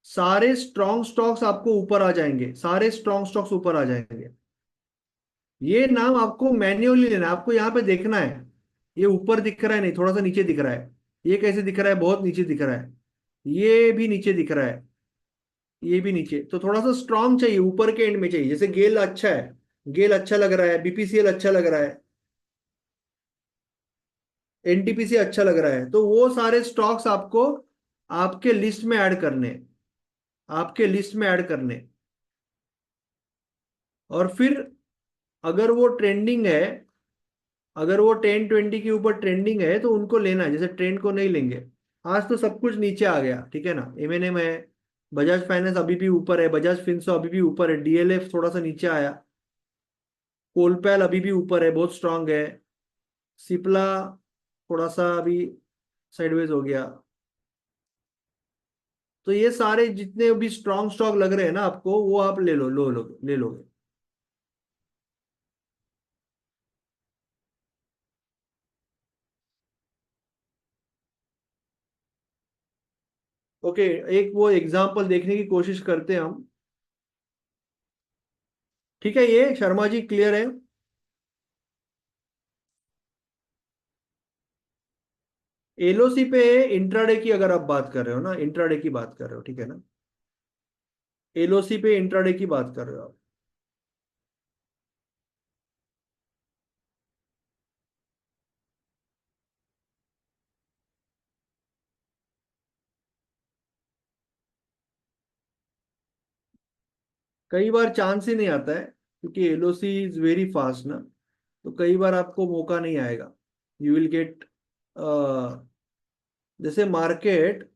सारे स्ट्रॉन्ग स्टॉक्स आपको ऊपर आ जाएंगे, सारे स्ट्रॉन्ग स्टॉक्स ऊपर आ जाएंगे। ये नाम आपको मैन्युअली लेना है, आपको यहाँ पे देखना है। ये ऊपर दिख रहा है नहीं, थोड़ा सा नीचे दिख रहा है। ये कैसे दिख रहा है? बहुत नीचे दिख रहा है। ये भी नीचे दिख रहा है, ये भी नीचे। तो थोड़ा सा स्ट्रांग चाहिए, ऊपर के एंड में चाहिए। जैसे गेल अच्छा है, गेल अच्छा लग रहा है, बीपीसीएल अच्छा लग रहा है, एनटीपीसी अच्छा लग रहा है, तो वो सारे स्टॉक्स आपको आपके लिस्ट में ऐड करने, आपके लिस्ट में ऐड करने। और फिर अगर वो ट्रेंडिंग है, अगर वो 10-20 के ऊपर ट्रेंडिंग है तो उनको लेना है, जैसे ट्रेंड को नहीं लेंगे। आज तो सब कुछ नीचे आ गया, ठीक है ना। एमएनएम है, बजाज फाइनेंस अभी भी ऊपर है, बजाज फिंसो अभी भी ऊपर है, डीएलएफ थोड़ा सा नीचे आया, कोलपैल अभी भी ऊपर है, बहुत स्ट्रांग है, सिप्ला थोड़ा सा अभी साइडवेज हो गया। तो ये सारे जितने भी स्ट्रांग स्टॉक लग रहे हैं ना आपको, वो आप ले लो, ले लोगे। ओके, एक वो एग्जांपल देखने की कोशिश करते हैं हम, ठीक है। ये शर्मा जी क्लियर है? एलओसी पे इंट्राडे की अगर आप बात कर रहे हो ना, इंट्राडे की बात कर रहे हो, ठीक है ना। एलओसी पे इंट्राडे की बात कर रहे हो आप। कई बार चांस ही नहीं आता है, क्योंकि एलओसी इज वेरी फास्ट ना, तो कई बार आपको मौका नहीं आएगा। यू विल गेट, जैसे मार्केट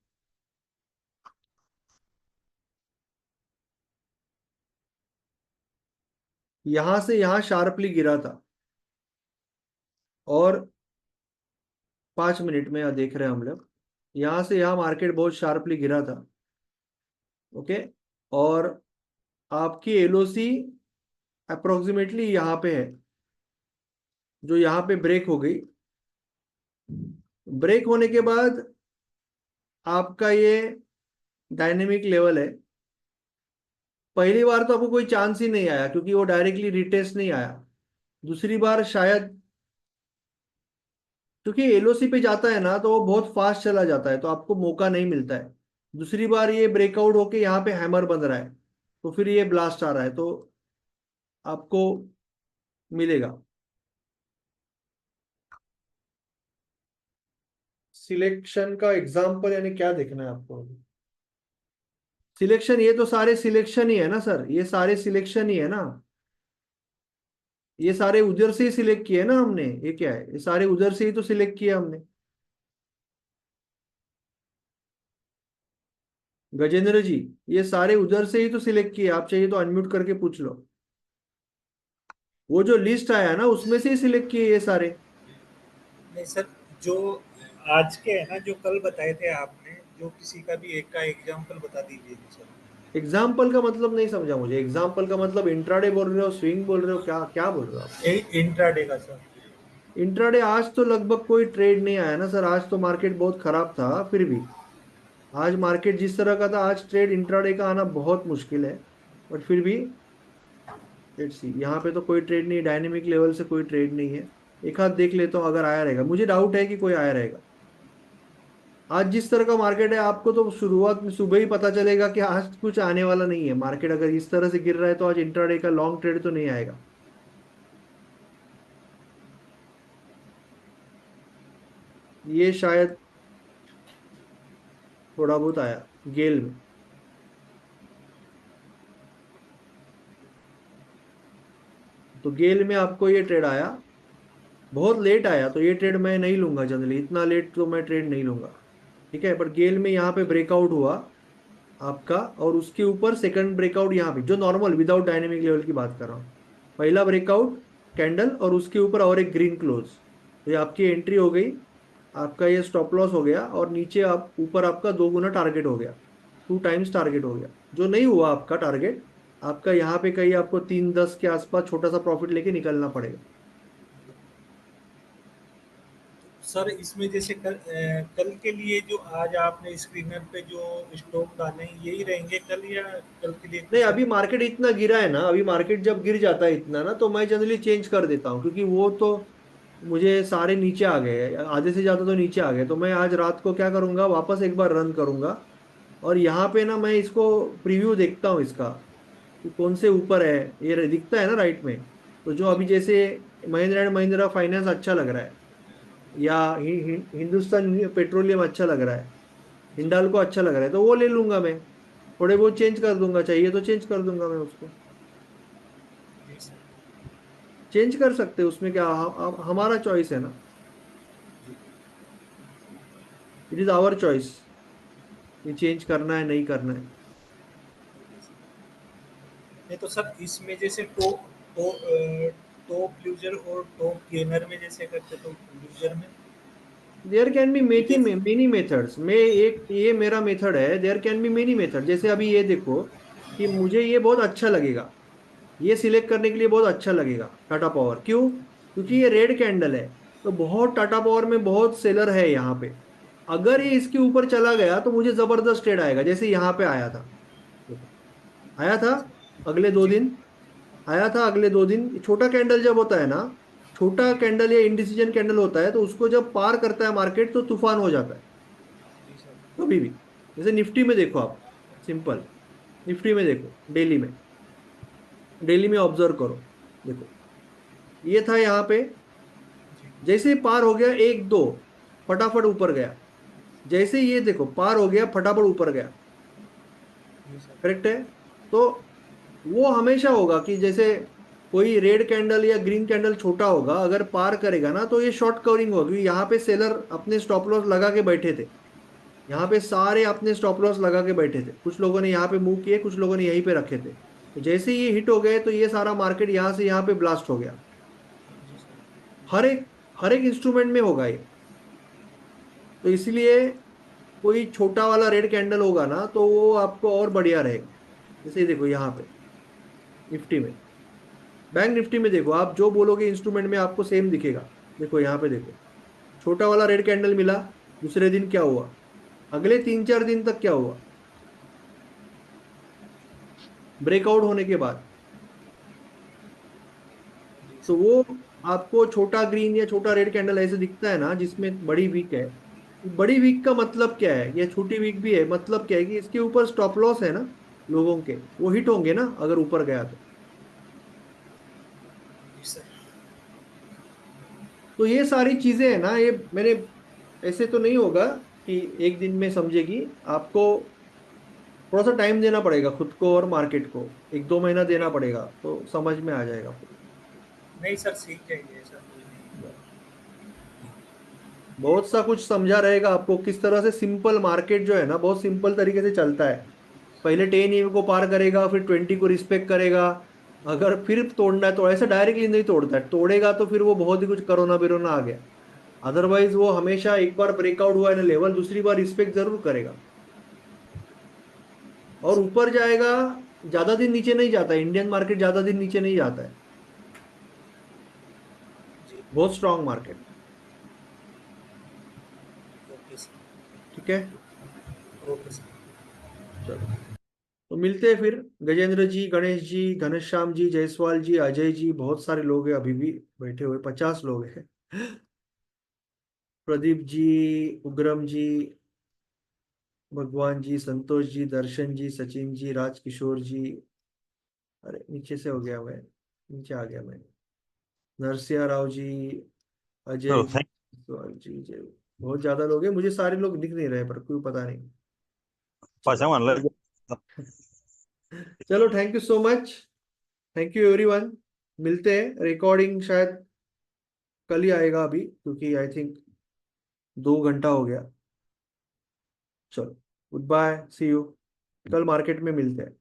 यहां से यहां शार्पली गिरा था, और 5 मिनट में यहाँ देख रहे हैं हम लोग, यहां से यहाँ मार्केट बहुत शार्पली गिरा था। ओके, और आपकी एलओसी अप्रोक्सीमेटली यहाँ पे है, जो यहाँ पे ब्रेक हो गई। ब्रेक होने के बाद आपका ये डायनेमिक लेवल है। पहली बार तो आपको कोई चांस ही नहीं आया, क्योंकि वो डायरेक्टली रिटेस्ट नहीं आया। दूसरी बार शायद, क्योंकि एलओसी पे जाता है ना तो वो बहुत फास्ट चला जाता है, तो आपको मौका नहीं मिलता है। दूसरी बार ये ब्रेकआउट होके यहाँ पे हैमर बन रहा है, तो फिर ये ब्लास्ट आ रहा है, तो आपको मिलेगा। सिलेक्शन का एग्जाम्पल यानी क्या देखना है आपको? सिलेक्शन, ये तो सारे सिलेक्शन ही है ना सर, ये सारे सिलेक्शन ही है ना, ये सारे उधर से ही सिलेक्ट किए ना हमने। ये क्या है, ये सारे उधर से ही तो सिलेक्ट किया हमने। गजेंद्र जी, ये सारे उधर से ही तो सिलेक्ट किए, आप चाहिए तो अनम्यूट करके पूछ लो। वो जो लिस्ट आया ना उसमें से ही सिलेक्ट किए ये सारे। नहीं सर, जो आज के है ना, जो कल बताए थे आपने, जो किसी का भी एक का एग्जांपल बता दीजिए सर। एग्जाम्पल का मतलब नहीं समझा मुझे। एग्जाम्पल का मतलब इंट्राडे बोल रहे हो, स्विंग बोल रहे हो, क्या क्या बोल रहे हो आप? इंट्राडे का सर। इंट्राडे आज तो लगभग कोई ट्रेड नहीं आया ना सर, आज तो मार्केट बहुत खराब था। फिर भी आज मार्केट जिस तरह का था, आज ट्रेड इंट्राडे का आना बहुत मुश्किल है। बट फिर भी लेट्स सी, यहाँ पे तो कोई ट्रेड नहीं, डायनेमिक लेवल से कोई ट्रेड नहीं है। एक हाथ देख लेता हूँ, अगर आया रहेगा, मुझे डाउट है कि कोई आया रहेगा। आज जिस तरह का मार्केट है, आपको तो शुरुआत में सुबह ही पता चलेगा कि आज कुछ आने वाला नहीं है। मार्केट अगर इस तरह से गिर रहा है तो आज इंट्राडे का लॉन्ग ट्रेड तो नहीं आएगा। ये शायद थोड़ा बहुत आया गेल में, तो गेल में आपको ये ट्रेड आया, बहुत लेट आया, तो ये ट्रेड मैं नहीं लूंगा जनरली, इतना लेट तो मैं ट्रेड नहीं लूंगा, ठीक है। पर गेल में यहाँ पे ब्रेकआउट हुआ आपका, और उसके ऊपर सेकंड ब्रेकआउट यहाँ पे, जो नॉर्मल विदाउट डायनेमिक लेवल की बात कर रहा हूँ। पहला ब्रेकआउट कैंडल और उसके ऊपर और एक ग्रीन क्लोज, तो ये आपकी एंट्री हो गई, आपका ये स्टॉप लॉस हो गया, और नीचे आप ऊपर आपका 2 गुना टारगेट हो गया, 2 टाइम्स टारगेट हो गया। जो नहीं हुआ आपका टारगेट, आपका यहाँ पे कहीं आपको 3-10 के आसपास छोटा सा प्रॉफिट लेके निकलना पड़ेगा। सर इसमें जैसे कल के लिए जो आज आपने स्क्रीनर पे जो स्टॉक डाले हैं, यही रहेंगे कल, या कल के लिए? नहीं, अभी मार्केट इतना गिरा है ना, अभी मार्केट जब गिर जाता है इतना ना, तो मैं जनरली चेंज कर देता हूँ, क्योंकि वो तो मुझे सारे नीचे आ गए, आधे से ज़्यादा तो नीचे आ गए। तो मैं आज रात को क्या करूँगा, वापस एक बार रन करूँगा, और यहाँ पे ना मैं इसको प्रीव्यू देखता हूँ इसका कि कौन से ऊपर है, ये दिखता है ना राइट में। तो जो अभी जैसे महिंद्रा एंड महिंद्रा फाइनेंस अच्छा लग रहा है, या हिंदुस्तान पेट्रोलियम अच्छा लग रहा है, हिंडाल्को अच्छा लग रहा है, तो वो ले लूंगा मैं। थोड़े बहुत चेंज कर दूंगा, चाहिए तो चेंज कर दूंगा मैं उसको। चेंज कर सकते हैं, उसमें क्या, हमारा चॉइस है ना, इट इज आवर चॉइस ये चेंज करना है नहीं करना है। नहीं तो सर इसमें जैसे टॉप यूजर और टॉप गेनर में जैसे करते, तो यूजर में there can be many methods में, एक ये मेरा मेथड है, there can be many method. जैसे अभी ये देखो कि मुझे ये बहुत अच्छा लगेगा, ये सिलेक्ट करने के लिए बहुत अच्छा लगेगा टाटा पावर। क्यों? क्योंकि ये रेड कैंडल है, तो बहुत टाटा पावर में बहुत सेलर है यहाँ पे। अगर ये इसके ऊपर चला गया तो मुझे जबरदस्त ट्रेड आएगा, जैसे यहाँ पे आया था, आया था अगले 2 दिन, आया था अगले 2 दिन। छोटा कैंडल जब होता है ना, छोटा कैंडल या इंडिसीजन कैंडल होता है, तो उसको जब पार करता है मार्केट तो तूफान हो जाता है कभी भी। जैसे निफ्टी में देखो आप, सिंपल निफ्टी में देखो, डेली में ऑब्जर्व करो, देखो ये था यहाँ पे, जैसे ही पार हो गया 1-2 फटाफट ऊपर गया, जैसे ये देखो पार हो गया फटाफट ऊपर गया, करेक्ट है। तो वो हमेशा होगा कि जैसे कोई रेड कैंडल या ग्रीन कैंडल छोटा होगा, अगर पार करेगा ना तो ये शॉर्ट कवरिंग होगी। यहाँ पे सेलर अपने स्टॉप लॉस लगा के बैठे थे, यहाँ पे सारे अपने स्टॉप लॉस लगा के बैठे थे, कुछ लोगों ने यहाँ पे मूव किए, कुछ लोगों ने यहीं पे रखे थे। तो जैसे ये हिट हो गए तो ये सारा मार्केट यहाँ से यहाँ पे ब्लास्ट हो गया। हर एक इंस्ट्रूमेंट में होगा ये। तो इसलिए कोई छोटा वाला रेड कैंडल होगा ना तो वो आपको और बढ़िया रहेगा। जैसे देखो यहाँ पे निफ्टी में, बैंक निफ्टी में देखो, आप जो बोलोगे इंस्ट्रूमेंट में आपको सेम दिखेगा। देखो यहाँ पे देखो, छोटा वाला रेड कैंडल मिला, दूसरे दिन क्या हुआ, अगले 3-4 दिन तक क्या हुआ, ब्रेकआउट होने के बाद। तो वो आपको छोटा ग्रीन या छोटा रेड कैंडल ऐसे दिखता है ना, जिसमें बड़ी वीक है, बड़ी वीक का मतलब क्या है, ये छोटी वीक भी है, मतलब क्या है कि इसके ऊपर स्टॉप लॉस है ना लोगों के, वो हिट होंगे ना अगर ऊपर गया जी सर। तो ये सारी चीजें है ना, ये मैंने ऐसे तो नहीं होगा कि एक दिन में समझेगी, आपको थोड़ा सा टाइम देना पड़ेगा खुद को और मार्केट को, 1-2 महीना देना पड़ेगा तो समझ में आ जाएगा। नहीं सर, सीख जाएंगे सर, कोई नहीं। बहुत सा कुछ समझा रहेगा आपको किस तरह से सिंपल मार्केट जो है ना बहुत सिंपल तरीके से चलता है। पहले 10 EM को पार करेगा, फिर 20 को रिस्पेक्ट करेगा, अगर फिर तोड़ना है तो ऐसा डायरेक्टली नहीं तोड़ता है, तोड़ेगा तो फिर वो बहुत ही कुछ करोना बिरोना आ गया। अदरवाइज वो हमेशा एक बार ब्रेकआउट हुआ है ना लेवल, दूसरी बार रिस्पेक्ट जरूर करेगा और ऊपर जाएगा। ज्यादा दिन नीचे नहीं जाता है, इंडियन मार्केट ज्यादा दिन नीचे नहीं जाता है, बहुत स्ट्रांग मार्केट। Okay sir. ठीक है, ओके सर। चलो तो मिलते हैं फिर। गजेंद्र जी, गणेश जी, घनश्याम जी, जायसवाल जी, अजय जी, बहुत सारे लोग हैं अभी भी बैठे हुए, 50 लोग हैं। प्रदीप जी, उग्रम जी, भगवान जी, संतोष जी, दर्शन जी, सचिन जी, राजकिशोर जी, अरे नीचे से हो गया मैं, नीचे आ गया मैं, नरसिया राव जी, अजय तो जी, जयसवाल जी, जय, बहुत ज्यादा लोग हैं, मुझे सारे लोग दिख नहीं रहे पर कोई पता नहीं। पाशा चलो म्हणलं चलो, thank you so much, thank you everyone. मिलते हैं, रिकॉर्डिंग शायद कल ही आएगा अभी, क्योंकि आई थिंक 2 घंटा हो गया। चलो, गुड बाय, सी यू, कल मार्केट में मिलते हैं।